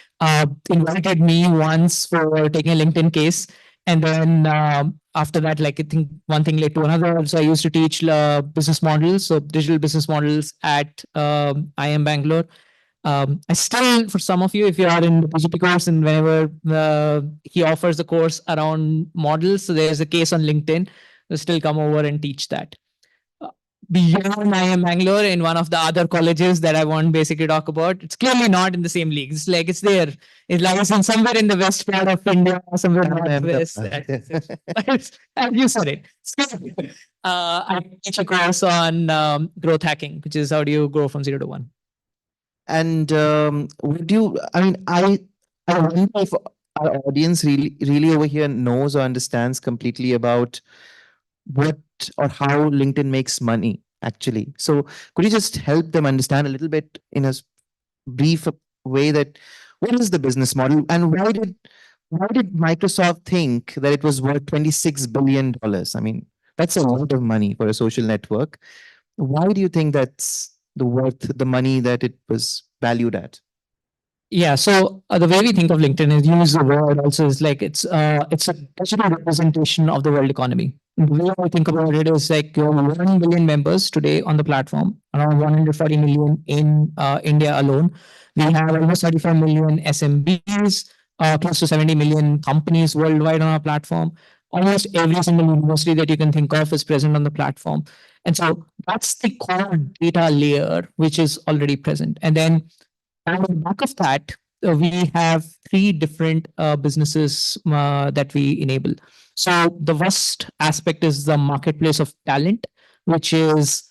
invited me once for taking a LinkedIn case. And then after that, like I think one thing led to another. So I used to teach business models, so digital business models at IM Bangalore. I still, for some of you, if you are in the PGP course and whenever he offers the course around models, so there's a case on LinkedIn, we'll still come over and teach that. Beyond IM Bangalore, in one of the other colleges that I won't basically talk about, it's clearly not in the same league. It's like it's there. It's like it's in somewhere in the west part of India, somewhere northwest. As you said it. I teach a course on growth hacking, which is how do you grow from 0 to 1. And would you? I mean, I wonder if our audience really over here knows or understands completely about what or how LinkedIn makes money actually. So could you just help them understand a little bit in a brief way that what is the business model, and why did Microsoft think that it was worth $26 billion? I mean, that's a lot of money for a social network. Why do you think that's the money that it was valued at? Yeah, so the way we think of LinkedIn is use the word also is like it's a digital representation of the world economy. The way I think about it is like you have 1 billion members today on the platform, around 140 million in India alone. We have almost 35 million SMBs, close to 70 million companies worldwide on our platform. Almost every single university that you can think of is present on the platform. And so that's the core data layer, which is already present. And then on the back of that, we have 3 different businesses that we enable. So the first aspect is the marketplace of talent, which is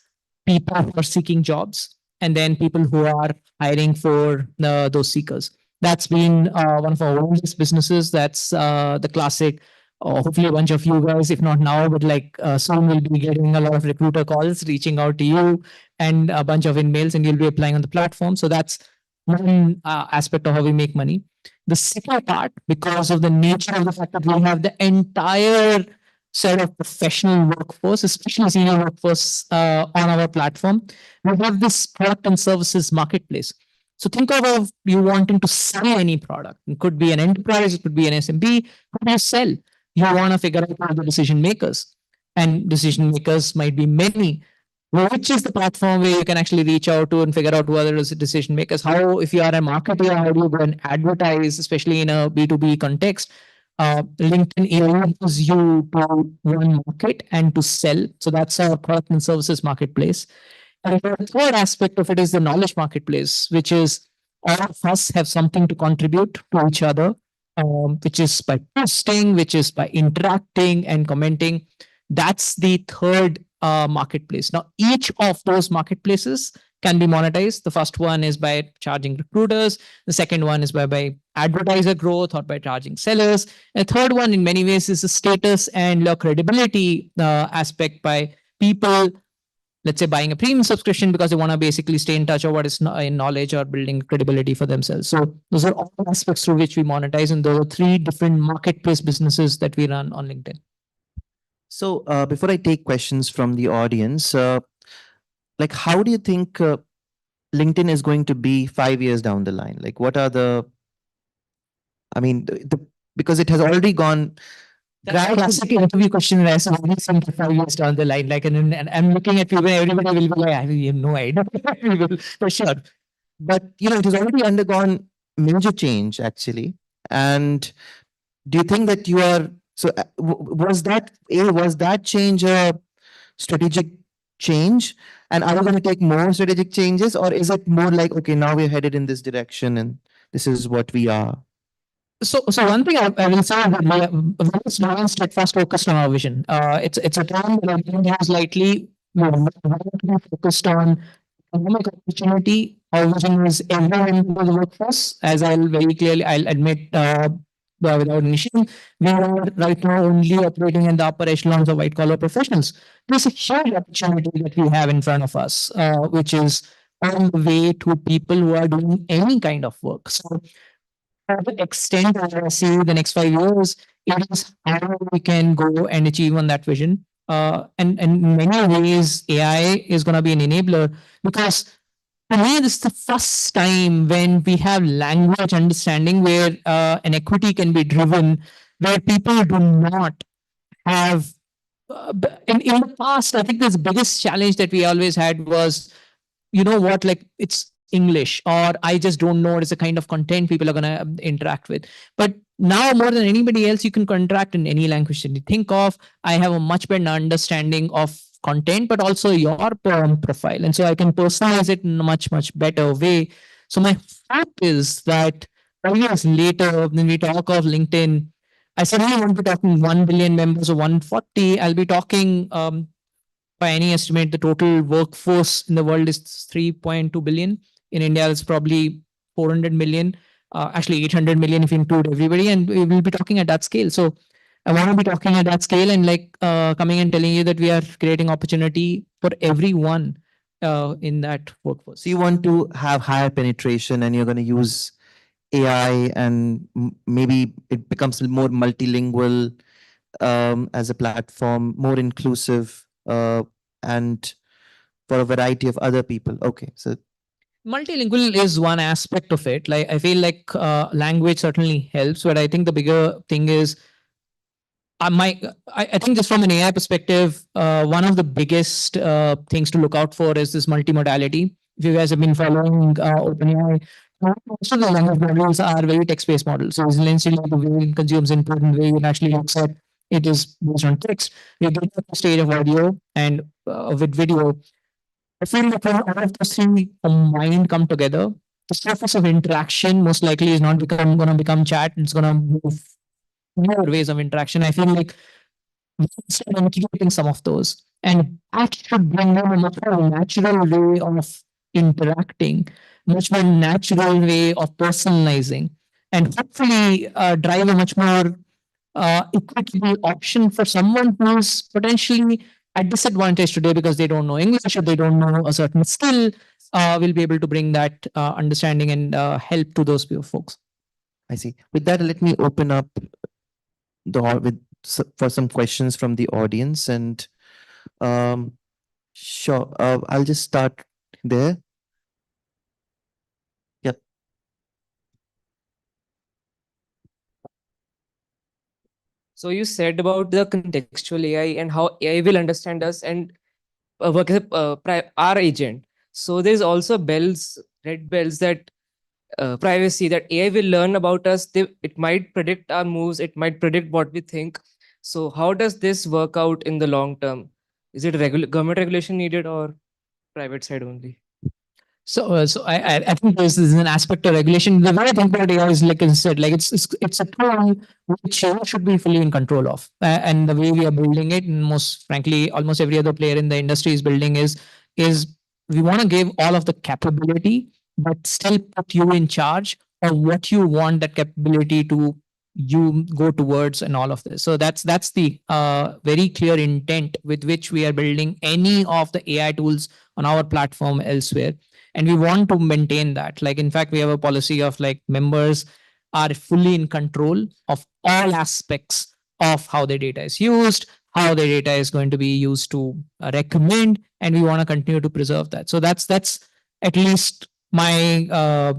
people who are seeking jobs, and then people who are hiring for those seekers. That's been one of our oldest businesses. That's the classic. Hopefully a bunch of you guys, if not now, but like soon we'll be getting a lot of recruiter calls reaching out to you and a bunch of emails, and you'll be applying on the platform. So that's one aspect of how we make money. The second part, because of the nature of the fact that we have the entire set of professional workforce, especially senior workforce on our platform, we have this product and services marketplace. So think of you wanting to sell any product. It could be an enterprise, it could be an SMB. What do you sell? You want to figure out who are the decision makers. And decision makers might be many. Which is the platform where you can actually reach out to and figure out who are the decision makers? How, if you are a marketer, how do you go and advertise, especially in a B2B context? LinkedIn enables you to one market and to sell. So that's our product and services marketplace. And the third aspect of it is the knowledge marketplace, which is all of us have something to contribute to each other, which is by posting, which is by interacting and commenting. That's the third marketplace. Now, each of those marketplaces can be monetized. The first one is by charging recruiters. The second one is by advertiser growth or by charging sellers. And the third one, in many ways, is the status and the credibility aspect by people, let's say, buying a premium subscription because they want to basically stay in touch or what is in knowledge or building credibility for themselves. So those are all aspects through which we monetize. And those are three different marketplace businesses that we run on LinkedIn. So before I take questions from the audience, like how do you think LinkedIn is going to be 5 years down the line? Like what are because it has already gone. That's a classic interview question where I said, "What is in 5 years down the line?" Like, and I'm looking at people, everybody will be like, "I have no idea." For sure. But it has already undergone major change actually. And do you think that you are was that change a strategic change? And are you going to take more strategic changes, or is it more like, okay, now we're headed in this direction and this is what we are? So one thing I will say that we are very strong and steadfast focused on our vision. It's a term that I don't use lightly. We want to be focused on economic opportunity. Our vision is everyone in the workforce. As I'll admit without initiating, we are right now only operating in the upper echelons of white collar professionals. There's a huge opportunity that we have in front of us, which is on the way to people who are doing any kind of work. So to the extent that I see the next 5 years, it is how we can go and achieve on that vision. And in many ways, AI is going to be an enabler because to me, this is the first time when we have language understanding where an equity can be driven, where people do not have. In the past, I think the biggest challenge that we always had was, like it's English, or I just don't know what is the kind of content people are going to interact with. But now more than anybody else, you can contract in any language that you think of. I have a much better understanding of content, but also your profile. And so I can personalize it in a much, much better way. So my hope is that 5 years later, when we talk of LinkedIn, I certainly won't be talking 1 billion members or 140. I'll be talking by any estimate, the total workforce in the world is 3.2 billion. In India, it's probably 400 million, actually 800 million if you include everybody. And we will be talking at that scale. So I want to be talking at that scale and coming and telling you that we are creating opportunity for everyone in that workforce. So you want to have higher penetration and you're going to use AI and maybe it becomes more multilingual as a platform, more inclusive and for a variety of other people. Okay, so multilingual is one aspect of it. Like I feel like language certainly helps, but I think the bigger thing is I think just from an AI perspective, one of the biggest things to look out for is this multimodality. If you guys have been following OpenAI, most of the language models are very text-based models. So essentially the way it consumes input and the way it actually looks at it is based on text. We get to the stage of audio and with video. I feel like when all of those three combined come together, the surface of interaction most likely is not going to become chat. It's going to move newer ways of interaction. I feel like we should start integrating some of those. And that should bring in a much more natural way of interacting, much more natural way of personalizing, and hopefully drive a much more equitable option for someone who's potentially at disadvantage today because they don't know English or they don't know a certain skill. Will be able to bring that understanding and help to those folks. I see. With that, let me open up for some questions from the audience, and sure, I'll just start there. Yep. So you said about the contextual AI and how AI will understand us and work as our agent. So there's also red bells that privacy, that AI will learn about us. It might predict our moves. It might predict what we think. So how does this work out in the long term? Is it government regulation needed or private side only? So I think this is an aspect of regulation. The way I think about AI is, like I said, like it's a tool which you should be fully in control of. And the way we are building it, and most frankly, almost every other player in the industry is building is we want to give all of the capability, but still put you in charge of what you want that capability to you go towards and all of this. So that's the very clear intent with which we are building any of the AI tools on our platform elsewhere, and we want to maintain that. Like, in fact, we have a policy of like members are fully in control of all aspects of how their data is used, how their data is going to be used to recommend, and we want to continue to preserve that. So that's at least my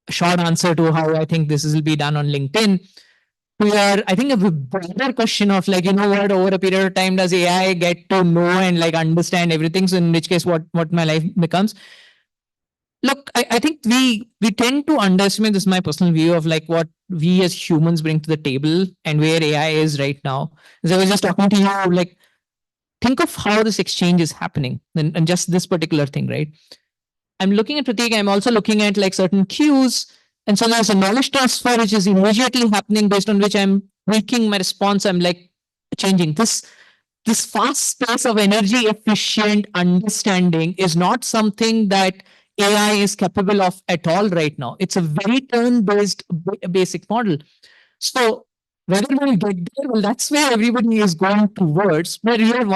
short answer to how I think this will be done on LinkedIn. We are, I think, a broader question of like, what, over a period of time does AI get to know and like understand everything? So in which case, what my life becomes? Look, I think we tend to underestimate, this is my personal view, of like what we as humans bring to the table and where AI is right now. As I was just talking to you, like, think of how this exchange is happening and just this particular thing, right? I'm looking at Pratik, I'm also looking at like certain cues. And so there's a knowledge transfer which is immediately happening, based on which I'm tweaking my response. I'm like changing this fast pace of energy efficient understanding is not something that AI is capable of at all right now. It's a very turn-based basic model. So whether we'll get there, well, that's where everybody is going towards. But we are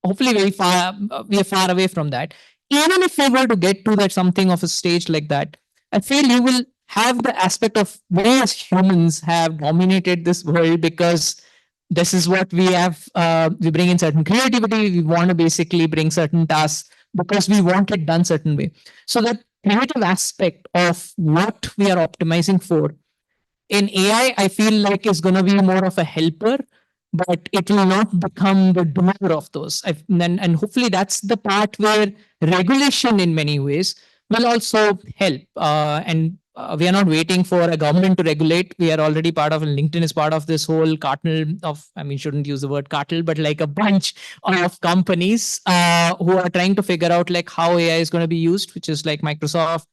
hopefully very far, we are far away from that. Even if we were to get to that something of a stage like that, I feel you will have the aspect of we as humans have dominated this world, because this is what we have. We bring in certain creativity. We want to basically bring certain tasks because we want it done certain way. So that creative aspect of what we are optimizing for in AI, I feel like is going to be more of a helper, but it will not become the doer of those. And hopefully that's the part where regulation in many ways will also help. And we are not waiting for a government to regulate. We are already part of, and LinkedIn is part of this whole cartel of, I mean, shouldn't use the word cartel, but like a bunch of companies who are trying to figure out like how AI is going to be used, which is like Microsoft,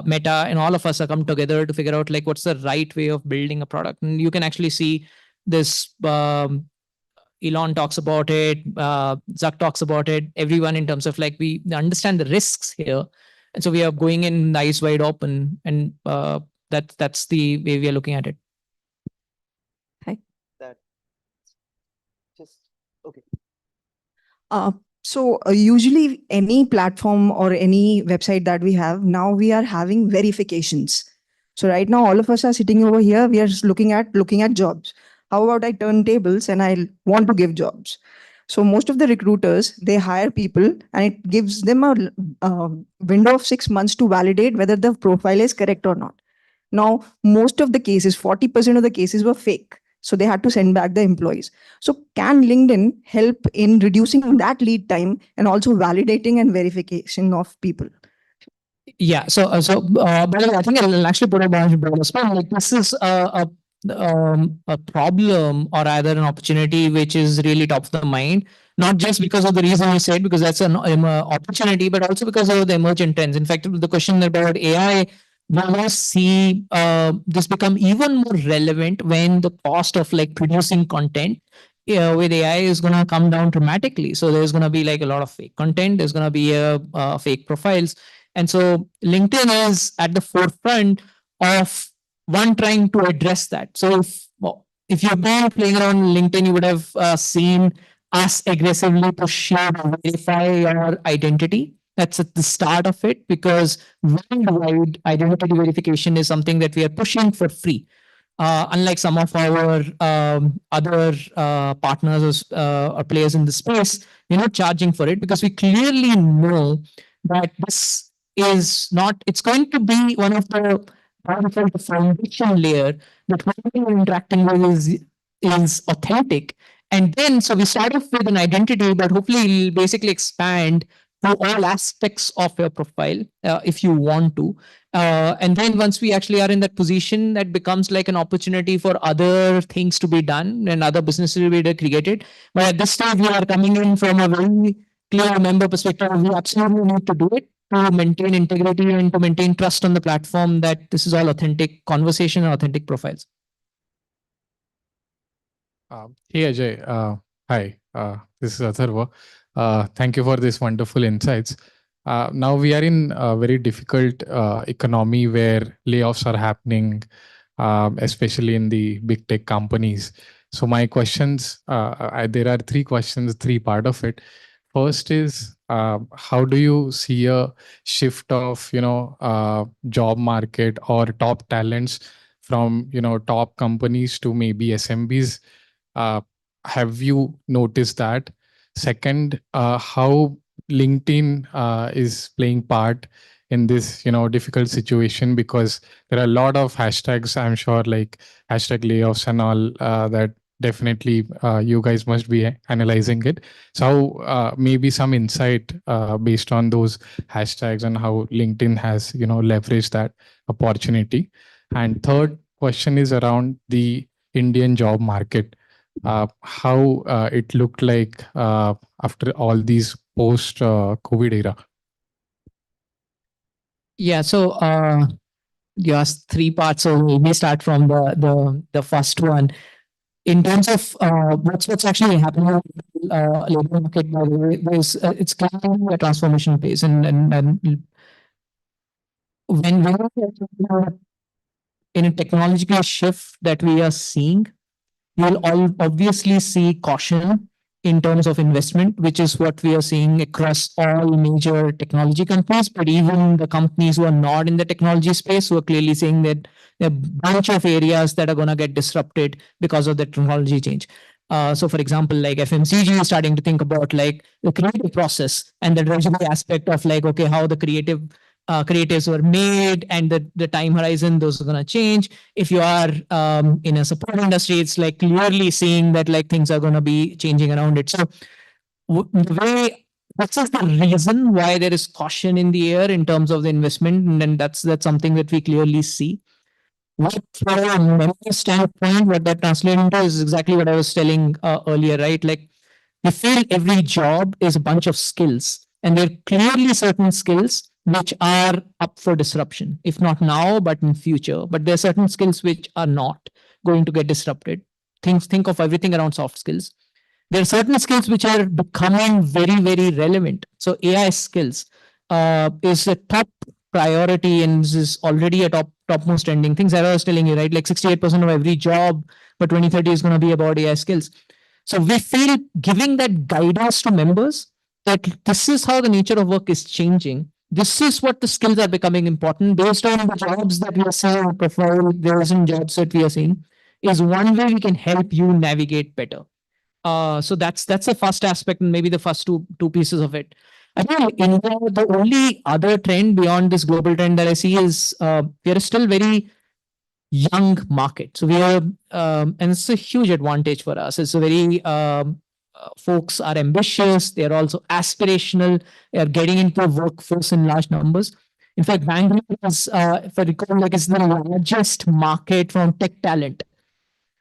Meta, and all of us are come together to figure out like what's the right way of building a product. And you can actually see this. Elon talks about it, Zuck talks about it, everyone, in terms of like we understand the risks here, and so we are going in eyes wide open, and that's the way we are looking at it. That just okay. So usually any platform or any website that we have, now we are having verifications. So right now, all of us are sitting over here, we are looking at jobs. How about I turn tables and I want to give jobs? So most of the recruiters, they hire people and it gives them a window of 6 months to validate whether the profile is correct or not. Now, most of the cases, 40% of the cases were fake. So they had to send back the employees. So can LinkedIn help in reducing that lead time and also validating and verification of people? Yeah. So by the way, I think I'll actually put a bunch of spot. Like, this is a problem, or rather an opportunity, which is really top of the mind. Not just because of the reason you said, because that's an opportunity, but also because of the emergent trends. In fact, the question about AI, we will see this become even more relevant when the cost of like producing content with AI is going to come down dramatically. So there's going to be like a lot of fake content. There's going to be fake profiles. And so LinkedIn is at the forefront of one trying to address that. So if you've been playing around LinkedIn, you would have seen us aggressively push you to verify your identity That's at the start of it, because worldwide identity verification is something that we are pushing for free. Unlike some of our other partners or players in the space, we're not charging for it because we clearly know that this is not, it's going to be one of the the foundation layer that whoever you're interacting with is authentic. And then, so we start off with an identity, but hopefully it'll basically expand to all aspects of your profile if you want to. And then once we actually are in that position, that becomes like an opportunity for other things to be done and other businesses to be created. But at this stage, we are coming in from a very clear member perspective. We absolutely need to do it to maintain integrity and to maintain trust on the platform that this is all authentic conversation and authentic profiles. Hey Ajay, hi, this is Atharva. Thank you for this wonderful insights. Now we are in a very difficult economy where layoffs are happening, especially in the big tech companies. So my questions, there are three questions, three part of it. First is, how do you see a shift of, job market or top talents from, top companies to maybe SMBs? Have you noticed that? Second, how LinkedIn is playing part in this, difficult situation, because there are a lot of hashtags, I'm sure, like hashtag layoffs and all that definitely you guys must be analyzing it. So maybe some insight based on those hashtags and how LinkedIn has, leveraged that opportunity. And third question is around the Indian job market. How it looked like after all these post COVID era. Yeah, so you asked three parts, so maybe start from the first one. In terms of what's actually happening in the labor market, by the way, it's clearly a transformation phase, and when we're in a technological shift that we are seeing, you'll all obviously see caution in terms of investment, which is what we are seeing across all major technology companies, but even the companies who are not in the technology space, who are clearly saying that there are a bunch of areas that are going to get disrupted because of the technology change. So for example, like FMCG is starting to think about like the creative process and the treasury aspect of like, okay, how the creatives were made and the time horizon, those are going to change. If you are in a support industry, it's like clearly seeing that like things are going to be changing around it. So the way, that's just the reason why there is caution in the air in terms of the investment, and that's something that we clearly see. What from a member standpoint, what that translates into is exactly what I was telling earlier, right? Like we feel every job is a bunch of skills, and there are clearly certain skills which are up for disruption, if not now, but in future. But there are certain skills which are not going to get disrupted. Think of everything around soft skills. There are certain skills which are becoming very, very relevant. So AI skills is a top priority and this is already a topmost trending things that I was telling you, right? Like 68% of every job by 2030 is going to be about AI skills. So we feel giving that guidance to members that this is how the nature of work is changing. This is what the skills are becoming important based on the jobs that we are seeing, profile, recent jobs that we are seeing, is one way we can help you navigate better. So that's the first aspect and maybe the first two pieces of it. I think India, the only other trend beyond this global trend that I see is we are still very young market. So we are, and it's a huge advantage for us. It's a very, folks are ambitious. They're also aspirational. They are getting into the workforce in large numbers. In fact, Bangalore is, if I recall, like it's the largest market from tech talent.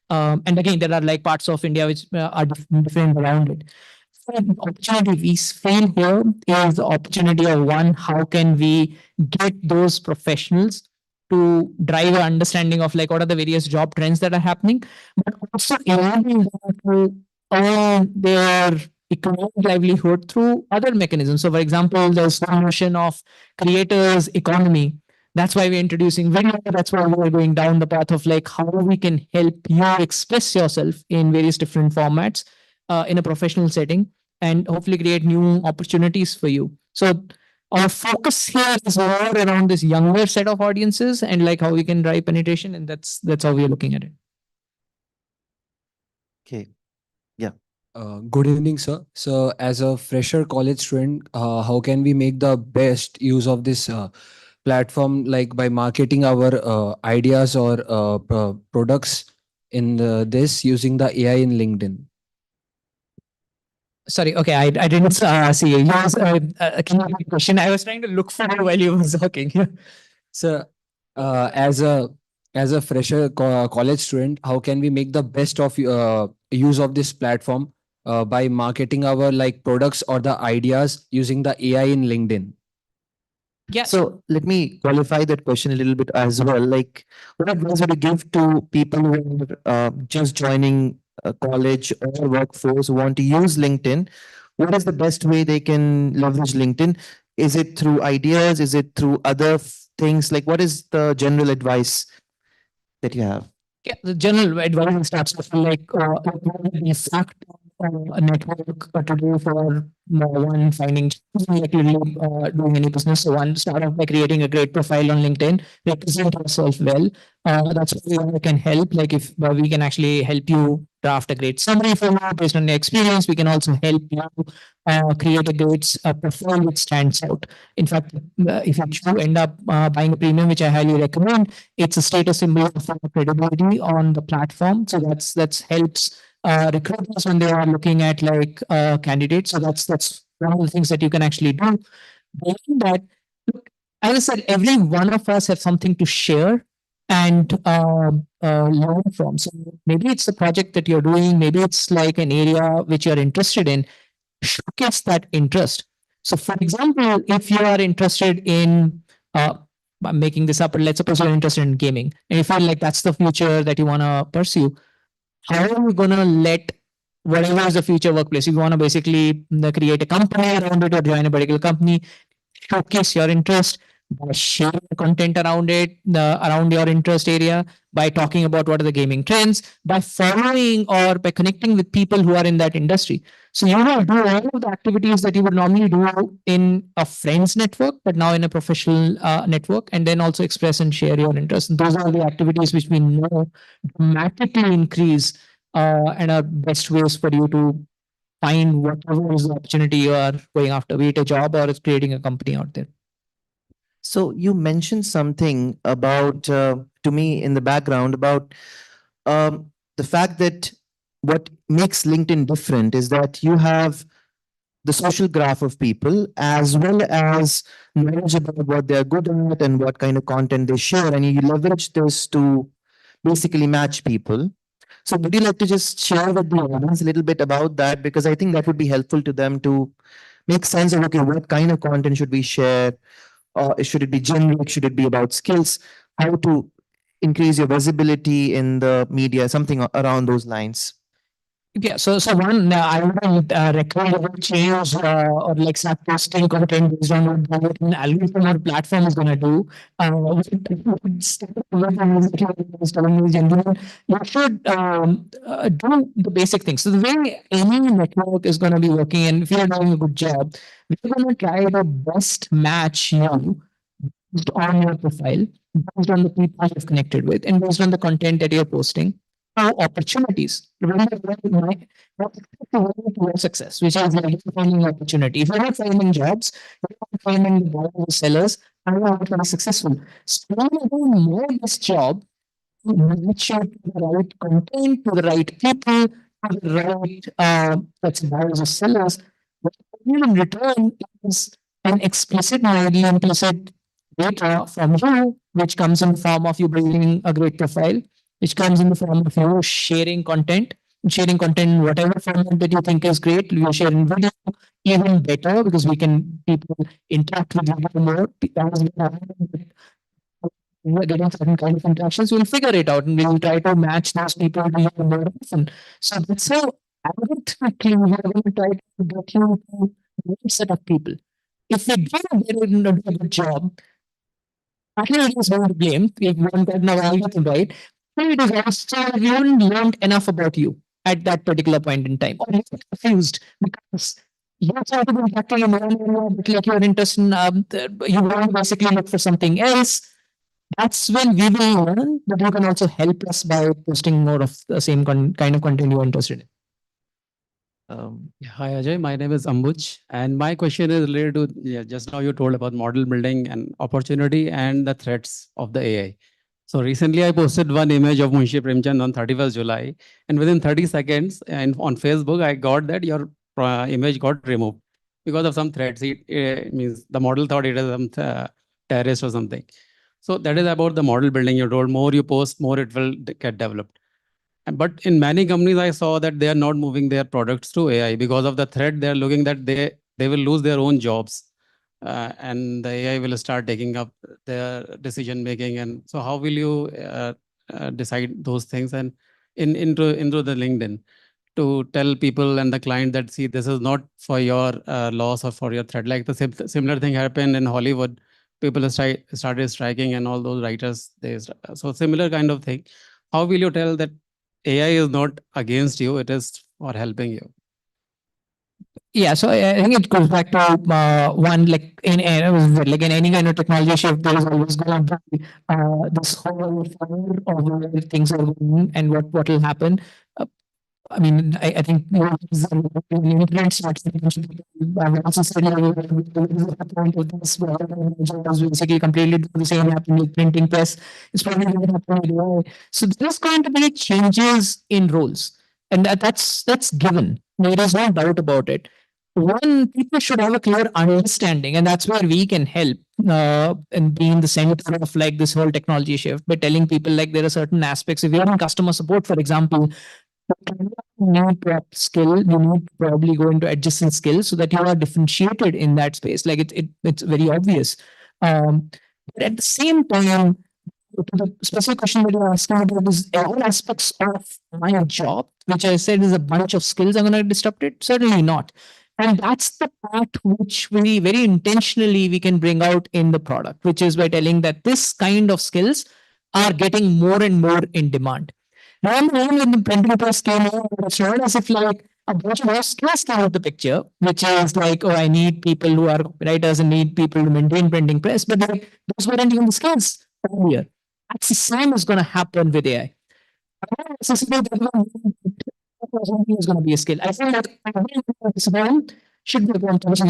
And again, there are like parts of India which are different around it. So the opportunity we feel here is the opportunity of one, how can we get those professionals to drive an understanding of like what are the various job trends that are happening, but also enabling them to earn their economic livelihood through other mechanisms. So for example, there's the notion of creators economy. That's why we're introducing video. That's why we're going down the path of like how we can help you express yourself in various different formats in a professional setting and hopefully create new opportunities for you. So Our focus here is more around this younger set of audiences and like how we can drive penetration, and that's how we are looking at it. Okay. Yeah. Good evening, sir. So, as a fresher college student, how can we make the best use of this platform, like by marketing our ideas or products in this using the AI in LinkedIn? Sorry, okay, I didn't see you. Yes, can you repeat the question? I was trying to look for it while you were talking. So, as a fresher college student, how can we make the best of use of this platform by marketing our like products or the ideas using the AI in LinkedIn? Yeah. So let me qualify that question a little bit as well. Like, what advice would you give to people who are just joining college or workforce who want to use LinkedIn? What is the best way they can leverage LinkedIn? Is it through ideas? Is it through other things? Like, what is the general advice that you have? Yeah, the general advice starts off like the fact a network to do for one finding like really doing any business. So one start off by creating a great profile on LinkedIn, represent yourself well. That's where we can help. Like if we can actually help you draft a great summary for you based on your experience, we can also help you create a great profile which stands out. In fact, if you end up buying a premium, which I highly recommend, it's a status symbol of credibility on the platform. So that's helps recruiters when they are looking at like candidates. So that's one of the things that you can actually do. Beyond that, look, as I said, every one of us have something to share and learn from. So maybe it's the project that you're doing, maybe it's like an area which you're interested in. Showcase that interest. So, for example, if you are interested in I'm making this up, but let's suppose you're interested in gaming and you feel like that's the future that you want to pursue, how are you going to let whatever is the future workplace? If you want to basically create a company around it or join a particular company, showcase your interest by sharing content around it, around your interest area, by talking about what are the gaming trends, by following or by connecting with people who are in that industry. So you will do all of the activities that you would normally do in a friends network, but now in a professional network, and then also express and share your interest. And those are the activities which we know dramatically increase and are best ways for you to find whatever is the opportunity you are going after, be it a job or creating a company out there. So you mentioned something about to me in the background about the fact that what makes LinkedIn different is that you have the social graph of people as well as knowledge about what they're good at and what kind of content they share, and you leverage this to basically match people. So would you like to just share with the audience a little bit about that? Because I think that would be helpful to them to make sense of, okay, what kind of content should we share? Should it be generic? Should it be about skills? How to increase your visibility in the media? Something around those lines. Yeah, so one, I would recommend you change or like start posting content based on what an algorithm or platform is going to do. You should do the basic things. So the way any network is going to be working, and if you're doing a good job, we're going to try to best match you based on your profile, based on the people you've connected with, and based on the content that you're posting. Opportunities. Remember, towards success, which is like finding opportunity. If you're not finding jobs, you're not finding the buyers or sellers, and you're not very successful. So when you do more this job, you match you to the right content, to the right people, to the right let's say buyers or sellers. What you in return is an explicit and highly implicit data from you, which comes in the form of you building a great profile, which comes in the form of you sharing content in whatever format that you think is great. You share in video, even better because we can people interact with you more. We are getting certain kind of interactions, we'll figure it out and we'll try to match those people to you more often. So that's how algorithmically we are going to try to get you to a right set of people. If we do a good job, actually it is going to blame. We want that now algorithm, right? It is also you haven't learned enough about you at that particular point in time, or you're confused because you're trying to be happy in one area, but like you're interested in, you want to basically look for something else. That's when we will learn that you can also help us by posting more of the same kind of content you're interested in. Hi Ajay, my name is Ambuj, and my question is related to just now you told about model building and opportunity and the threats of the AI. So recently I posted one image of Munshi Premchand on 31st July, and within 30 seconds and on Facebook I got that your image got removed because of some threats. It means the model thought it is some terrorist or something. So that is about the model building. You told more you post, more it will get developed. But in many companies, I saw that they are not moving their products to AI because of the threat. They are looking that they will lose their own jobs, and the AI will start taking up their decision making. And so, how will you decide those things and into the LinkedIn to tell people and the client that see this is not for your loss or for your threat. Like the similar thing happened in Hollywood. People started striking, and all those writers. So similar kind of thing. How will you tell that AI is not against you, it is for helping you? Yeah, so I think it goes back to one like like in any kind of technology shift, there is always going to be this whole fire of where things are going and what will happen. I mean, I think immigrant starts I've also said like, the point of this was basically completely the same happened with printing press. It's probably going to happen with AI. So there's going to be changes in roles, and that's given. There is no doubt about it. One, people should have a clear understanding, and that's where we can help and be in the center of like this whole technology shift by telling people like there are certain aspects. If you're in customer support, for example, need to skill, you need to probably go into adjacent skills so that you are differentiated in that space. Like it's very obvious. But at the same time, to the specific question that you're asking about is all aspects of my job, which I said is a bunch of skills I'm going to disrupt it. Certainly not. And that's the part which we very intentionally we can bring out in the product, which is by telling that this kind of skills are getting more and more in demand. Now, when the printing press came out, it's not as if like a bunch of skills came out the picture, which is like, oh, I need people who are writers and need people to maintain printing press, but like, those weren't even the skills earlier. That's the same is going to happen with AI. I don't necessarily is going to be a skill. I feel like this one should be a competition.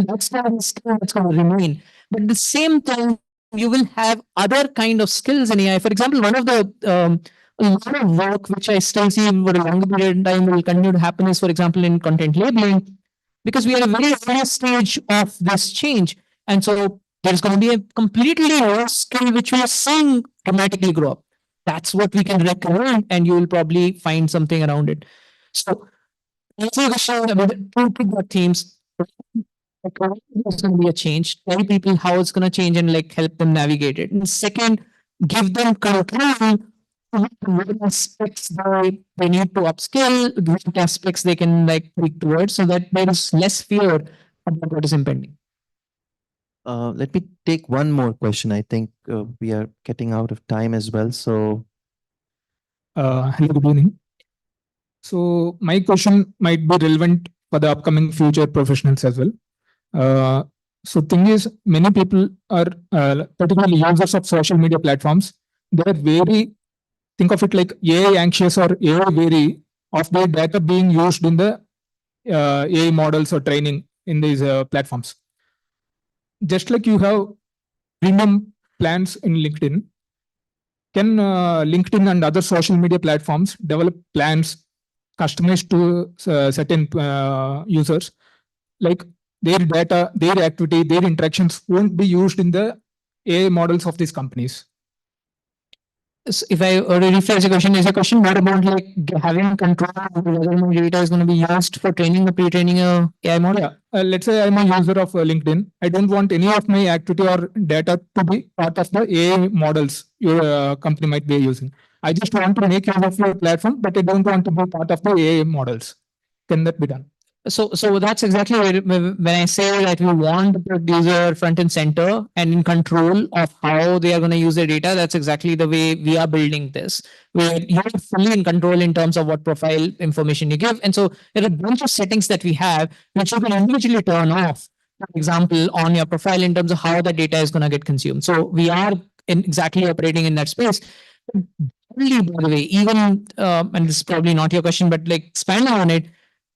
That's not a skill that's going to remain. But at the same time, you will have other kind of skills in AI. For example, one of the a lot of work which I still see over a longer period of time will continue to happen is, for example, in content labeling, because we are at a very early stage of this change. And so there's going to be a completely new skill which we are seeing dramatically grow up. That's what we can recommend, and you will probably find something around it. So, answer your question about two themes. There's going to be a change. Tell people how it's going to change and like help them navigate it. And second, give them control what aspects they need to upskill, what aspects they can like tweak towards so that there is less fear about what is impending. Let me take one more question. I think we are getting out of time as well. So, hello, good evening. So my question might be relevant for the upcoming future professionals as well. So thing is, many people are particularly users of social media platforms. They are very, think of it like AI anxious or AI wary of their data being used in the AI models or training in these platforms. Just like you have premium plans in LinkedIn, can LinkedIn and other social media platforms develop plans customized to certain users? Like their data, their activity, their interactions won't be used in the AI models of these companies. If I rephrase the question, is a question more about like having control over whether my data is going to be used for training or pre-training a AI model? Yeah. Let's say I'm a user of LinkedIn. I don't want any of my activity or data to be part of the AI models your company might be using. I just want to make use of your platform, but I don't want to be part of the AI models. Can that be done? So that's exactly when I say that we want the producer front and center and in control of how they are going to use their data. That's exactly the way we are building this, where you're fully in control in terms of what profile information you give. And so there are a bunch of settings that we have which you can individually turn off, for example, on your profile in terms of how the data is going to get consumed. So we are exactly operating in that space. Only, by the way, even and this is probably not your question, but like expanding on it,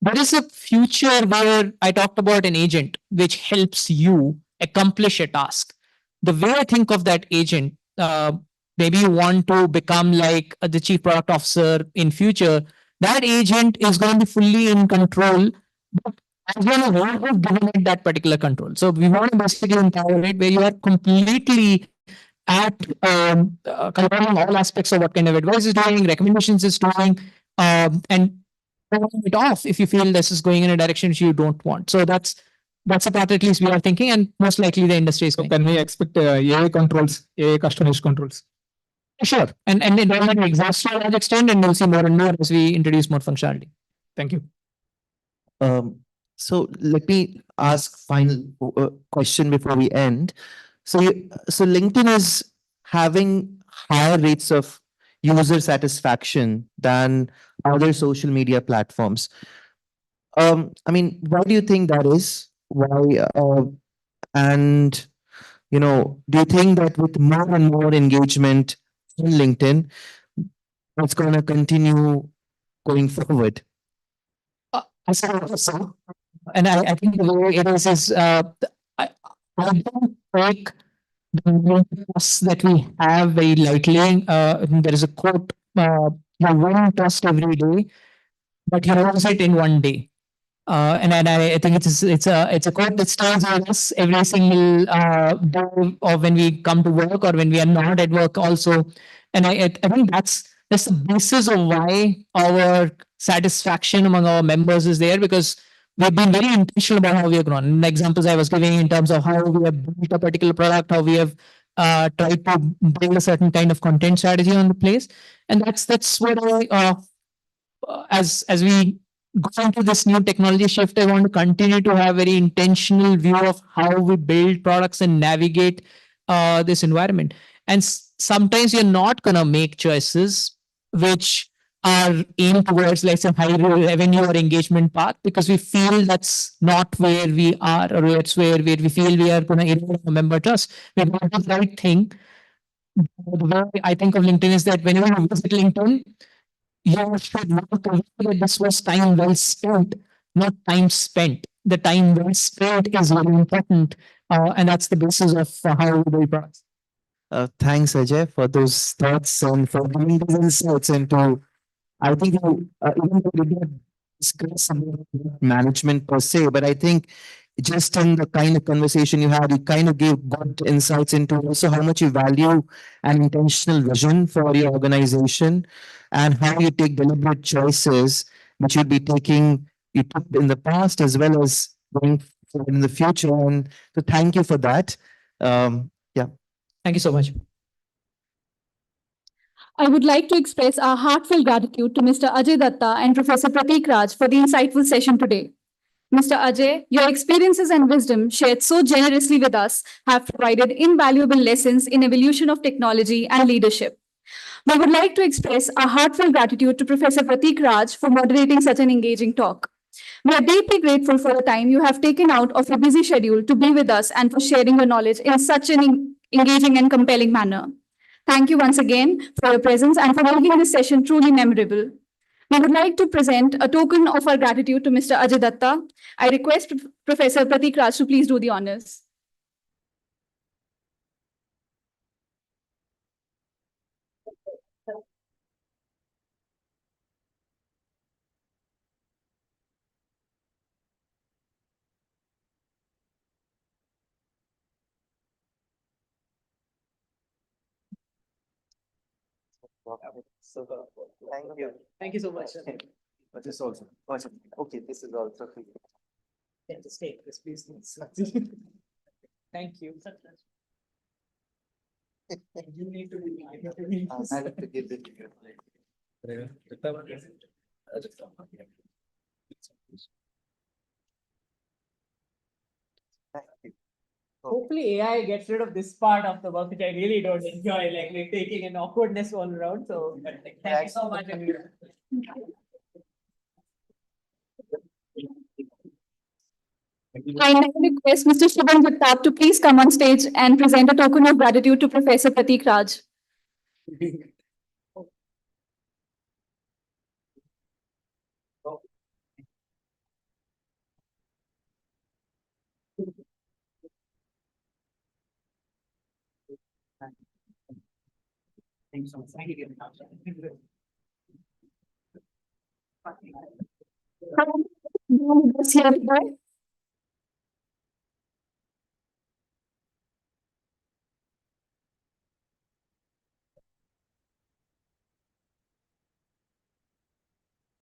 there is a future where I talked about an agent which helps you accomplish a task. The way I think of that agent, maybe you want to become like the chief product officer in future. That agent is going to be fully in control, but as well as what have given it that particular control. So we want to basically empower it where you are completely at controlling all aspects of what kind of advice is doing, recommendations is doing, and turn it off if you feel this is going in a direction which you don't want. So that's a path at least we are thinking, and most likely the industry is going. Can we expect AI controls, AI customized controls? Sure, and it already exists to a large extent, and we'll see more and more as we introduce more functionality. Thank you. So let me ask final question before we end. So LinkedIn is having higher rates of user satisfaction than other social media platforms. I mean, why do you think that is? Why? And do you think that with more and more engagement in LinkedIn, it's going to continue going forward? I said so. And I think the way it is I don't take the trust that we have very lightly. I think there is a quote, you won't trust every day, but you lose it in one day. And I think it's a quote that stays with us every single day of when we come to work or when we are not at work also. And I think that's the basis of why our satisfaction among our members is there, because we've been very intentional about how we have grown. And the examples I was giving in terms of how we have built a particular product, how we have tried to build a certain kind of content strategy on the place. And that's what as we go into this new technology shift, I want to continue to have very intentional view of how we build products and navigate this environment. And sometimes you're not going to make choices which are aimed towards, let's say, high revenue or engagement path, because we feel that's not where we are, or it's where we feel we are going to enable a member trust. We're going to do the right thing. The way I think of LinkedIn is that whenever you visit LinkedIn, you should not consider that this was time well spent, not time spent. The time well spent is very important, and that's the basis of how we build products. Thanks, Ajay, for those thoughts and for giving these insights into. I think you even though we did not discuss about management per se, but I think just in the kind of conversation you had, you kind of gave good insights into also how much you value an intentional vision for your organization and how you take deliberate choices which you'll be taking, you took in the past as well as going forward in the future. And so thank you for that. Yeah. Thank you so much. I would like to express our heartfelt gratitude to Mr. Ajay Datta and Professor Prateek Raj for the insightful session today. Mr. Ajay, your experiences and wisdom shared so generously with us have provided invaluable lessons in evolution of technology and leadership. We would like to express our heartfelt gratitude to Professor Prateek Raj for moderating such an engaging talk. We are deeply grateful for the time you have taken out of your busy schedule to be with us and for sharing your knowledge in such an engaging and compelling manner. Thank you once again for your presence and for making this session truly memorable. We would like to present a token of our gratitude to Mr. Ajay Datta. I request Professor Prateek Raj to please do the honors. Thank you. Thank you so much. This also. Okay, this is also for you. Just take this, please. Thank you. You need to be. I have to give it to you. Hopefully AI gets rid of this part of the work which I really don't enjoy, like taking an awkwardness all around. So but, thank you so much. I now request Mr. Shivan Jagtap to please come on stage and present a token of gratitude to Professor Pratik Raj. Thank you so much. Thank you. Here today.